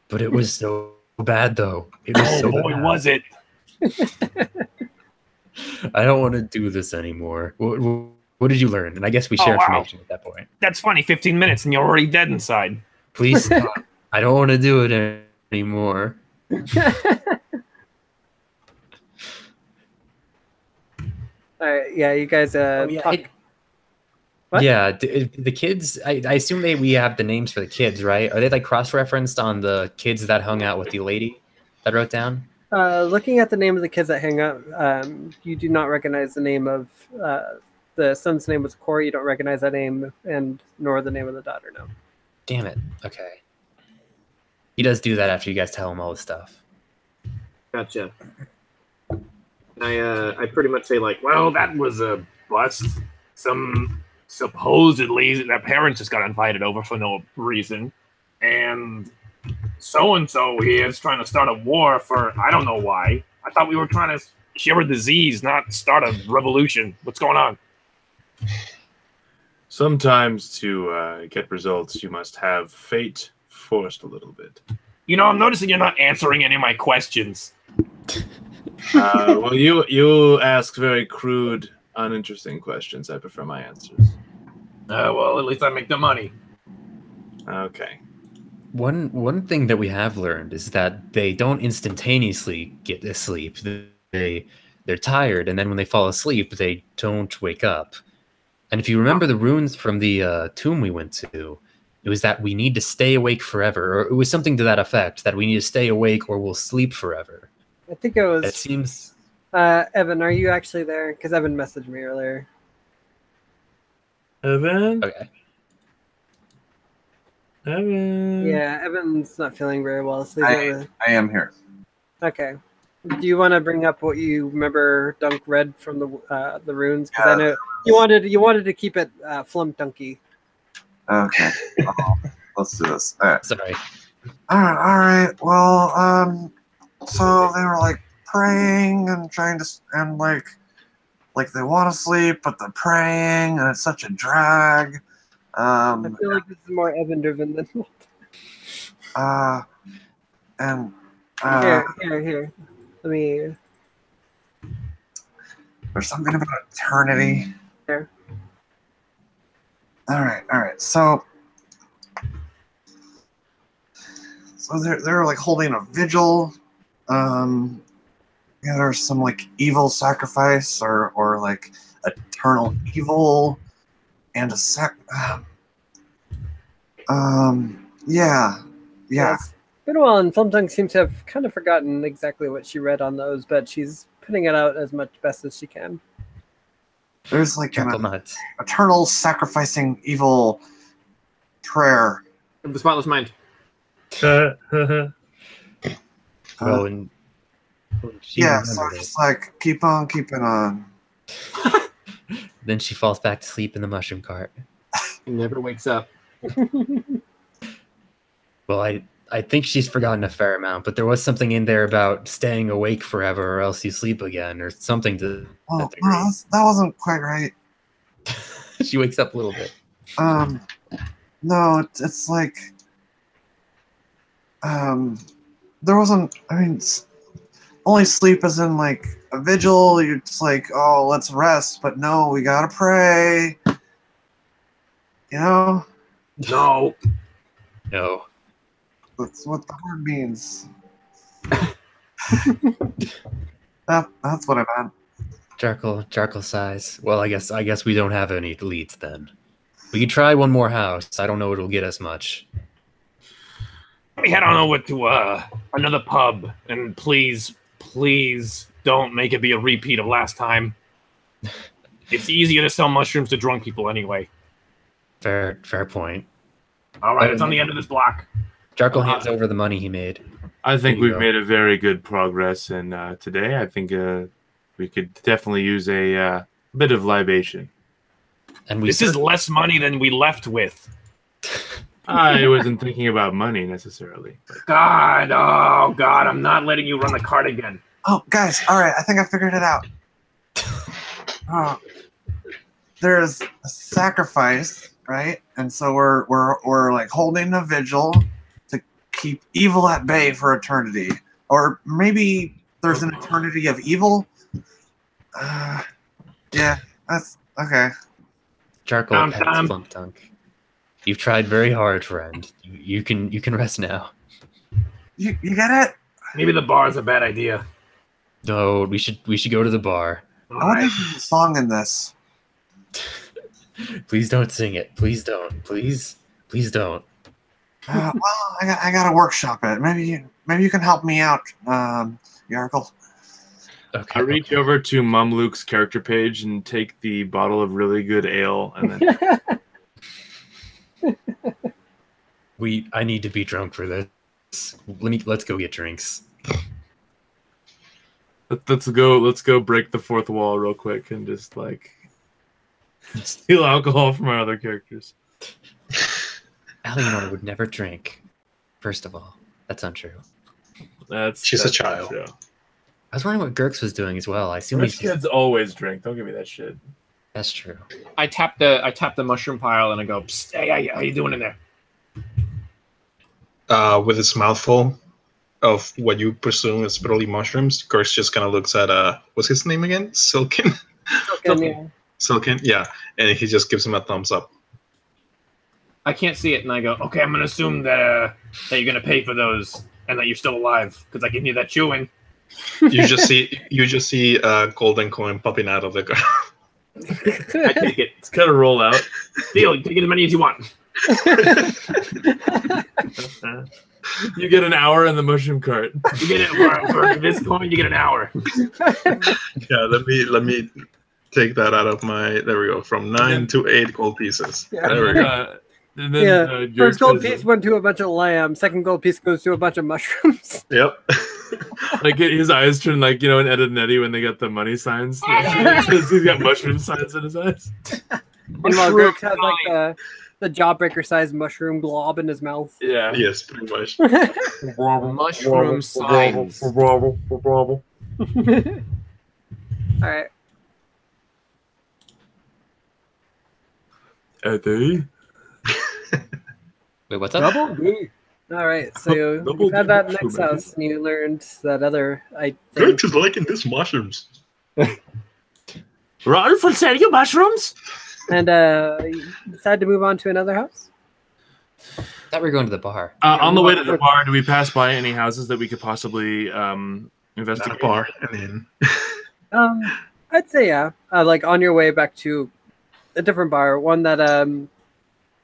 But it was so bad, though. It was so Boy, bad. was it. I don't want to do this anymore. What did you learn? And I guess we share wow. information at that point. That's funny. 15 minutes and you're already dead inside. Please stop. I don't want to do it anymore. All right, yeah, you guys talk. What? Yeah, the kids. I assume we have the names for the kids, right? Are they like cross-referenced on the kids that hung out with the lady that wrote down? Looking at the name of the kids that hang out, you do not recognize the name of the son's name was Corey. You don't recognize that name, and nor the name of the daughter. No. Damn it. Okay. He does do that after you guys tell him all the stuff. Gotcha. I pretty much say like, Well, that was a bust. Supposedly their parents just got invited over for no reason. And so-and-so here is trying to start a war for I don't know why. I thought we were trying to cure a disease, not start a revolution. What's going on? Sometimes to get results, you must have fate forced a little bit. You know, I'm noticing you're not answering any of my questions. Well, you ask very crude, uninteresting questions. I prefer my answers. Well, at least I make the money. Okay. One thing that we have learned is that they don't instantaneously get asleep. They're tired, and then when they fall asleep, they don't wake up. And if you remember the runes from the tomb we went to, it was that we need to stay awake forever, or it was something to that effect, that we need to stay awake or we'll sleep forever. I think it was. It seems. Evan, are you actually there? Because Evan messaged me earlier. Evan? Okay. Evan? Yeah, Evan's not feeling very well. So I am here. Okay. Do you want to bring up what you remember Dunk read from the runes? Because I know you wanted to keep it flump dunky. Okay. Let's do this. All right. Sorry. All right. Well, so they were like praying and trying to, and like like they want to sleep, but they're praying, and it's such a drag. I feel like this is more Evan driven than And here. Let me. there's something about eternity. There. All right. So they're like holding a vigil. There's some like evil sacrifice or like eternal evil and a yeah. It's been a while, and Flumtung seems to have kind of forgotten exactly what she read on those, but she's putting it out as much best as she can. There's like Chuckle an nuts. eternal sacrificing evil prayer. The spotless mind. Well, and she Yeah, so remembered it. just like keep on keeping on. Then she falls back to sleep in the mushroom cart. He never wakes up. Well, I think she's forgotten a fair amount, but there was something in there about staying awake forever or else you sleep again or something to Oh, that degree. no, that wasn't quite right. She wakes up a little bit. No, it's like there wasn't. I mean, only sleep as in like a vigil. You're just like, oh, let's rest, but no, we gotta pray. You know, No. No. that's what the word means. That's what I meant. Charcoal size. Well, I guess we don't have any leads then. We could try one more house. I don't know it'll get us much. Let me head on over to another pub, and please don't make it be a repeat of last time. It's easier to sell mushrooms to drunk people anyway. Fair point. All right, it's on the end of this block. Charcoal hands over the money he made. I think There you we've go. made a very good progress in today. I think we could definitely use a bit of libation. And This is less money than we left with. I wasn't thinking about money necessarily. God, oh God, I'm not letting you run the cart again. Oh, guys, all right, I think I figured it out. There's a sacrifice, right? And so we're like holding a vigil to keep evil at bay for eternity, or maybe there's an eternity of evil. Yeah, that's okay. Charcoal pets Flumtunk. You've tried very hard, friend. You can rest now. You get it? Maybe the bar is a bad idea. No, we should go to the bar. I want to do a song in this. Please don't sing it. Please don't. Please don't. Well, I gotta workshop it. Maybe you can help me out, Yarkle. Okay. I reach over to Mum Luke's character page and take the bottle of really good ale, and then I need to be drunk for this. Let's go get drinks. let's go break the fourth wall real quick and just like steal alcohol from our other characters. Eleanor would never drink. First of all, that's untrue. She's a child. True. I was wondering what Gurks was doing as well. I assume Rich he's kids always drink. Don't give me that shit. That's true. I tap the mushroom pile and I go, Psst, Hey, how you doing in there? With his mouth full of what you presume is probably mushrooms, Gersh just kind of looks at what's his name again? Silken. Silken, yeah, and he just gives him a thumbs up. I can't see it, and I go, Okay, I'm gonna assume that you're gonna pay for those and that you're still alive because I can hear that chewing. You just see a golden coin popping out of the ground. I take it. It's kind of roll out. Deal, you take as many as you want. You get an hour in the mushroom cart. You get it for this coin. You get an hour. Yeah, let me take that out of my. There we go. From 9 to 8 gold pieces. Yeah. There we go. And then, First gold piece went to a bunch of lamb. Second gold piece goes to a bunch of mushrooms. Yep. like his eyes turn like in Ed and Eddie when they got the money signs. He's got mushroom signs in his eyes. Meanwhile, Gurk has like the jawbreaker sized mushroom glob in his mouth. Yeah. Yes, pretty much. Mushroom signs. All right. Are they? Wait, what's up? Double D. All right, so Double you found D that mushroom, next man. house, and you learned that other. I Greg think. is liking this mushrooms. Rolf will sell you mushrooms. And you decided to move on to another house. Thought we were going to the bar. On the way to the bar, do we pass by any houses that we could possibly investigate? Not a bar, and then I'd say yeah. Like on your way back to a different bar, one that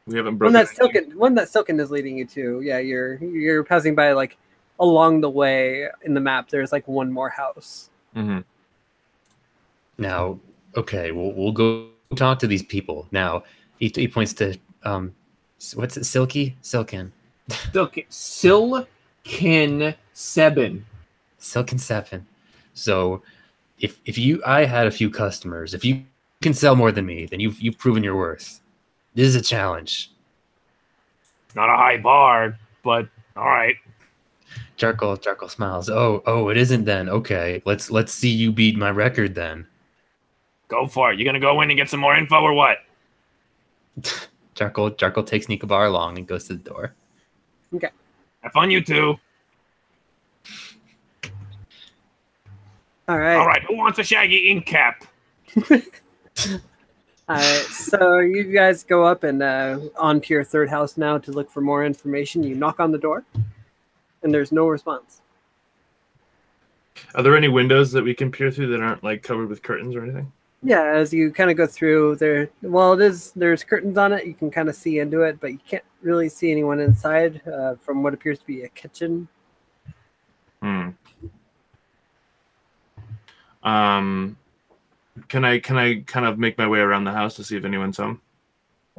We haven't one broken. that Silken is leading you to. Yeah, you're passing by like along the way in the map. There's like one more house. Mm-hmm. Now, okay, we'll go talk to these people. Now, he points to what's it? Silken. Silken 7. Silken 7. So, if I had a few customers, if you can sell more than me, then you've proven your worth. This is a challenge. Not a high bar, but all right. Charcoal smiles. Oh, it isn't then. Okay, let's see you beat my record then. Go for it. You gonna go in and get some more info or what? Charcoal takes Nikobar along and goes to the door. Okay. Have fun, you two. All right. All right. Who wants a shaggy ink cap? All right. So you guys go up and on to your third house now to look for more information. You knock on the door, and there's no response. Are there any windows that we can peer through that aren't like covered with curtains or anything? Yeah, as you kind of go through there, there's curtains on it. You can kind of see into it, but you can't really see anyone inside from what appears to be a kitchen. Can I kind of make my way around the house to see if anyone's home?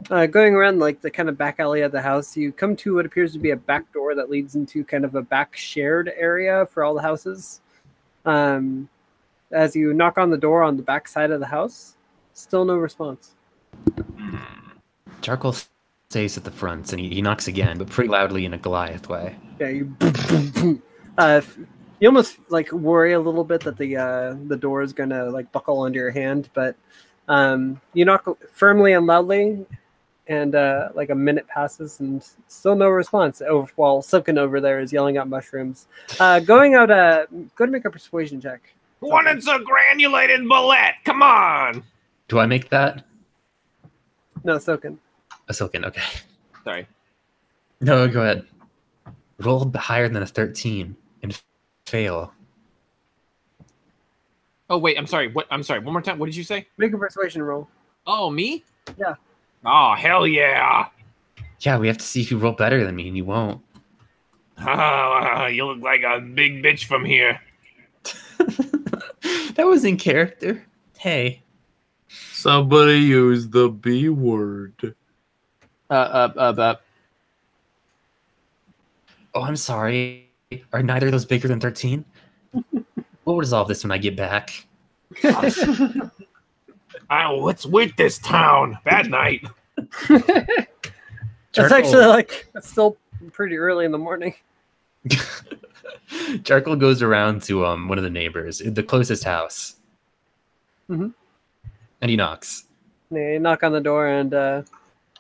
Going around like the kind of back alley of the house, you come to what appears to be a back door that leads into kind of a back shared area for all the houses. As you knock on the door on the back side of the house, still no response. Charcoal stays at the front and he knocks again, but pretty loudly in a Goliath way. Yeah, you almost like worry a little bit that the door is gonna like buckle under your hand, but you knock firmly and loudly, and like a minute passes and still no response. While Silken over there is yelling out mushrooms. Go to make a persuasion check. Who wants a granulated bullet? Come on. Do I make that? No, Silken. A Silken, okay. Sorry. No, go ahead. Roll higher than a 13 and fail. Oh wait, I'm sorry. What? I'm sorry. One more time. What did you say? Make a persuasion roll. Oh, me? Yeah. Oh, hell yeah. Yeah, we have to see if you roll better than me, and you won't. You look like a big bitch from here. That was in character. Hey. Somebody use the B word. Oh, I'm sorry. Are neither of those bigger than 13? We'll resolve this when I get back. What's with this town? Bad night. It's actually it's still pretty early in the morning. Charcoal goes around to one of the neighbors, the closest house. Mm-hmm. And he knocks. Yeah, you knock on the door, and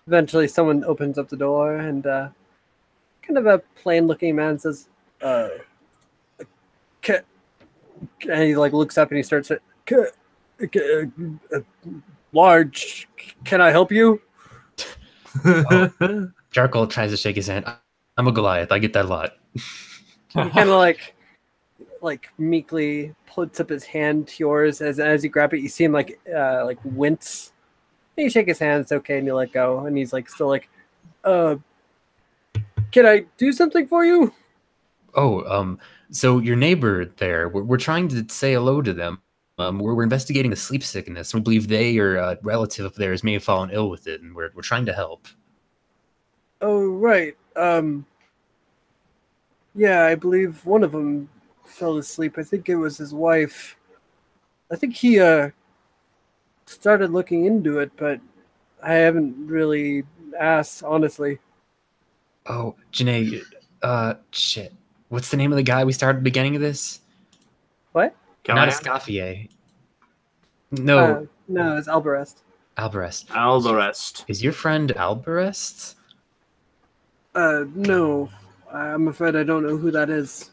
eventually someone opens up the door, and kind of a plain-looking man says, and he like looks up and he starts to, large, can I help you? Oh, Charcoal tries to shake his hand. I'm a Goliath. I get that a lot. He kind of like meekly puts up his hand to yours. As you grab it, you see him like wince. And you shake his hand. It's okay, and you let go. And he's like still like, can I do something for you? Oh, so your neighbor there, we're trying to say hello to them. We're investigating the sleep sickness. We believe they or a relative of theirs may have fallen ill with it, and we're trying to help. Oh, right. Yeah, I believe one of them fell asleep. I think it was his wife. I think he started looking into it, but I haven't really asked, honestly. Oh, Janae, shit. What's the name of the guy we started at the beginning of this? What? Not Escoffier. No. No, it's Albarest. Alberest. Alberest. Is your friend Alberest? No. I'm afraid I don't know who that is.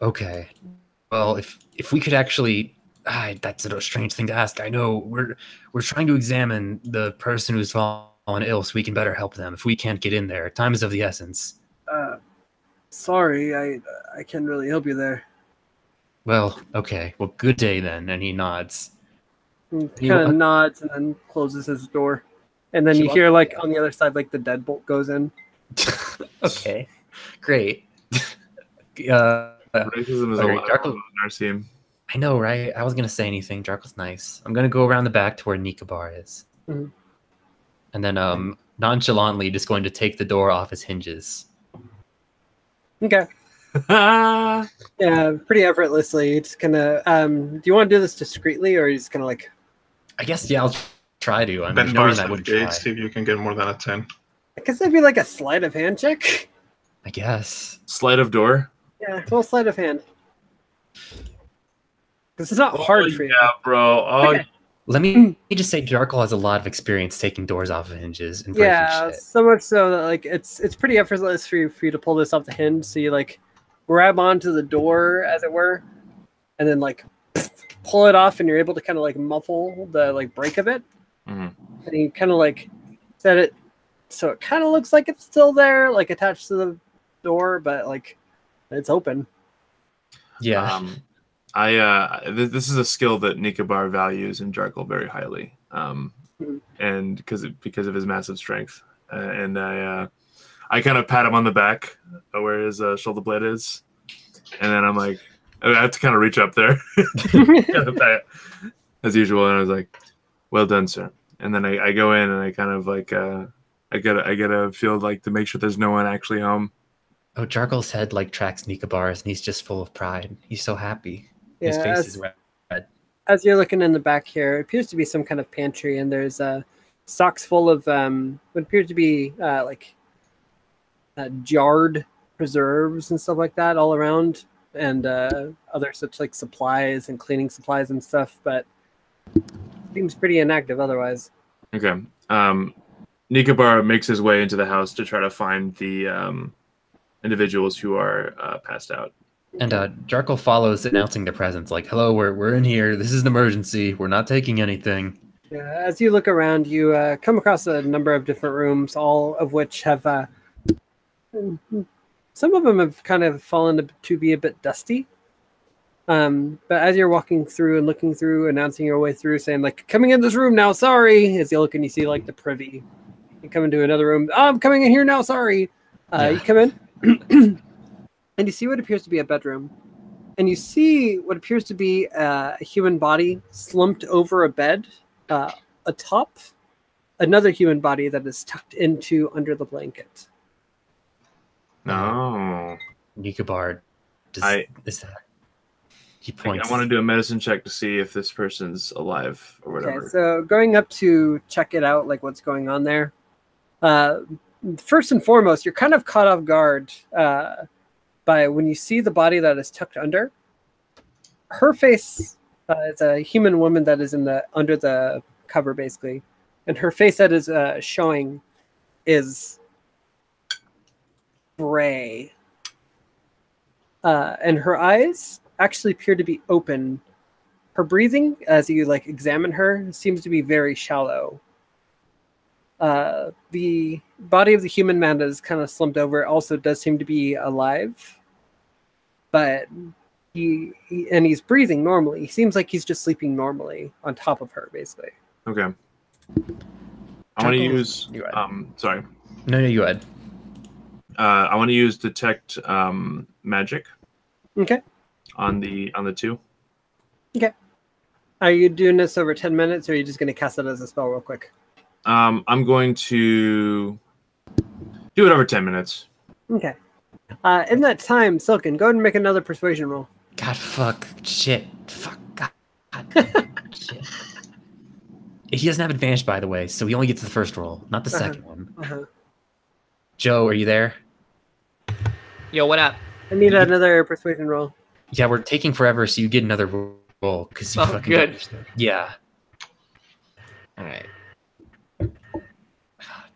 Okay. Well, if we could actually, that's a strange thing to ask. I know we're trying to examine the person who's fallen ill, so we can better help them. If we can't get in there, time is of the essence. Sorry, I can't really help you there. Well, okay. Well, good day then. And he nods. He kind of nods and then closes his door, and then you hear like on the other side, like the deadbolt goes in. Okay, great. Racism is a lot of Nyrsim. I know, right? I wasn't gonna say anything. Jarkle's nice. I'm gonna go around the back to where Nikabar is, and then nonchalantly just going to take the door off its hinges. Okay. Yeah, pretty effortlessly. It's gonna. Do you want to do this discreetly, or are you just gonna like? I guess yeah, I'll try to. I Ben mean, no bars reason I at wouldn't the gate, try. see if you can get more than a 10. I guess that'd be like a sleight of hand check. I guess. Sleight of door. Yeah, roll sleight of hand. This is not hard for you. Yeah, bro. Okay. Let me just say, Jarkle has a lot of experience taking doors off of hinges and breaking shit. So much so that like it's pretty effortless for you to pull this off the hinge. So you like grab onto the door, as it were, and then like pull it off, and you're able to kind of like muffle the like break of it. And you kind of like set it so it kind of looks like it's still there, like attached to the door, but like it's open. Yeah. This is a skill that Nikabar values in Jarkle very highly, and because of his massive strength. And I kind of pat him on the back where his shoulder blade is, and then I'm like, I have to kind of reach up there, kind of pat, as usual. And I was like, "Well done, sir." And then I go in and I kind of like I gotta feel like to make sure there's no one actually home. Oh, Jarkle's head like tracks Nikabar's, and he's just full of pride. He's so happy. His face is red. As you're looking in the back here, it appears to be some kind of pantry, and there's stocks full of what appears to be jarred preserves and stuff like that all around, and other such like supplies and cleaning supplies and stuff. But seems pretty inactive otherwise. Okay. Nikabar makes his way into the house to try to find the individuals who are passed out. And Jarkle follows, announcing their presence, like, "Hello, we're in here. This is an emergency. We're not taking anything." Yeah, as you look around, you come across a number of different rooms, all of which have some of them have kind of fallen to be a bit dusty. But as you're walking through and looking through, announcing your way through, saying like, "Coming in this room now, sorry," as you look and you see like the privy, you come into another room. "Oh, I'm coming in here now, sorry." You come in. And you see what appears to be a bedroom. And you see what appears to be a human body slumped over a bed atop another human body that is tucked into under the blanket. No. Nikabar, is that? He points. I want to do a medicine check to see if this person's alive or whatever. Okay, so going up to check it out, like what's going on there. First and foremost, you're kind of caught off guard by when you see the body that is tucked under. Her face is a human woman that is under the cover, basically, and her face that is showing is gray, and her eyes actually appear to be open. Her breathing, as you like examine her, seems to be very shallow. The body of the human man that is kind of slumped over also does seem to be alive, but he's breathing normally. He seems like he's just sleeping normally on top of her, basically. Okay. I want to use. Sorry. No, you had. I want to use detect magic. Okay. On the 2. Okay. Are you doing this over 10 minutes, or are you just going to cast it as a spell real quick? I'm going to do it over 10 minutes. Okay. In that time, Silken, go ahead and make another persuasion roll. God, fuck, shit, fuck, God, shit. He doesn't have advantage, by the way, so he only gets the first roll, not the second one. Joe, are you there? Yo, what up? I need another persuasion roll. Yeah, we're taking forever, so you get another roll because you fucking good. Yeah. All right.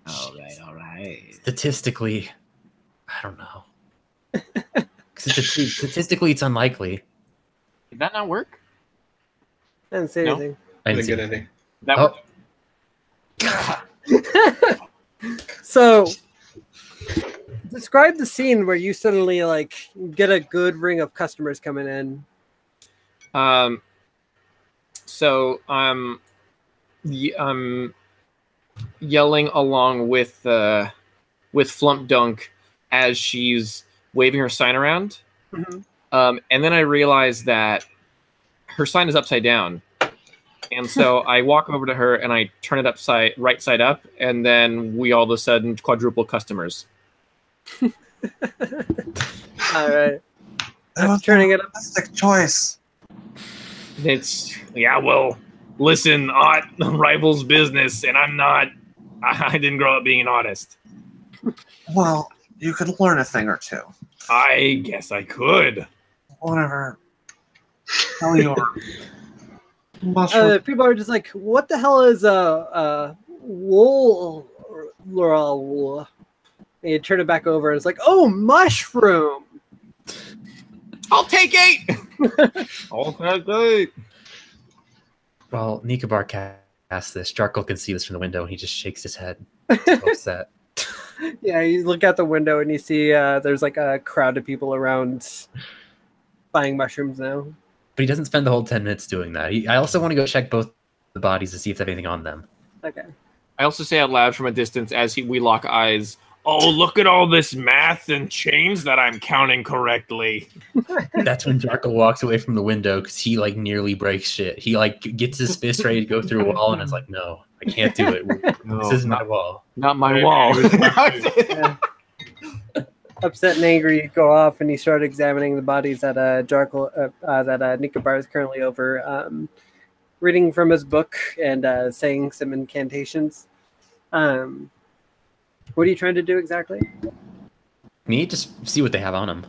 All right. Statistically, I don't know. Statistically, it's unlikely. Did that not work? I didn't say No? anything. I Didn't didn't get see anything. That Oh, So, describe the scene where you suddenly like get a good ring of customers coming in. So I'm yelling along with Flump Dunk as she's waving her sign around. Mhm. And then I realize that her sign is upside down. And so I walk over to her and I turn it right side up, and then we all of a sudden quadruple customers. All right. That was Turning it up. a fantastic choice. Well, listen, rival's business, and I didn't grow up being honest. Well, you could learn a thing or two. I guess I could. Whatever. Tell your mushroom. People are just like, "What the hell is wool?" And you turn it back over, and it's like, "Oh, mushroom." I'll take 8. Okay. well, Nikobar cast this. Jarkle can see this from the window, and he just shakes his head. He's so upset. Yeah, you look out the window and you see there's like a crowd of people around buying mushrooms now. But he doesn't spend the whole 10 minutes doing that. I also want to go check both the bodies to see if they have anything on them. Okay. I also say out loud from a distance as we lock eyes, Oh, look at all this math and change that I'm counting correctly. That's when Jarkle walks away from the window because he like nearly breaks shit. He like gets his fist ready to go through a wall and is like, "No, I can't do it. This isn't my wall." not my wall. Yeah. Upset and angry, you go off and you start examining the bodies that Jarkle, that Nikobar is currently over, reading from his book and saying some incantations. What are you trying to do exactly? Me, just see what they have on them.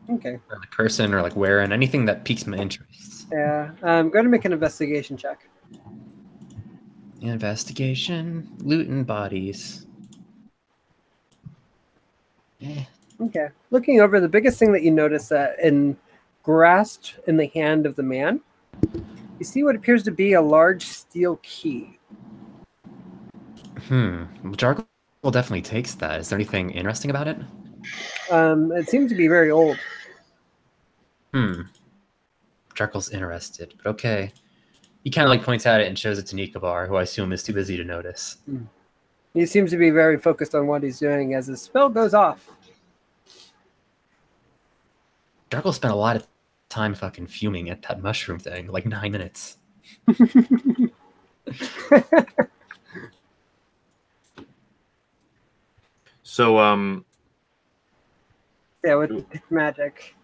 Okay. Or like person or like wearing anything that piques my interest. Yeah. Go ahead and make an investigation check. Investigation, loot and bodies. Okay. Looking over, the biggest thing that you notice that grasped in the hand of the man, you see what appears to be a large steel key. Well, Jarkle definitely takes that. Is there anything interesting about it? It seems to be very old. Jarkle's interested, but okay. He kind of like points at it and shows it to Nikobar, who I assume is too busy to notice. He seems to be very focused on what he's doing as his spell goes off. Jarkle spent a lot of time fucking fuming at that mushroom thing, like 9 minutes. So, Yeah, with magic.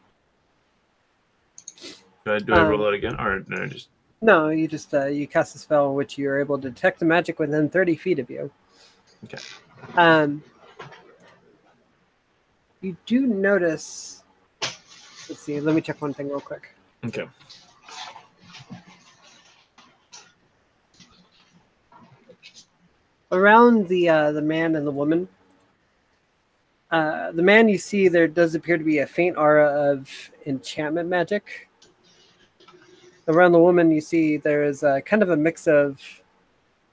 do I roll it again, or no? Just No, you just you cast a spell in which you're able to detect the magic within 30 feet of you. okay. You do notice. Let's see. Let me check one thing real quick. Okay. Around the man and the woman. The man, you see there does appear to be a faint aura of enchantment magic. Around the woman, you see there is kind of a mix of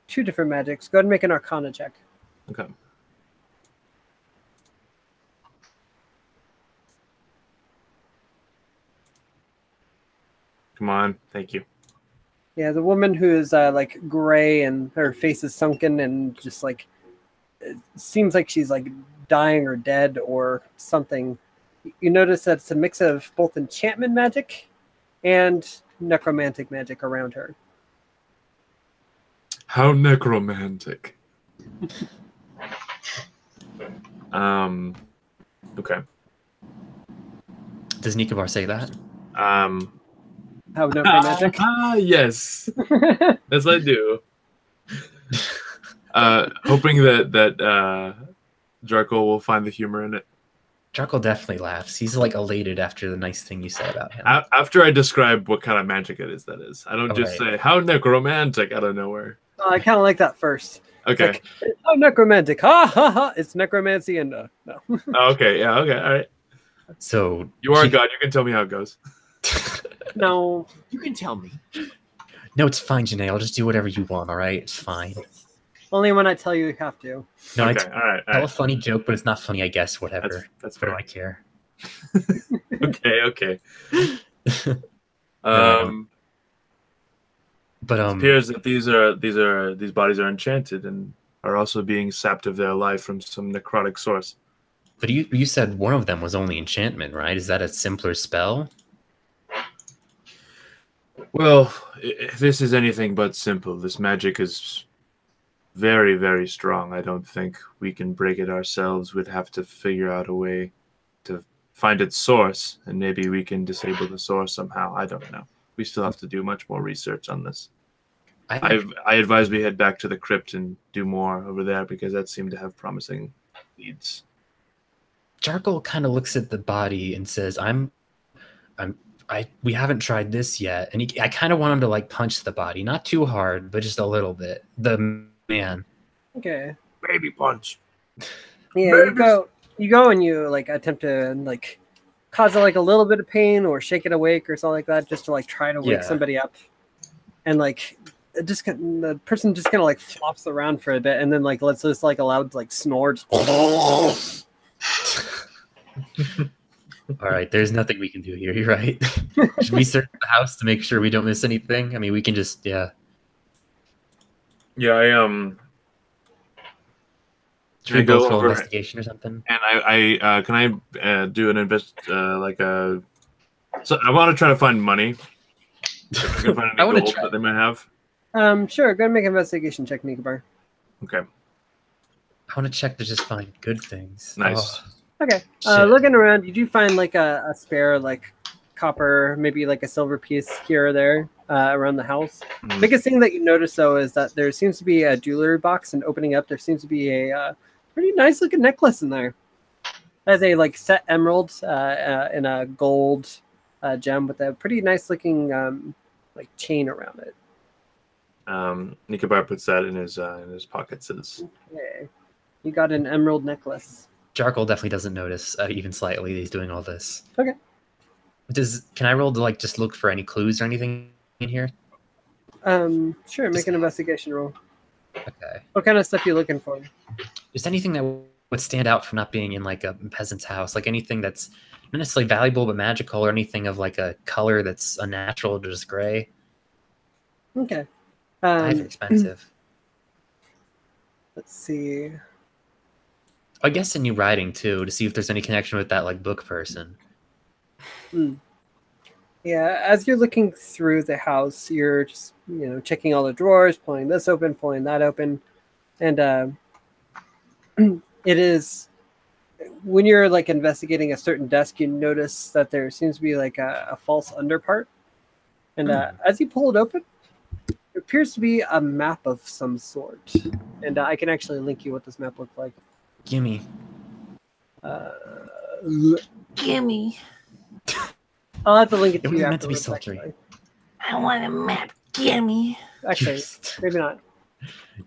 2 different magics. Go ahead and make an Arcana check. Okay. Come on, thank you. Yeah, the woman who is like gray and her face is sunken and just like it seems like she's like dying or dead or something. You notice that it's a mix of both enchantment magic and necromantic magic around her. How necromantic. Okay. Does Nikobar say that? How necromantic? Yes. Yes, I do. Hoping that Jarkle will find the humor in it. Jarkle definitely laughs. He's like elated after the nice thing you said about him. After I describe what kind of magic it is, that is. I don't just say, how necromantic out of nowhere. I kind of like that first. Okay. Like, it's not necromantic. Ha ha ha. It's necromancy and no. Oh, okay. Yeah. Okay. All right. So You are a god. You can tell me how it goes. No. You can tell me. No, it's fine, Janae. I'll just do whatever you want. All right, it's fine. Only when I tell you you have to. No, Okay. All right. tell a funny joke, but it's not funny. I guess whatever. That's What fair. do I care? Okay. Okay. But It appears that these bodies are enchanted and are also being sapped of their life from some necrotic source. But you said one of them was only enchantment, right? Is that a simpler spell? Well, if this is anything but simple. This magic is very, very strong. I don't think we can break it ourselves. We'd have to figure out a way to find its source, and maybe we can disable the source somehow. I don't know. We still have to do much more research on this. I advise we head back to the crypt and do more over there because that seemed to have promising leads. Jarkle kind of looks at the body and says, we haven't tried this yet. And I kind of want him to like punch the body, not too hard, but just a little bit. The man. Okay. Baby punch. Yeah, you go and you like attempt to like cause it like a little bit of pain or shake it awake or something like that, just to like try to wake somebody up. And like the person just kind of like flops around for a bit and then like lets this like a loud like snort. All right, there's nothing we can do here. You're right. Should we search the house to make sure we don't miss anything? I mean, we can just Yeah, Should we both roll investigation or something? And I can I do an so I want to try to find money. If I can find any gold that they might have. Sure. Go ahead and make an investigation check, Nikobar. Okay. I want to check to just find good things. Nice. Oh. Okay. Looking around, you do find like a spare like copper, maybe like a silver piece here or there around the house. Biggest thing that you notice though is that there seems to be a jewelry box, and opening up, there seems to be a pretty nice looking necklace in there. It has a like set emerald in a gold gem with a pretty nice looking like chain around it. Nikobar puts that in his pocket. Says, "Okay, you got an emerald necklace." Jarkle definitely doesn't notice even slightly that he's doing all this. Okay. Can I roll to like just look for any clues or anything in here? Sure. Make an investigation roll. Okay. What kind of stuff are you looking for? Just anything that would stand out from not being in like a peasant's house, like anything that's not necessarily valuable but magical, or anything of like a color that's unnatural or just gray. Okay. Eyes are expensive. Let's see. I guess in new writing too, to see if there's any connection with that like book person. Yeah, as you're looking through the house, you're just checking all the drawers, pulling this open, pulling that open, and it is when you're like investigating a certain desk, you notice that there seems to be like a false underpart, and as you pull it open, it appears to be a map of some sort, and I can actually link you what this map looked like. Gimme. Gimme. I'll have to link it to you. It was meant to be sultry. I want a map. Gimme. Actually, maybe not.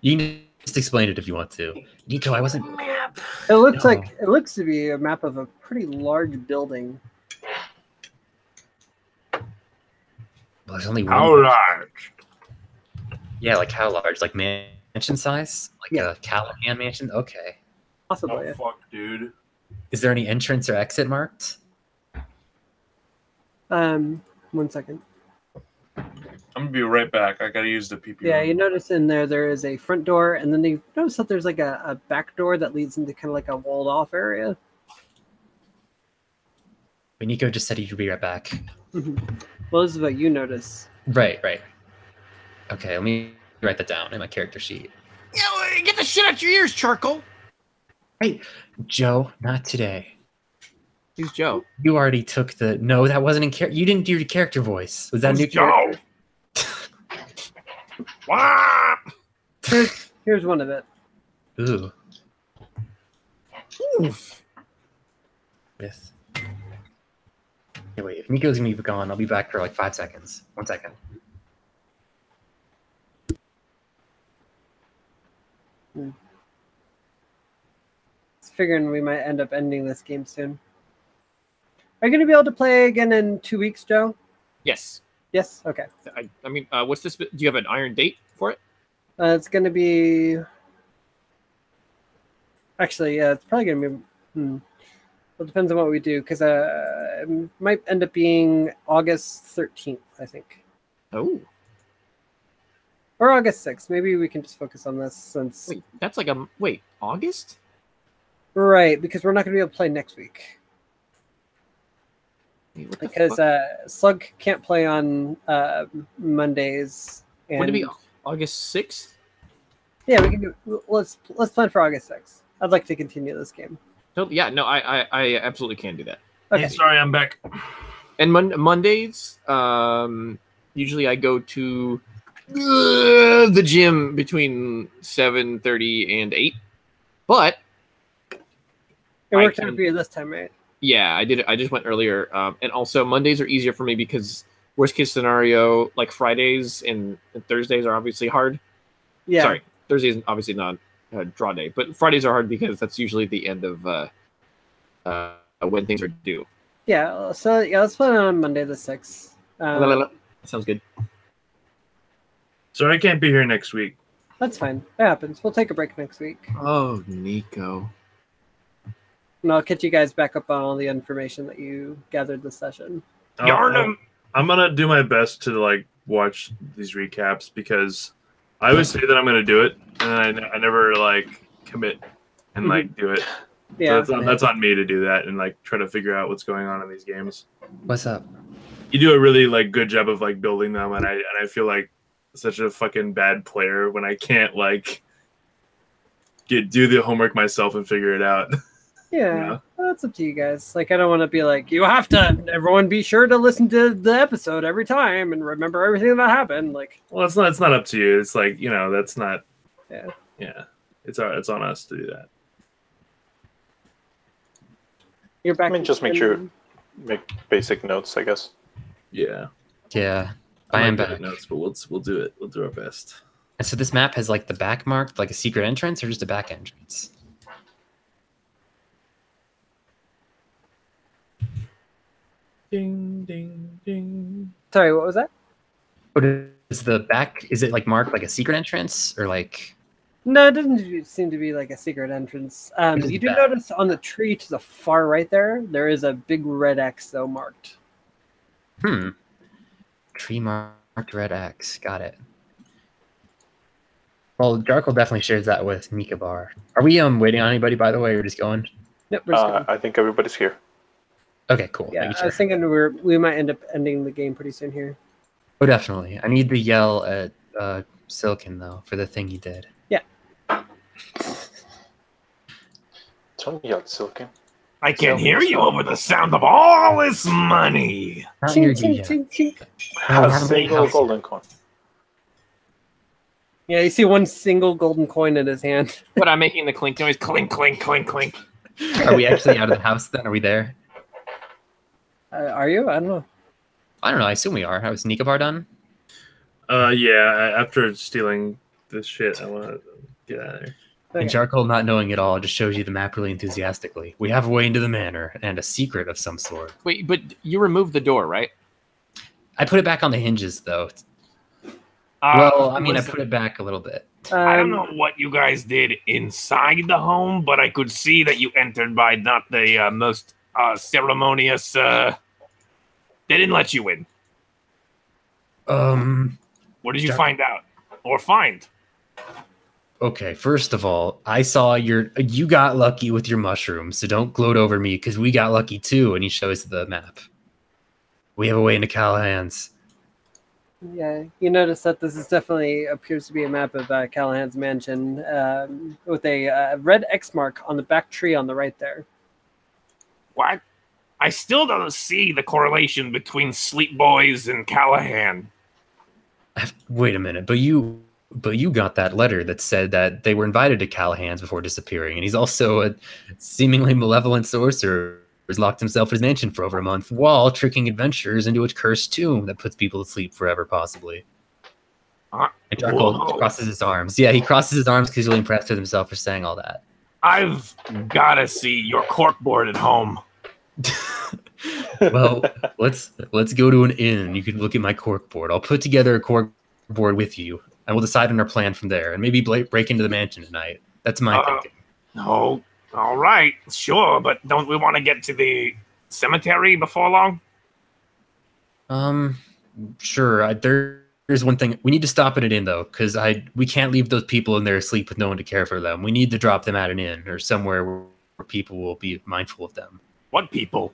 You can just explain it if you want to. Nico, I wasn't. Map. It looks to be a map of a pretty large building. Well, there's only one. How large? Yeah, like how large? Like mansion size? Like a Callahan mansion? Okay. Possibly. Oh, fuck, dude. Is there any entrance or exit marked? 1 second. I'm gonna be right back. I gotta use the PP. Yeah, you notice in there is a front door, and then you notice that there's like a back door that leads into kind of like a walled off area. But Nico just said he'd be right back. Well, this is what you notice. Right. Okay, let me write that down in my character sheet. Get the shit out your ears, Charcoal. Hey, Joe, not today. Who's Joe? You already took the... No, that wasn't in character. You didn't do your character voice. Was that a new character? Here's one of it. Ooh. Oof. Yes. Hey, wait, if Nico's gonna be gone, I'll be back for like 5 seconds. 1 second. Figuring we might end up ending this game soon. Are you going to be able to play again in 2 weeks, Joe? Yes. Yes? Okay. I mean, what's this? Do you have an iron date for it? It's going to be... Actually, yeah, it's probably going to be... Well, it depends on what we do, because it might end up being August 13th, I think. Oh. Or August 6th. Maybe we can just focus on this since... Wait, that's like a... Wait, August? Right, because we're not going to be able to play next week. Wait, because Slug can't play on Mondays. And... Would it be August 6th? Yeah, we can do. Let's plan for August 6th. I'd like to continue this game. Yeah, no, I absolutely can do that. Okay. Hey, sorry, I'm back. And Mondays, usually I go to the gym between 7:30 and 8. But it worked out for you this time, right? Yeah, I did. I just went earlier, and also Mondays are easier for me because worst case scenario, like Fridays and Thursdays are obviously hard. Yeah. Sorry, Thursdays is obviously not a draw day, but Fridays are hard because that's usually the end of when things are due. Yeah. So yeah, let's plan on Monday the 6th. Sounds good. Sorry, I can't be here next week. That's fine. That happens. We'll take a break next week. Oh, Nico. And I'll catch you guys back up on all the information that you gathered this session. I'm gonna do my best to like watch these recaps because I always say that I'm gonna do it, and I never like commit and like do it. Yeah, so that's on me to do that and like try to figure out what's going on in these games. What's up? You do a really like good job of like building them, and I feel like such a fucking bad player when I can't like do the homework myself and figure it out. Yeah, well, that's up to you guys. Like, I don't want to be like, you have to, everyone be sure to listen to the episode every time and remember everything that happened. Like, well, it's not up to you. It's like, you know, that's not. Yeah. It's on us to do that. You're back. I mean, just make basic notes, I guess. Yeah. Yeah. I am back. Notes, but we'll do it. We'll do our best. And so this map has like the back marked, like a secret entrance, or just a back entrance? Ding, ding, ding. Sorry, what was that? What is the back? Is it like marked like a secret entrance or like? No, it doesn't seem to be like a secret entrance. You do notice on the tree to the far right there is a big red X though marked. Tree marked red X. Got it. Well, Darkle definitely shares that with Nikabar. Are we waiting on anybody, by the way, or just going? Yep, we're just going. I think everybody's here. Okay, cool. Yeah, I was thinking we might end up ending the game pretty soon here. Oh, definitely. I need to yell at Silken though for the thing he did. Yeah. Don't yell at Silken. I can hear you over the sound of all this money. Chink, chink, chink, chink. A single golden coin. Yeah, you see one single golden coin in his hand. But I'm making the clink noise. Clink, clink, clink, clink. Are we actually out of the house then? Are we there? Are you? I don't know. I don't know. I assume we are. How is Nikabar done? Yeah. After stealing this shit, I want to get out of there. And Jarkle not knowing it all just shows you the map really enthusiastically. We have a way into the manor and a secret of some sort. Wait, but you removed the door, right? I put it back on the hinges, though. Well, I mean, I put it back a little bit. I don't know what you guys did inside the home, but I could see that you entered by not the most ceremonious. They didn't let you in. What did you find out or find? Okay, first of all, I saw you got lucky with your mushrooms, so don't gloat over me because we got lucky too. And he shows the map. We have a way into Callahan's. Yeah, you notice that this is definitely appears to be a map of Callahan's mansion with a red X mark on the back tree on the right there. What? I still don't see the correlation between Sleep Boys and Callahan. Wait a minute, but you got that letter that said that they were invited to Callahan's before disappearing, and he's also a seemingly malevolent sorcerer who's locked himself in his mansion for over a month while tricking adventurers into a cursed tomb that puts people to sleep forever, possibly. And Charcoal crosses his arms. Yeah, he crosses his arms because he's really impressed with himself for saying all that. I've got to see your corkboard at home. Well, let's go to an inn. You can look at my corkboard. I'll put together a corkboard with you, and we'll decide on our plan from there. And maybe break into the mansion tonight. That's my thinking. Oh, all right, sure, but don't we want to get to the cemetery before long? Sure. There's one thing we need to stop at an inn though, because we can't leave those people in there asleep with no one to care for them. We need to drop them at an inn or somewhere where people will be mindful of them. What people?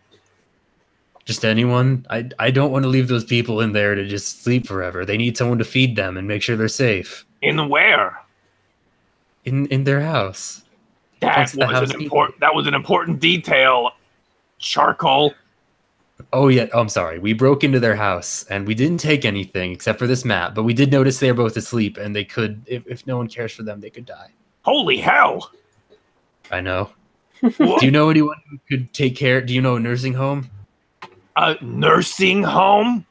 Just anyone. I don't want to leave those people in there to just sleep forever. They need someone to feed them and make sure they're safe. In where? In their house. That was an important detail. Charcoal. Oh yeah. Oh, I'm sorry. We broke into their house and we didn't take anything except for this map, but we did notice they were both asleep and they could, if no one cares for them, they could die. Holy hell! I know. Do you know anyone who could take care? Do you know a nursing home? A nursing home?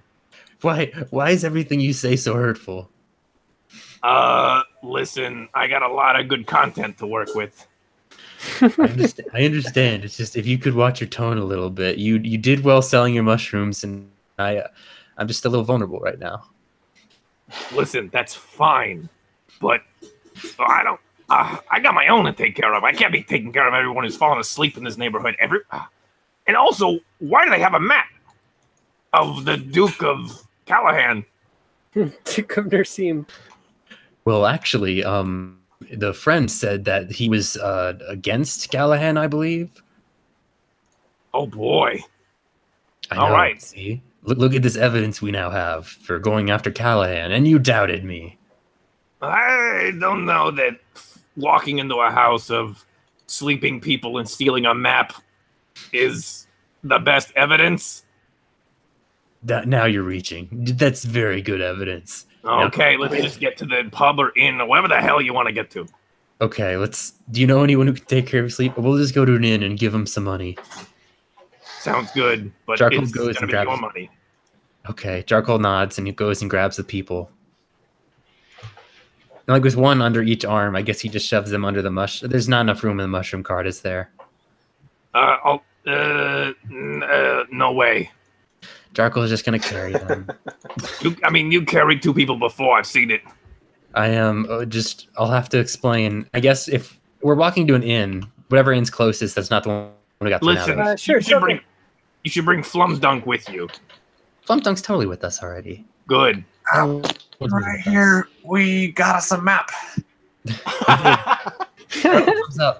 Why is everything you say so hurtful? Listen, I got a lot of good content to work with. I understand. It's just if you could watch your tone a little bit. You did well selling your mushrooms, and I'm just a little vulnerable right now. Listen, that's fine, but I don't. I got my own to take care of. I can't be taking care of everyone who's fallen asleep in this neighborhood. And also, why do they have a map of the Duke of Callahan? Duke of Nyrsim. Well, actually, the friend said that he was against Callahan, I believe. Oh boy! I know. All right. See, look at this evidence we now have for going after Callahan, and you doubted me. I don't know that walking into a house of sleeping people and stealing a map is the best evidence. Now you're reaching. That's very good evidence. Okay, let's just get to the pub or inn or wherever the hell you want to get to. Okay, do you know anyone who can take care of sleep? We'll just go to an inn and give them some money. Sounds good, but Charcoal it's goes gonna and be grabs your money. Okay, Charcoal nods and he goes and grabs the people. And like with one under each arm, I guess he just shoves them under the mush. There's not enough room in the mushroom cart, is there? No way. Charcoal is just gonna carry them. You carried two people before. I've seen it. I am I'll have to explain. I guess if we're walking to an inn, whatever inn's closest, that's not the one we got thrown out of. You should bring Flum Dunk with you. Flum Dunk's totally with us already. Good. Right here, we got us a map.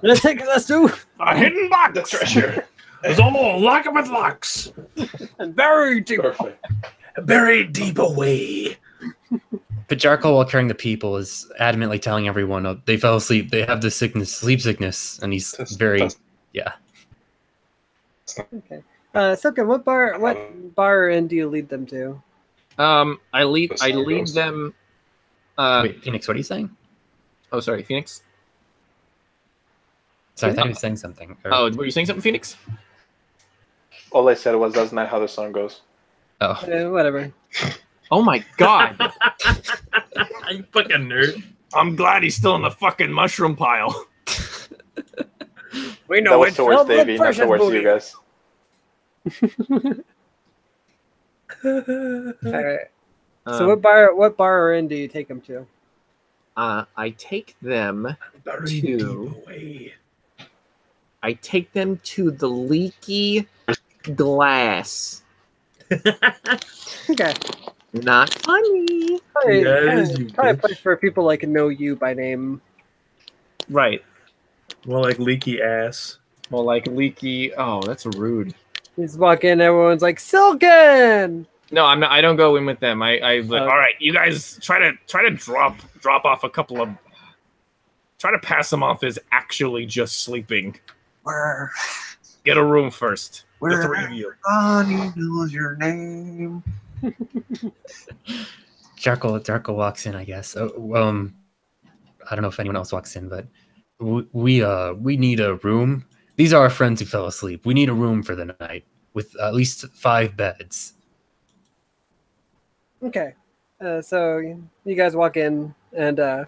Let's take us to a hidden box. The treasure. It's all locked with locks. And buried deep. Buried deep away. But Charcoal, while carrying the people, is adamantly telling everyone they fell asleep. They have the sleep sickness, and he's yeah. Okay. Silken, what bar or inn do you lead them to? I lead them. Wait, Phoenix, what are you saying? Oh, sorry, Phoenix. Sorry, I thought you were saying something. Oh, were you saying something, Phoenix? All I said was that's not how the song goes. Oh, whatever. Oh my god! You fucking nerd. I'm glad he's still in the fucking mushroom pile. We know that was it's towards filled with Davey, not precious towards booty. you guys. All right. So what bar or inn do you take them to? I take them to the Leaky Glass. Okay. Not funny. Probably, Yes, probably you a bitch. place where people like know you by name. Right. More like leaky ass. Well, like Leaky. Oh, that's rude. You just walk in, everyone's like, Silken! No, I'm not. I don't go in with them. I All right, you guys try to drop off a couple of. Try to pass them off as actually just sleeping. Get a room first. The three of you. Honey knows your name. Charcoal walks in, I guess. I don't know if anyone else walks in, but we need a room. These are our friends who fell asleep. We need a room for the night with at least 5 beds. Okay. So you guys walk in, and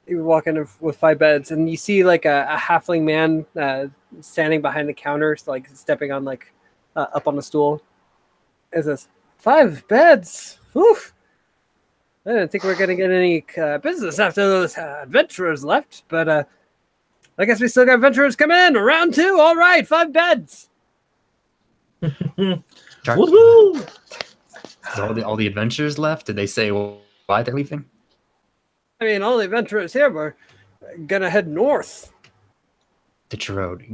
you walk in with 5 beds, and you see like a halfling man standing behind the counter, so, like stepping on like up on a stool. It says 5 beds. Whew. I didn't think we were gonna get any business after those adventurers left, but I guess we still got adventurers coming in. Round 2. All right, 5 beds. Woohoo! Is all the adventurers left? Did they say why they're leaving? I mean, all the adventurers here were gonna head north. Ditch road.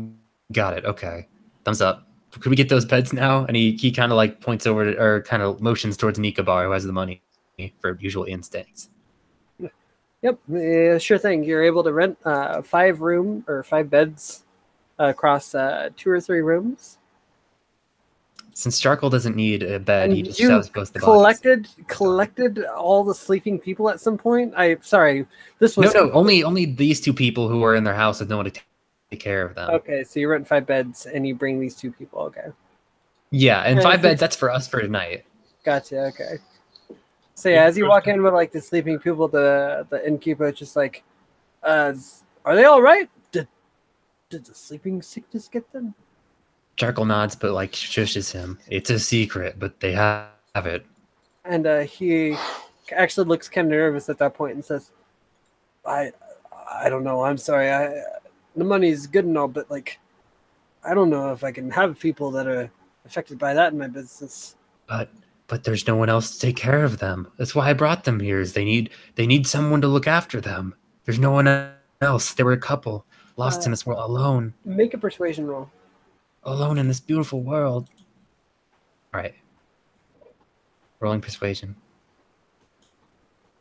Got it. Okay. Thumbs up. Could we get those beds now? And he kind of like points over to, or kind of motions towards Nikabar, who has the money for usual inn stays. Yep, sure thing. You're able to rent 5 beds across 2 or 3 rooms. Since Charcoal doesn't need a bed, And he just you shoves both the bodies. collected all the sleeping people at some point. Sorry, this was No, only these 2 people who are in their house with no one to take care of them. Okay. So you rent 5 beds and you bring these 2 people. Okay, Yeah, and 5 beds. That's for us for tonight. gotcha. Okay. So yeah, as you walk in with like the sleeping people, the innkeeper is just like, "Are they all right? Did the sleeping sickness get them?" Charcoal nods, but like shushes him. It's a secret, but they have it. And he actually looks kind of nervous at that point and says, I don't know. I'm sorry. The money's good and all, but like, I don't know if I can have people that are affected by that in my business." But there's no one else to take care of them. That's why I brought them here. Is they need someone to look after them. There's no one else. They were a couple lost in this world alone. Make a persuasion roll. Alone in this beautiful world. All right. Rolling persuasion.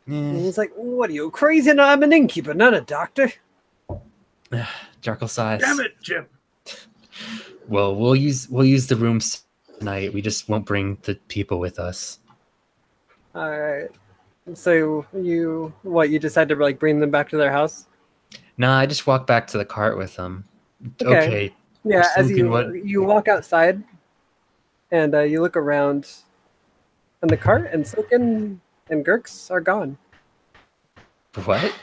And he's like, "What are you, crazy? No, I'm an innkeeper, not a doctor." Jarkle sighs. Damn it, Jim. Well, we'll use the rooms tonight. We just won't bring the people with us. All right. So you decide to like bring them back to their house? Nah, I just walk back to the cart with them. Okay. Yeah, as you walk outside, and you look around, and the cart and Silken and Gurks are gone. What? Wait,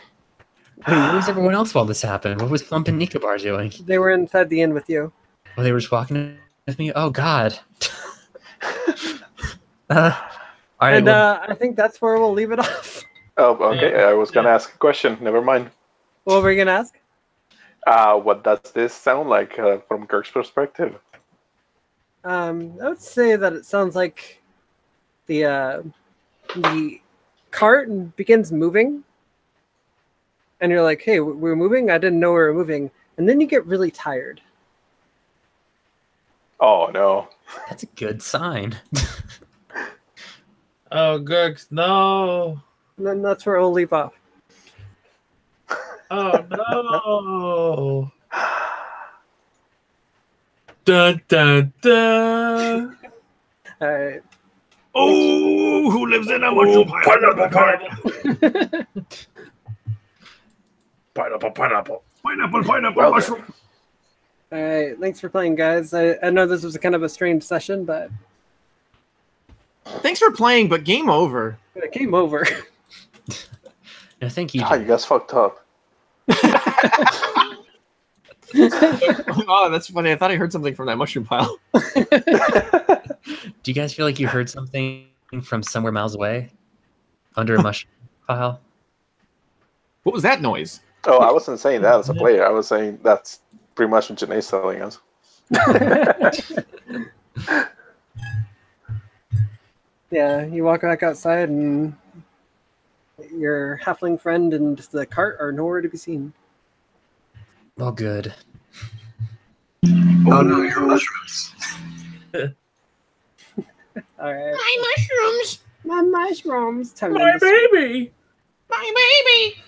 where was everyone else while this happened? What was Plump and Nikabar doing? They were inside the inn with you. Oh, they were just walking with me? Oh, God. All right, and I think that's where we'll leave it off. Oh, okay. I was going to ask a question. Never mind. What were you going to ask? What does this sound like from Kirk's perspective? I would say that it sounds like the cart begins moving, and you're like, "Hey, we're moving? I didn't know we were moving." And then you get really tired. Oh, no. That's a good sign. Oh, Gurks, no. And then that's where we'll leave off. Oh, no. Dun, dun, dun. All right. Oh, who lives in a mushroom pineapple? Pineapple. Well, Mushroom. All right. Thanks for playing, guys. I know this was kind of a strange session, but Thanks for playing, but game over. it came over. No, thank you. God, you guys fucked up. Oh, that's funny. I thought I heard something from that mushroom pile. Do you guys feel like you heard something from somewhere miles away? Under a mushroom pile? What was that noise? Oh, I wasn't saying that as a player. I was saying that's pretty much what Janae's telling us. Yeah, you walk back outside, and your halfling friend and the cart are nowhere to be seen. Well, good. Oh no, your mushrooms. All right. My mushrooms. My mushrooms. Time to My end this- baby. My baby.